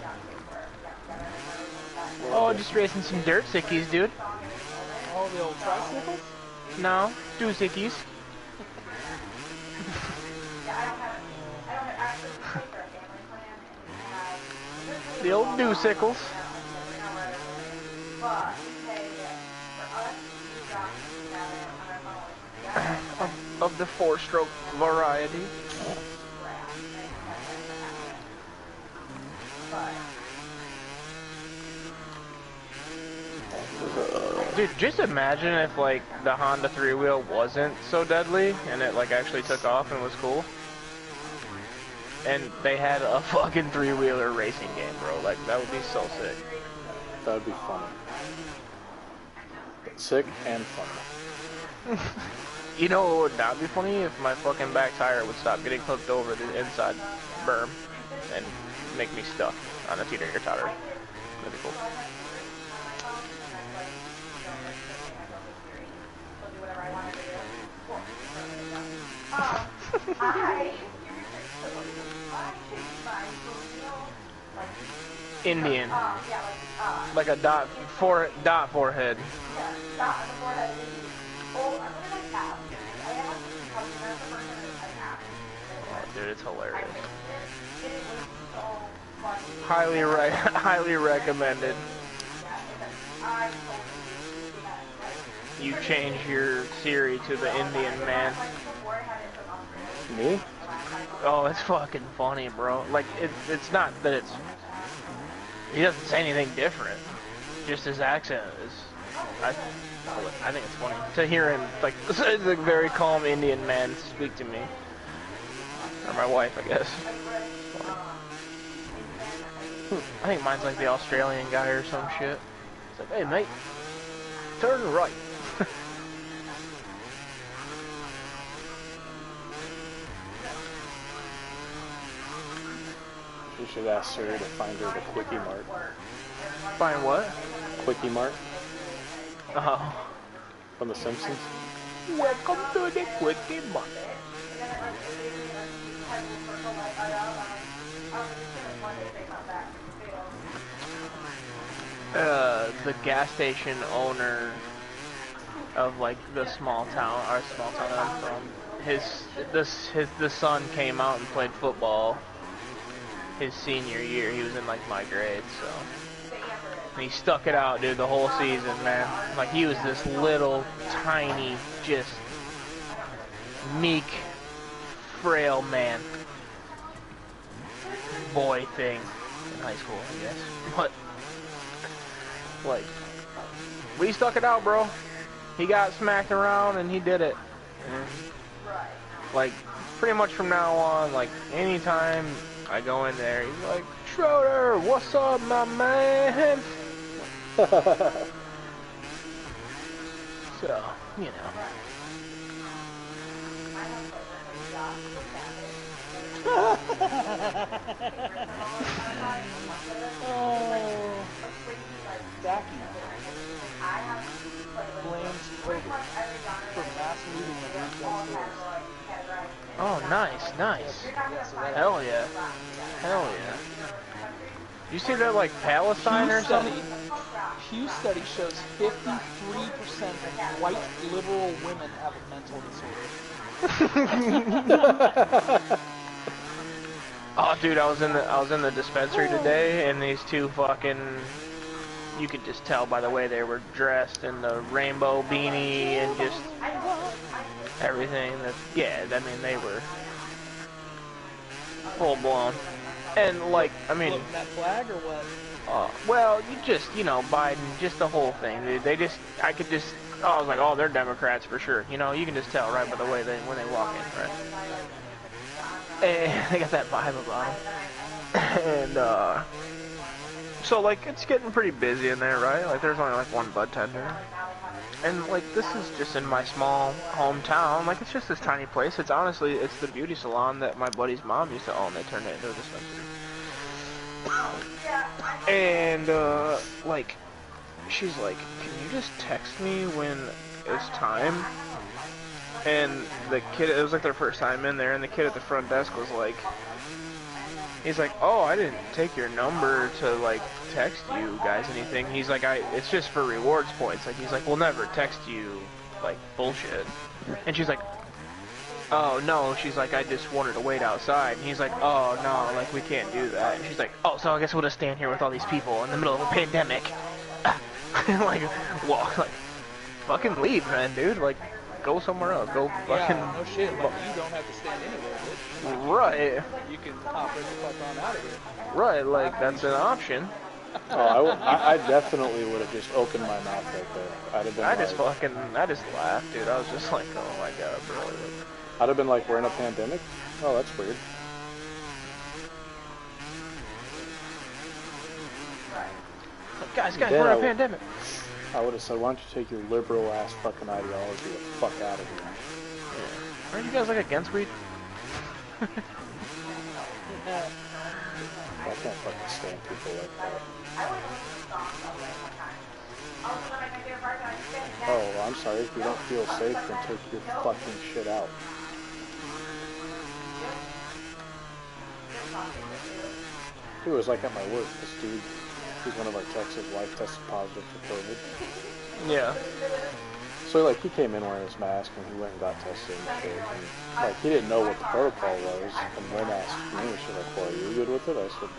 Oh, just racing some dirt sickies, dude. All the old tricycles? No, doohickeys. The old doohicles. Of the 4-stroke variety. Dude, just imagine if, like, the Honda 3-wheel wasn't so deadly, and it, like, actually took off and was cool. And they had a fucking 3-wheeler racing game, bro. Like, that would be so sick. That would be funny. Sick and funny. You know what would not be funny? If my fucking back tire would stop getting hooked over the inside berm and make me stuck on a teeter-totter. That'd be cool. Indian. Like a dot forehead. Oh, dude, it's hilarious. Highly recommended. You change your Siri to the Indian man. Me? Oh, it's fucking funny, bro. Like, it's not that it's... He doesn't say anything different. Just his accent is... I think it's funny to hear him, like, the very calm Indian man speak to me. Or my wife, I guess. I think mine's like the Australian guy or some shit. It's like, hey, mate, turn right. You should ask Siri to find her the Quickie Mart. Find what? Quickie Mart. Oh. From The Simpsons. Welcome to the Quickie Mart. The gas station owner of like the small town I'm from, the son came out and played football his senior year. He was in like my grade, so and he stuck it out, dude, the whole season, man. Like he was this little tiny, just meek, frail man, boy thing in high school, I guess. But like, we stuck it out, bro. He got smacked around and he did it. And, like, pretty much from now on, like, anytime I go in there, he's like, Schroeder, what's up, my man? So, you know. Oh, Dacky blames COVID for mass looting of retail stores. Oh, nice. Yes, Hell yeah. You see that, like, Palestine or something? Pew study shows 53% of white liberal women have a mental disorder. Oh, dude, I was in the dispensary today, and these two fucking, you could just tell by the way they were dressed, and the rainbow beanie, and just everything. Yeah, I mean, they were full blown. And like, I mean, Floating that flag or what? well, you know, Biden, just the whole thing, dude. I was like, oh, they're Democrats for sure. You know, you can just tell right by the way when they walk in, right? And they got that vibe about them. And, so, like, it's getting pretty busy in there, right? Like, there's only, like, one bud tender. And, like, this is just in my small hometown. Like, it's just this tiny place. It's honestly, it's the beauty salon that my buddy's mom used to own. They turned it into a dispensary. And, like, she's like, can you just text me when it's time? And the kid, it was like their first time in there, and the kid at the front desk was like, he's like, oh, I didn't take your number to, like, text you guys anything. He's like, it's just for rewards points. Like, he's like, we'll never text you, like, bullshit. And she's like, oh, no. She's like, I just wanted to wait outside. And he's like, oh, no, like, we can't do that. And she's like, oh, so I guess we'll just stand here with all these people in the middle of a pandemic. Like, well, like, fucking leave, man, dude. Like, go somewhere else. Go fucking... Yeah, no shit. Like, you don't have to stand anywhere, bitch. Right. You can hop right the fuck on out of here. Right, like, that's an option. I definitely would have just opened my mouth right there. I'd have been I just laughed, dude. I was just like, oh my god, bro. I'd have been like, we're in a pandemic? Oh, that's weird. Guys, we're in a pandemic. I would have said, why don't you take your liberal ass fucking ideology the fuck out of here? Yeah. Aren't you guys like against weed? I can't fucking stand people like that. Oh, well, I'm sorry. If you don't feel safe, then take your fucking shit out. It was like at my work. This dude, he's one of our techs, his wife tested positive for COVID. Yeah. So, like, he came in wearing his mask, and he went and got tested and shit. And, like, he didn't know what the protocol was, and then asked me, she's like, well, are you good with it? I said,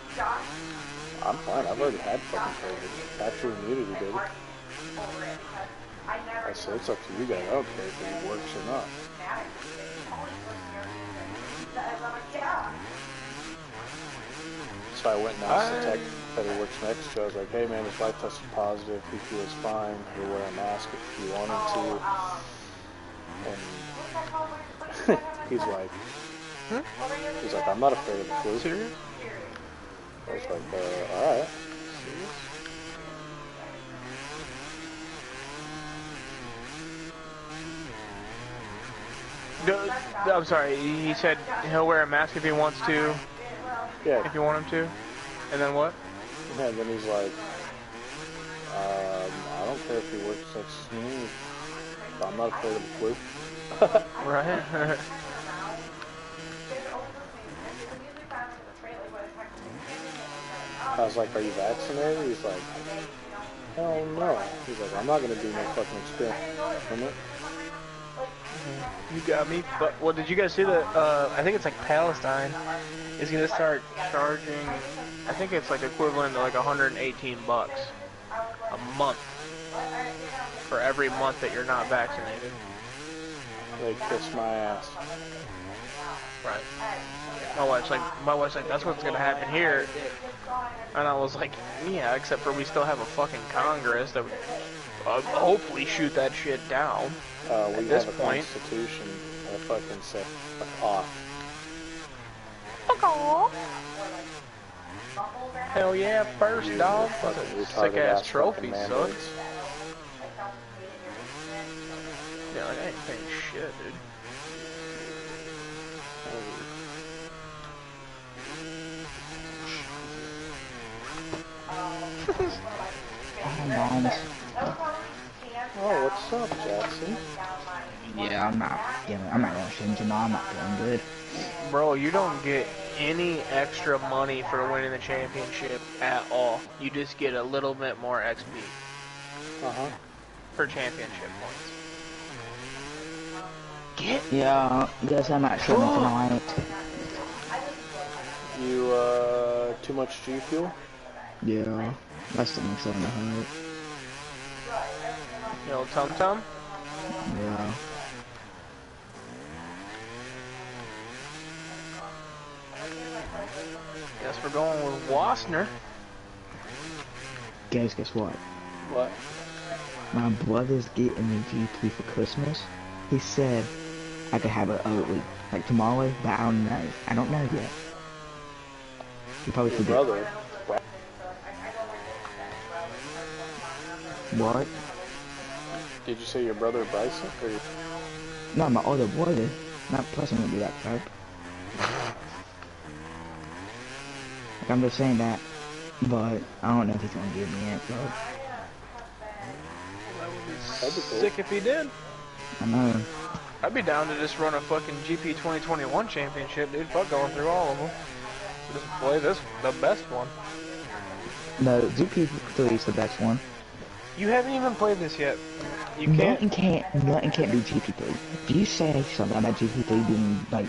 I'm fine. I've already had fucking COVID. Natural immunity, baby. I said, it's up to you guys. I don't care if it works or not. So I went and asked the tech that he works next to. I was like, hey man, his wife tested positive. He feels fine. He'll wear a mask if you want him to. And he's like, I'm not afraid of the flu. Serious? I was like, alright. I'm sorry, he said he'll wear a mask if he wants to. Yeah. If you want him to. And then what? Yeah, and then he's like, I don't care if he works next to me. I'm not afraid of the flu. Right. I was like, are you vaccinated? He's like, hell no. He's like, I'm not going to do no fucking experiment. You got me. But, well, did you guys see that, I think it's like Palestine is going to start charging, I think it's like equivalent to like $118 a month for every month that you're not vaccinated. They kiss my ass. Right. My wife's like, that's what's going to happen here. And I was like, yeah, except for we still have a fucking Congress that would hopefully shoot that shit down. We have a constitution that fucking said fuck off. Fuck off. Hell yeah, first dog. Sick ass trophy, son. Yeah, like I ain't paying shit, dude. Oh, what's up, Jackson? Yeah, I'm not gonna change him. I'm not doing good. Bro, you don't get any extra money for winning the championship at all. You just get a little bit more XP. For championship points. Yeah, guess I'm not showing tonight. You, too much G Fuel? Yeah, that's the next 700. You know, Tum Tum? Yeah. Guess we're going with Wassner. Guys, guess what? What? My brother's getting me GP for Christmas. He said I could have it early, like tomorrow, but I don't know. I don't know yet. He probably Your forget. brother? What? Did you say your brother Bryson? Or your... No, my older brother. Not plus I'm gonna be that type. Like, I'm just saying that, but I don't know if he's gonna give me it, bro. That'd be cool. Sick if he did. I know. I'd be down to just run a fucking GP 2021 championship, dude. Fuck going through all of them. Just play this, the best one. No, GP3 is the best one. You haven't even played this yet. You can't. Nothing can't be GP3. If you say something about GP3 being like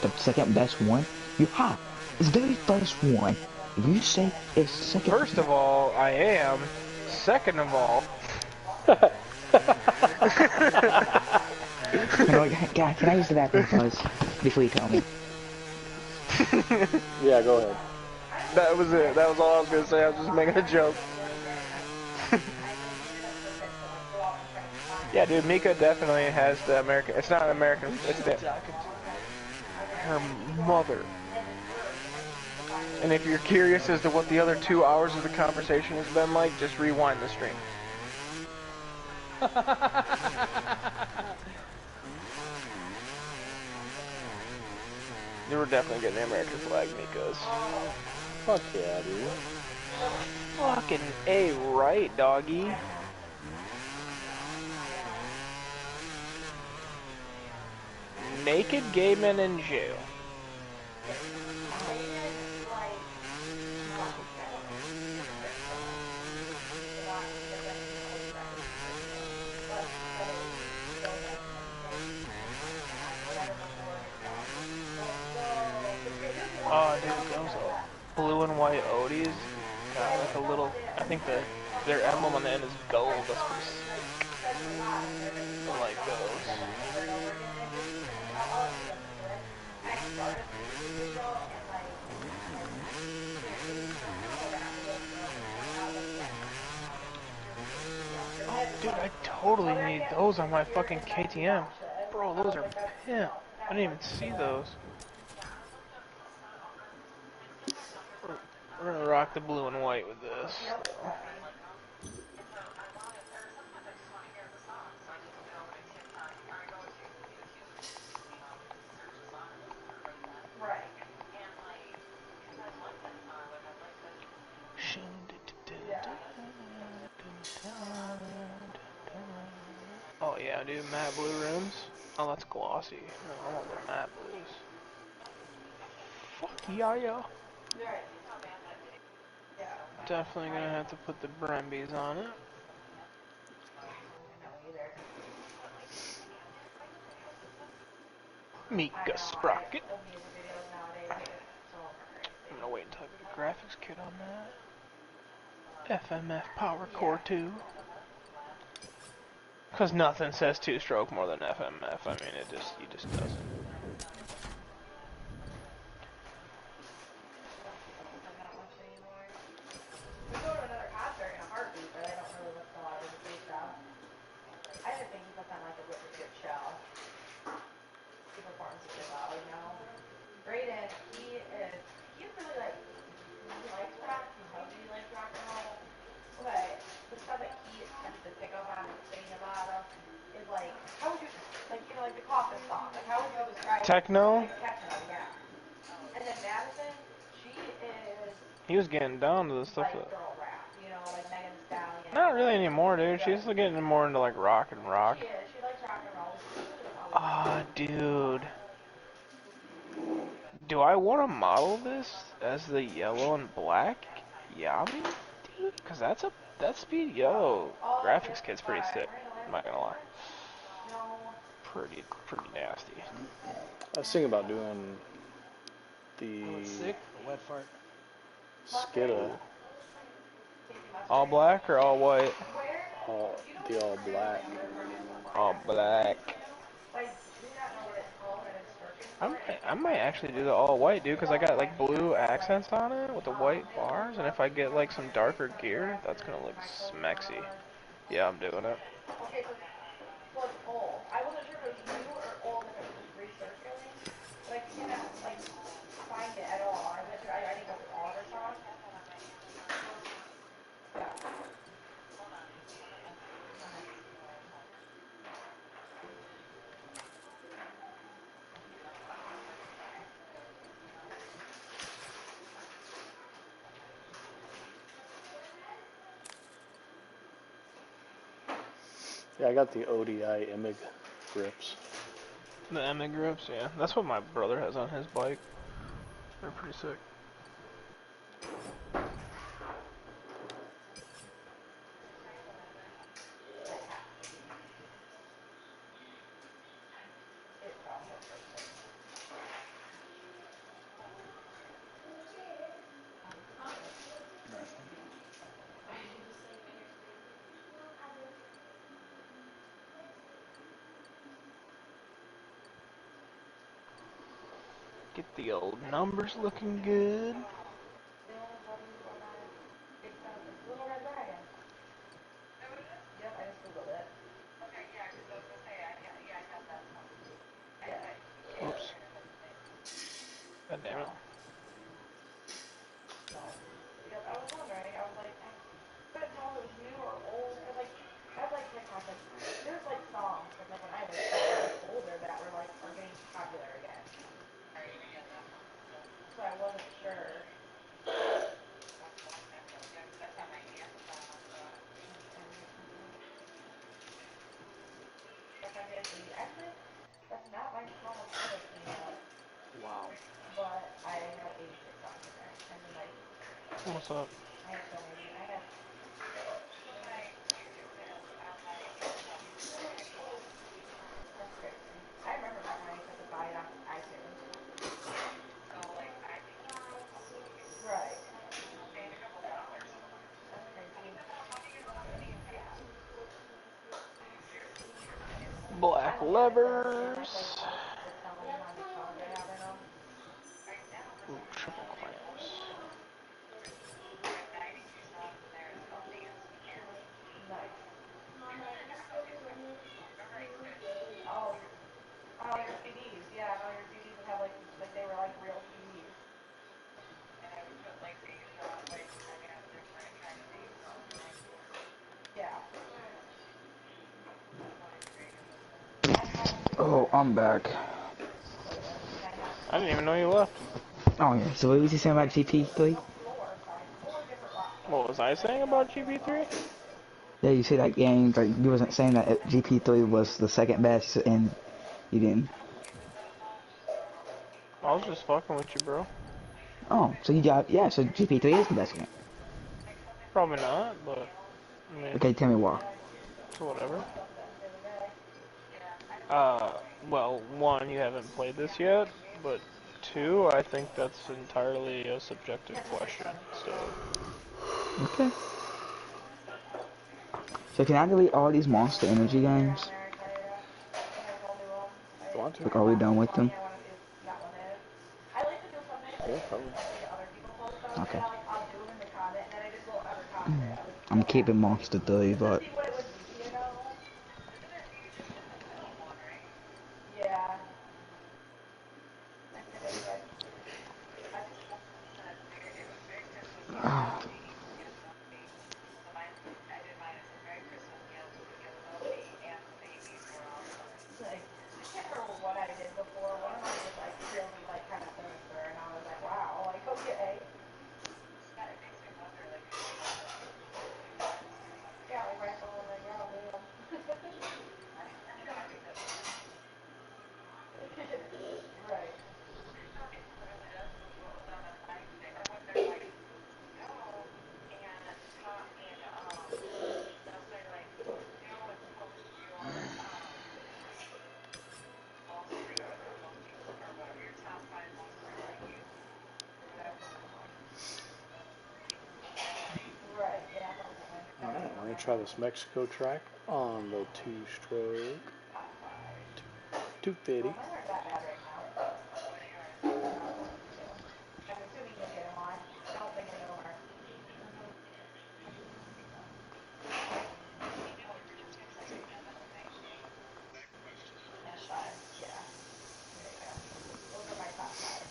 the second best one, you have. It's the very first one. If you say it's second. First of all, I am. Second of all. Can I use the bathroom first before you tell me? Yeah, go ahead. That was it. That was all I was gonna say. I was just making a joke. Yeah, dude, Mika definitely has the American. It's not American. It's the her mother. And if you're curious as to what the other 2 hours of the conversation has been like, just rewind the stream. You were definitely getting the American flag, Mika's. Fuck yeah, dude. Fucking A right, doggy. Naked gay men in jail. Oh, dude, those blue and white Odis got like a little. I think their emblem on the end is gold. That's pretty sick. I like those. Oh, dude, I totally need those on my fucking KTM. Bro, those are pimp. I didn't even see those. We're gonna rock the blue and white with this. Oh yeah, dude, matte blue rims. Oh, that's glossy. No, I want the matte blues. Fuck yeah, yeah. Definitely gonna have to put the Brembies on it. Mika Sprocket. I'm gonna wait until I get a graphics kit on that. FMF Power Core 2. Cause nothing says two-stroke more than FMF. I mean, he just doesn't. Techno? He was getting down to the stuff that... Not really anymore, dude. She's getting more into like rock and rock. Ah, oh, dude. Do I want to model this as the yellow and black Yami? Dude, cause that's speed yellow graphics kit's pretty sick. I'm not gonna lie. Pretty nasty. I was thinking about doing the sick or wet fart. Skidda. All black or all white? The all black. All black. I might actually do the all white, dude, because I got like blue accents on it with the white bars, and if I get like some darker gear, that's gonna look smexy. Yeah, I'm doing it. Yeah, I got the ODI MX grips. The MX grips, yeah. That's what my brother has on his bike. They're pretty sick. Get the old numbers looking good. Actually, that's not my smallest credit email. Wow. But I have 86 on there. And then What's up? I have so many. I have. That's crazy. I remember back when I used to have to buy it off iTunes. Right. That's crazy. Black levers. Ooh, triple clamps. Nice. Oh, all your CDs. Yeah, and all your CDs would have like they were like real CDs. Yeah. Oh, I'm back. I didn't even know you left. Oh yeah. So what was you saying about GP3? What was I saying about GP3? Yeah, you said that game. Like you wasn't saying that GP3 was the second best, and you didn't. I was just fucking with you, bro. Oh, so you got yeah. So GP3 is the best game. Probably not, but I mean, Okay, tell me why. so whatever. Well, one, you haven't played this yet, but two, I think that's entirely a subjective question. So, Okay. So can I delete all these Monster Energy games? You want to? Like, are we done with them? Yeah, probably. Okay. I'll do them in the comment, and then I just won't ever talk to it. I'm keeping Monster 3, To but see what it would be, you know? Yeah. Like, I can't remember what I did before. One of mine was like really like kind of sinister, and I was like, wow, like okay. Yeah, like rifle and then yeah, damn. Right. Right. Yeah, definitely. Alright, we're going to try this Mexico track on the two-stroke 250. Well, mine aren't that bad right now. I'm assuming you'll get them on. I don't think any of them are. And five. Yeah. There you go. Those are my top five.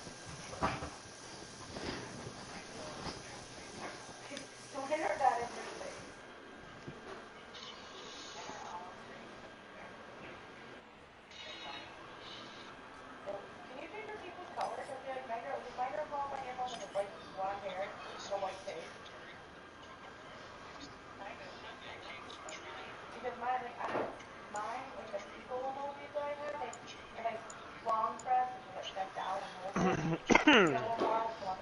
So mine aren't that interesting. Can you change your people's color? Because like my girl, my girl called my iPhone with like blonde hair and a white face. Because mine, like, mine, like the people emojis that I have, they are like long press, which is like step down and mobile. Yellow bars, black,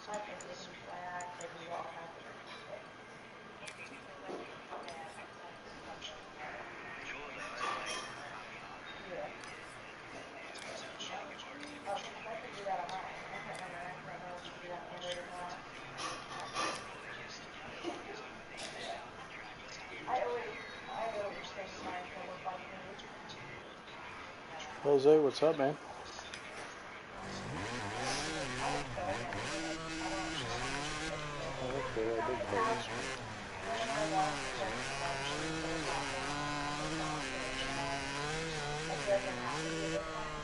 they can be black, they can do all kinds of different things. Yeah. Oh, because I can do that on mine. I can't remember. I don't know if you can do that on Android or not. I always change mine to look like me. Jose, what's up, man? I just go again. Like, I don't. Oh, okay, I did play this one. Whenever I watch like ones where people are talking, their songs that are in them, like it doesn't have to be a good song,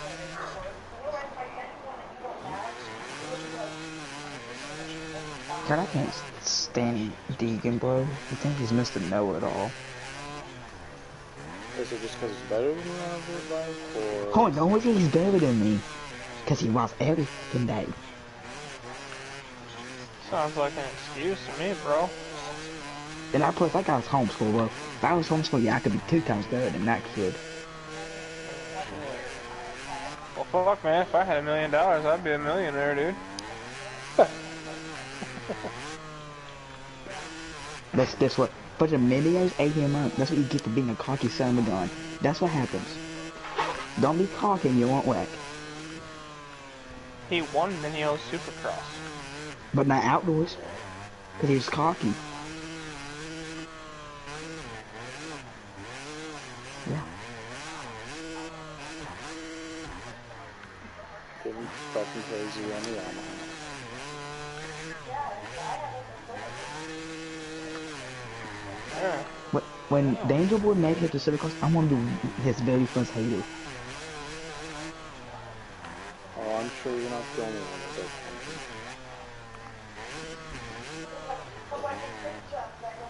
but it makes it worse. Because otherwise, if I send you one that you don't have, it would be like 100% like God, I fire. can't stand Deegan, bro. He thinks he's Mr. Know-It-All. Is it just because it's better than you on a good bike, Oh, or no one he's better than me. Because he was every fucking day. sounds like an excuse to me, bro. And I plus I got homeschool, bro. If I was homeschooled, yeah, I could be 2 times better than that kid. Well, fuck, man. If I had $1 million, I'd be a millionaire, dude. That's what. Bunch of millionaires, 80 a month. That's what you get for being a cocky son of a gun. That's what happens. Don't be cocky and you won't wreck. He won Minio's Supercross. But not outdoors. Because he was cocky. Yeah. Getting fucking crazy on the Yamaha. Yeah. When Danger Boy made it to Supercross, I want to be his very first hater. Oh, I'm sure you're not the only one that does.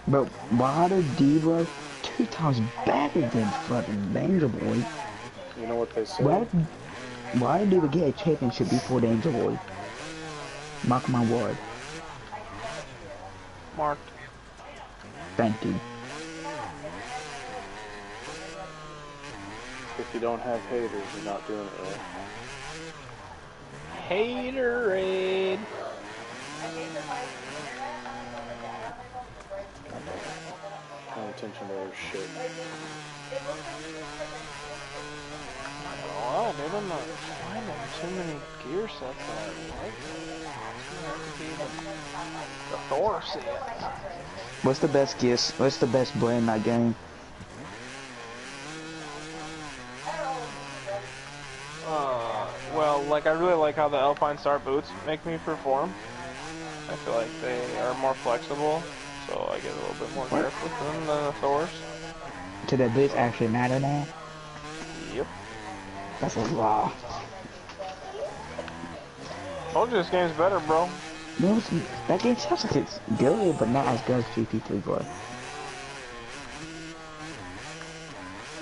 But why did D-Bro 2 times better than fucking Danger Boy? You know what they say? Why did we get a championship before Danger Boy? Mark my word. Marked. Thank you. If you don't have haters, you're not doing it right. Haterade. Paying attention to their shit. Oh, dude, I'm not finding too many gear sets that I like. It's gonna have to be the Thor set. What's the best gifts? What's the best brand in that game? Well, like, I really like how the Alpine Star boots make me perform. I feel like they are more flexible, so I get a little bit more grip with them than the Thors. Do the boots actually matter now? Yep. That's a law. Told you this game's better, bro. No, that game sounds like it's good, but not as good as GP3, bro.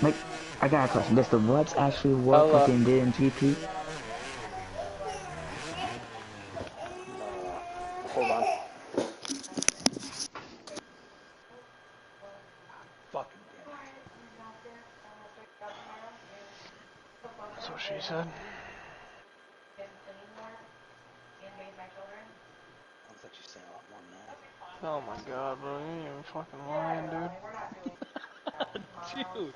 Like, I got a question. Does the what's actually work like it did in GP? Hold on. Fucking damn it. That's what she said. Sounds like she's saying a lot more than that. Oh my god, bro, you ain't even fucking lying, dude. Dude.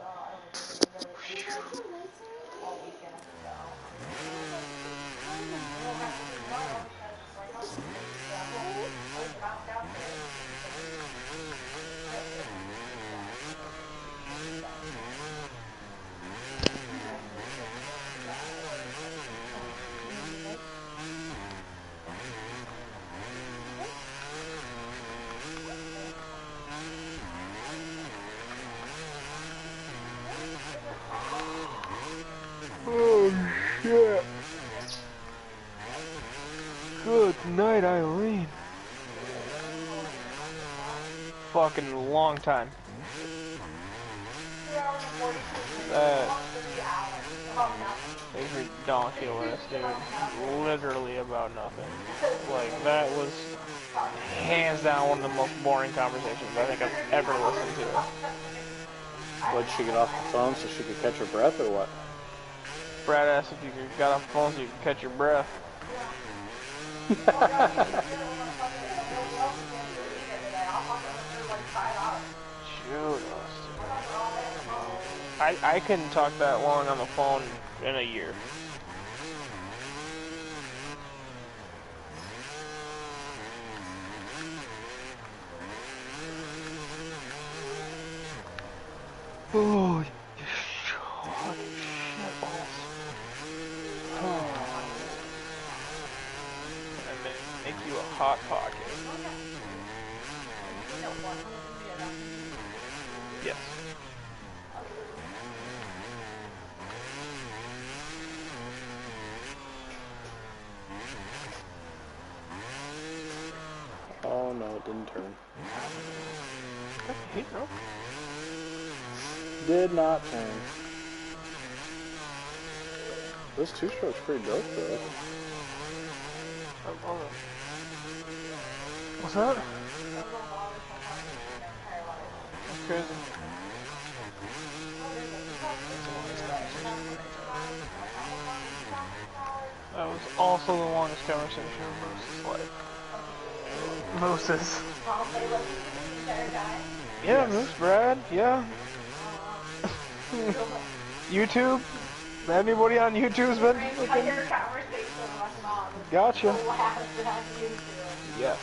Oh shit. Good night, Eileen. Fucking long time. That is ridiculous, dude. Literally about nothing. Like, that was hands down one of the most boring conversations I think I've ever listened to. What'd she get off the phone so she could catch her breath or what? Brad asked if you got off the phone so you could catch your breath. Shoot us. I couldn't talk that long on the phone in a year. Oh, you fucking shitballs. And make you a hot pocket. Yes. Oh no, it didn't turn. Hey, bro. Did not turn. This two-stroke's pretty dope though. What's that? crazy. That's the longest conversation I've ever had. That was also the longest conversation of Moose's life. Moose's. Yeah, Yes. Moose, Brad, yeah. YouTube? Anybody on YouTube's been looking? Gotcha. Yes.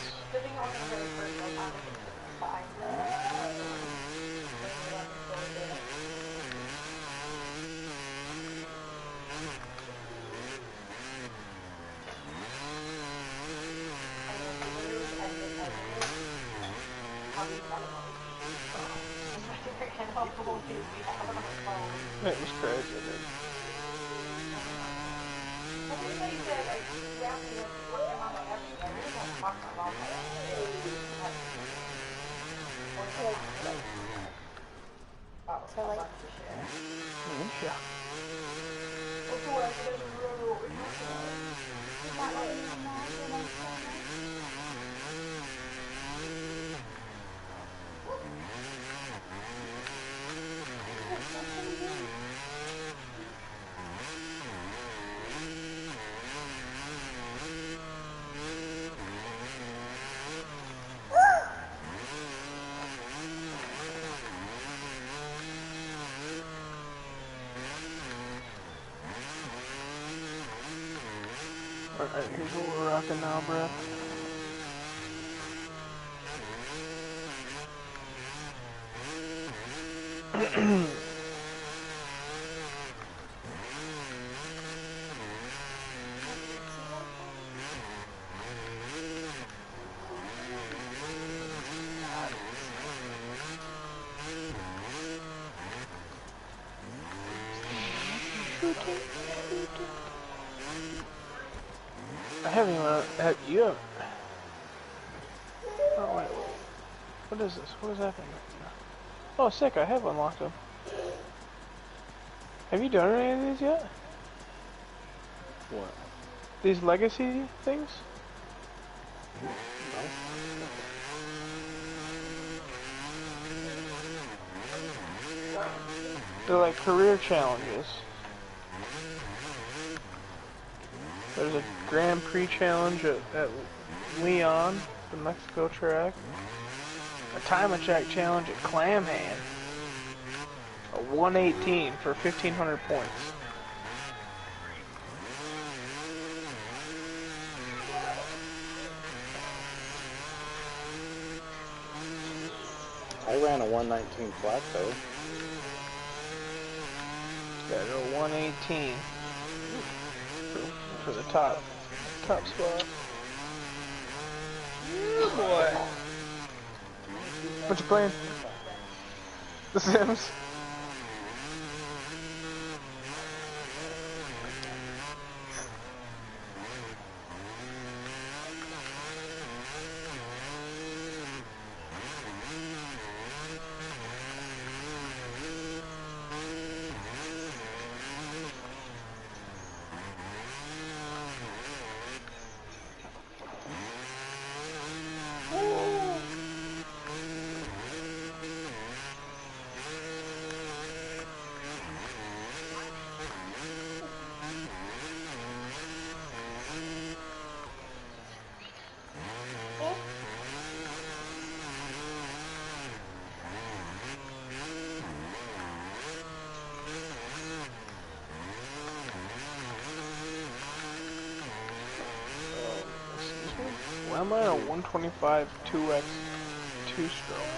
It was crazy, dude. Yeah. Alright, here's what we're rocking now, Brad. I haven't even, you haven't, oh wait, what is this? What is happening? Oh, sick, I have unlocked them. Have you done any of these yet? What? These legacy things? No. They're like career challenges. There's a Grand Prix challenge at Leon, the Mexico track. A time attack challenge at Clamhand. A 118 for 1,500 points. I ran a 119 flat though. Got a 118 for the top spot. Yeah, boy. What you playing? The Sims? Why am I a 125 2x 2-stroke?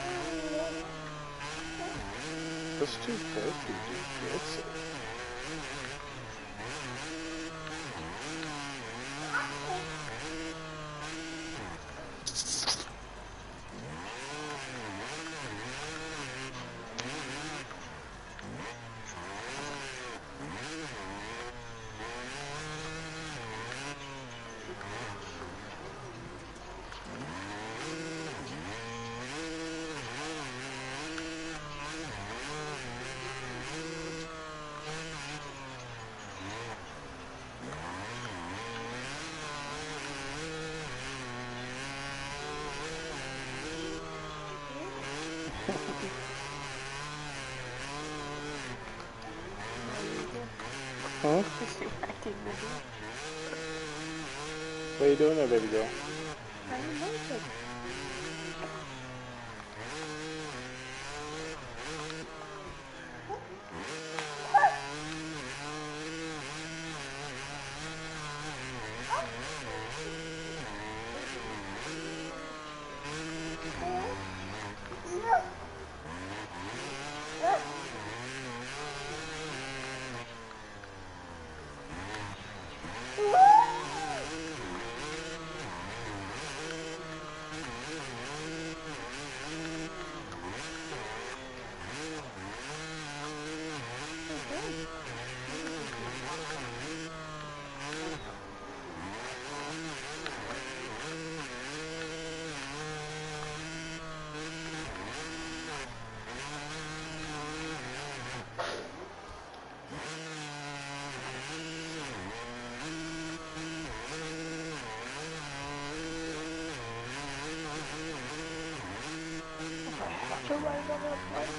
Those 250 do good so. Huh? Is she whacking the door? What are you doing there, baby girl? Riding motorcycle. I have to ride on that bike.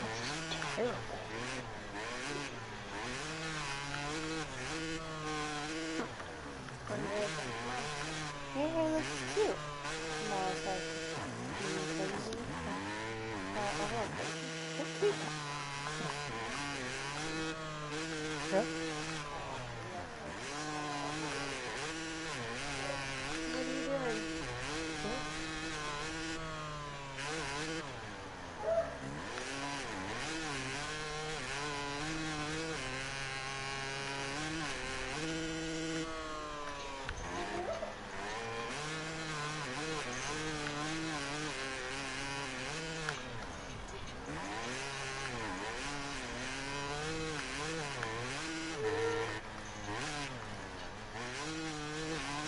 That's terrible. Yeah, that's cute. Tomorrow's like, being crazy. I'm not crazy. That's cute. Yeah. What are you doing? Yeah.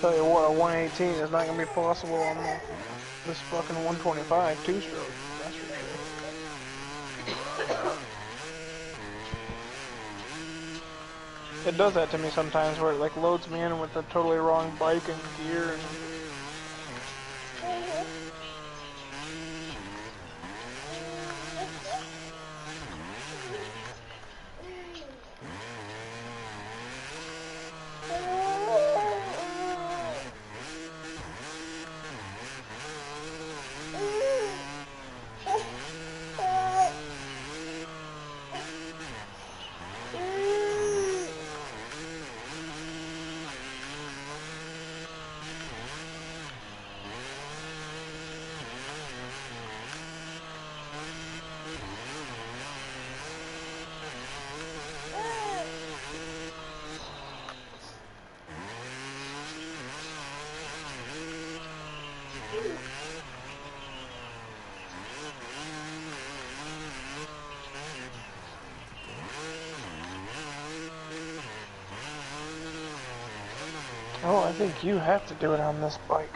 Tell you what, a 118 is not gonna be possible on this fucking 125 two-stroke. That's for sure. It does that to me sometimes, where it like loads me in with the totally wrong bike and gear and. Oh, I think you have to do it on this bike.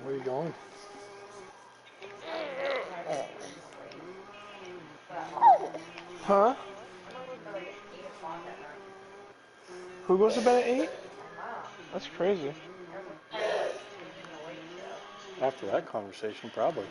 Where are you going? Huh? Who goes to bed at 8? That's crazy. After that conversation, probably.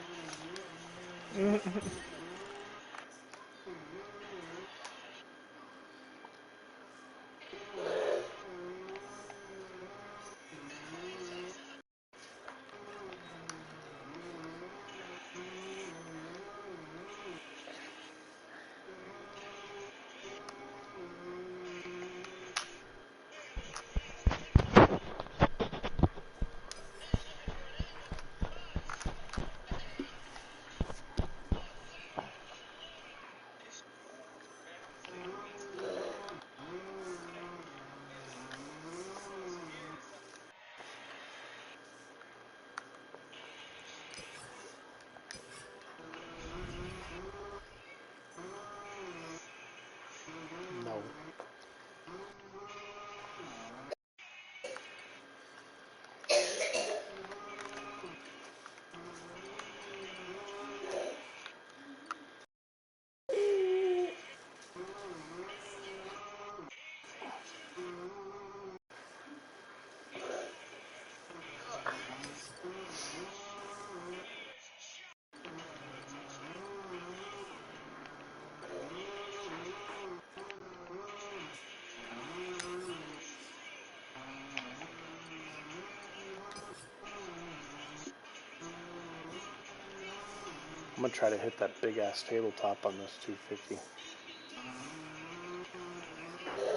gonna try to hit that big ass tabletop on this 250.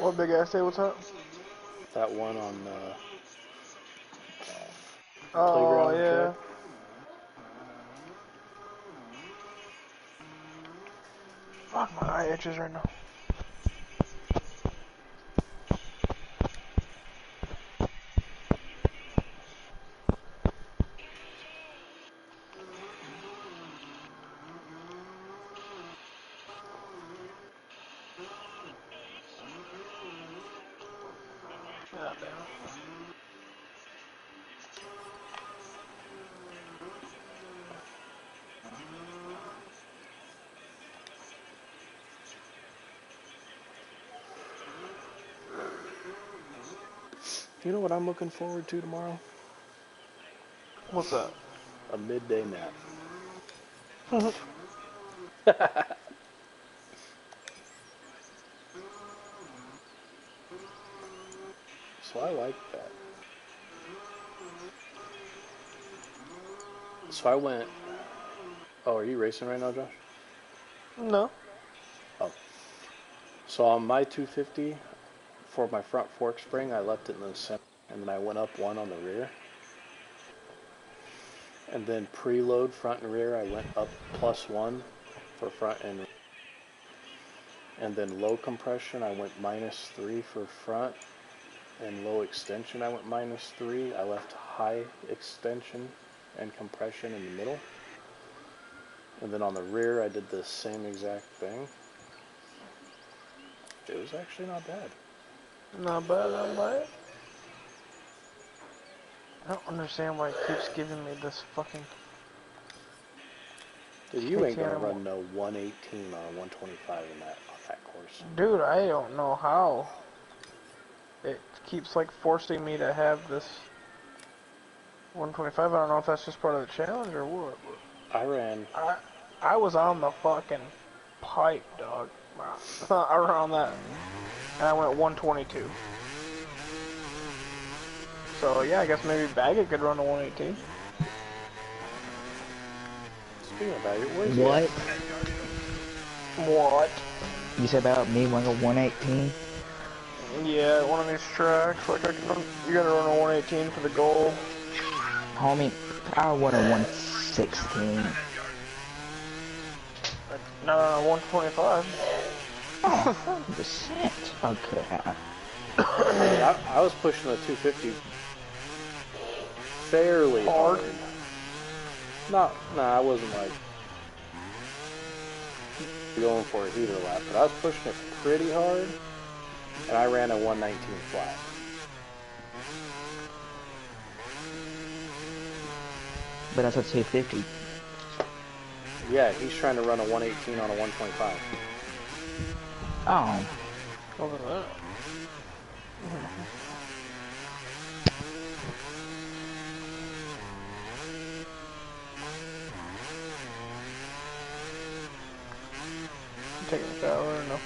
What big ass tabletop? That one on the Oh playground yeah. track. Fuck, my eye itches right now. God damn it. You know what I'm looking forward to tomorrow? What's that? A midday nap. So I like that. So I went. Oh, are you racing right now, Josh? No. Oh. So on my 250, for my front fork spring, I left it in the center, and then I went up one on the rear. And then preload front and rear, I went up +1 for front and rear. And then low compression, I went -3 for front. And low extension, I went -3. I left high extension and compression in the middle. And then on the rear, I did the same exact thing. It was actually not bad. Not bad, not bad. I don't understand why it keeps giving me this fucking Dude, you ain't gonna KTM. run no 118 on a 125 on that course. Dude, I don't know how. It keeps like forcing me to have this 125. I don't know if that's just part of the challenge or what. I ran. I was on the fucking pipe, dog. Around that. And I went 122. So yeah, I guess maybe Baggett could run a 118. Speaking of that, where's he What? at? What? You said about me running a 118? Yeah, one of these tracks. Like I can run, you gotta run a 118 for the goal. Homie, I want a 116. No, 125. Oh, 100%. Okay. I was pushing the 250 fairly hard. I wasn't like going for a heater lap, but I was pushing it pretty hard, and I ran a 119 flat. But that's a 250. Yeah, he's trying to run a 118 on a 125. Oh. Look at that. Taking a shower or no?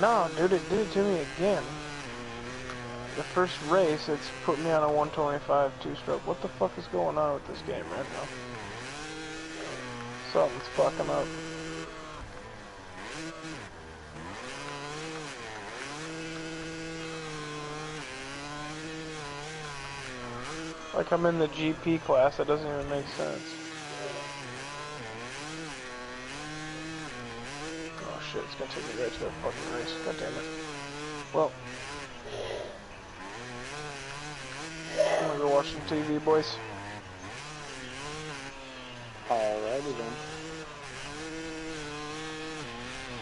No, dude, it did it to me again. The first race, it's put me on a 125 two-stroke. What the fuck is going on with this game right now? Something's fucking up. Like I'm in the GP class, that doesn't even make sense. Oh shit, it's gonna take me right to that fucking race. God damn it. Well, I'm gonna go watch some TV, boys. Alrighty then.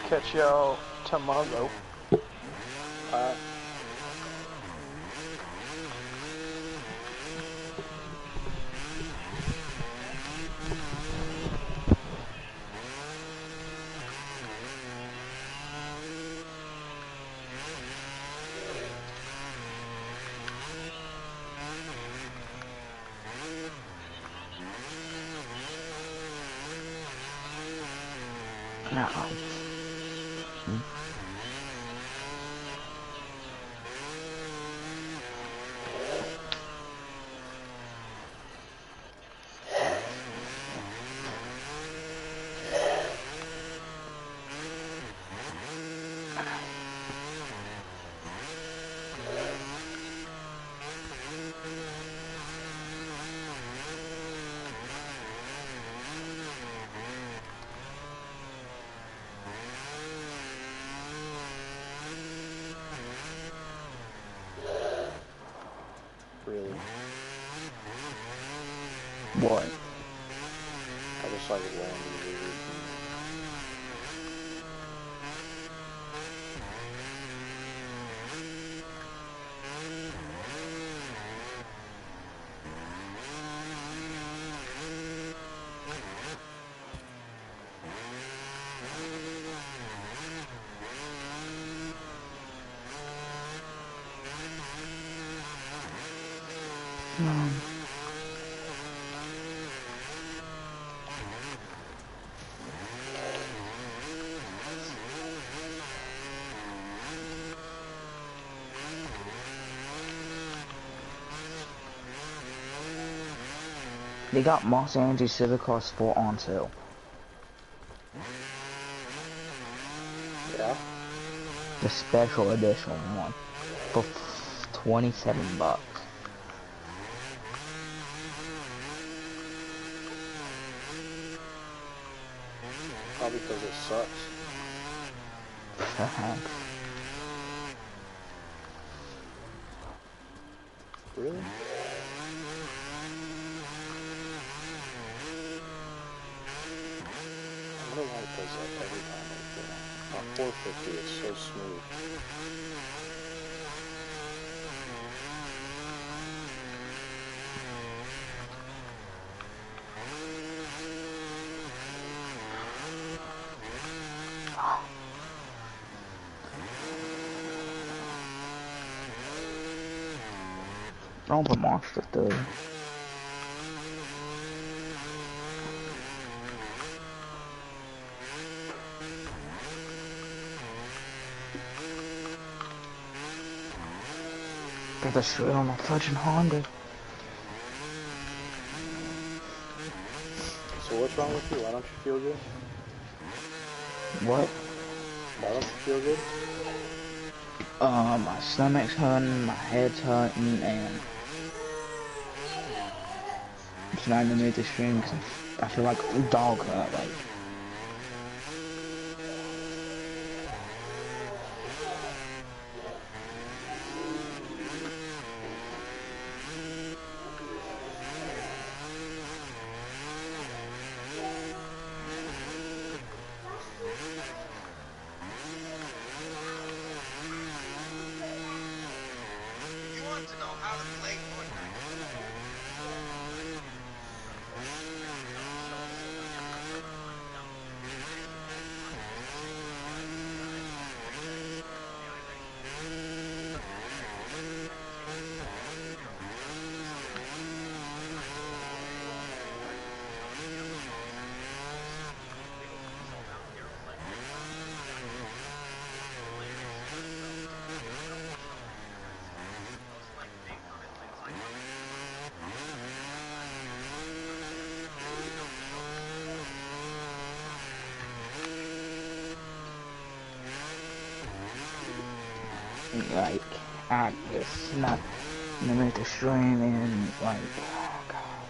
Catch y'all tomorrow. No. Mm. Really. What? I just like it landing weird. They got Los Angeles Civic Car Sport on sale. Yeah? The special edition one. For $27. Probably because it sucks. Perhaps. Really? I wonder why it does that every time like that. On 450, it's so smooth. Oh, the Monster 30. Got the shit on a fudging Honda. So what's wrong with you? Why don't you feel good? What? Why don't you feel good? My stomach's hurting, my head's hurting, and it's not even made the stream because I feel like a dog hurt, like. Like, I it's not limit the stream and like, oh god,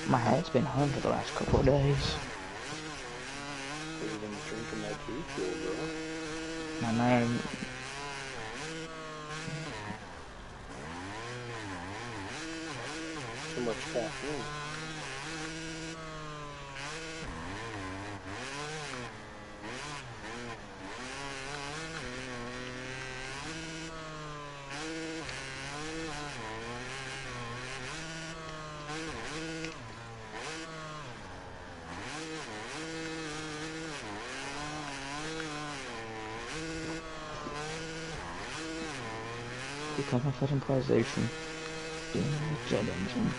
my head's been hurting for the last couple of days. You've been drinking that G Fuel, bro. My name, Too much caffeine. because my fucking PlayStation being a jet engine.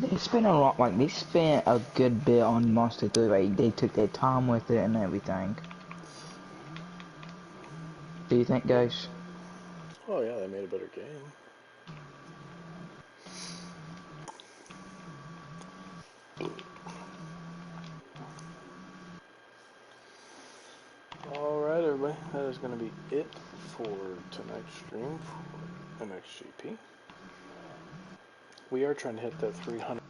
They spent a lot, like, they spent a good bit on Monster 3, like, they took their time with it and everything. Do you think, guys? Oh yeah, they made a better game. Alright everybody, that is going to be it for tonight's stream for MXGP. We are trying to hit that 300.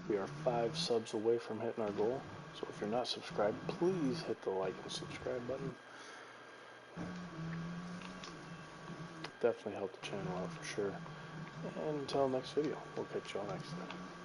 We are 5 subs away from hitting our goal. So if you're not subscribed, please hit the like and subscribe button. Definitely help the channel out for sure. And until next video, we'll catch y'all next time.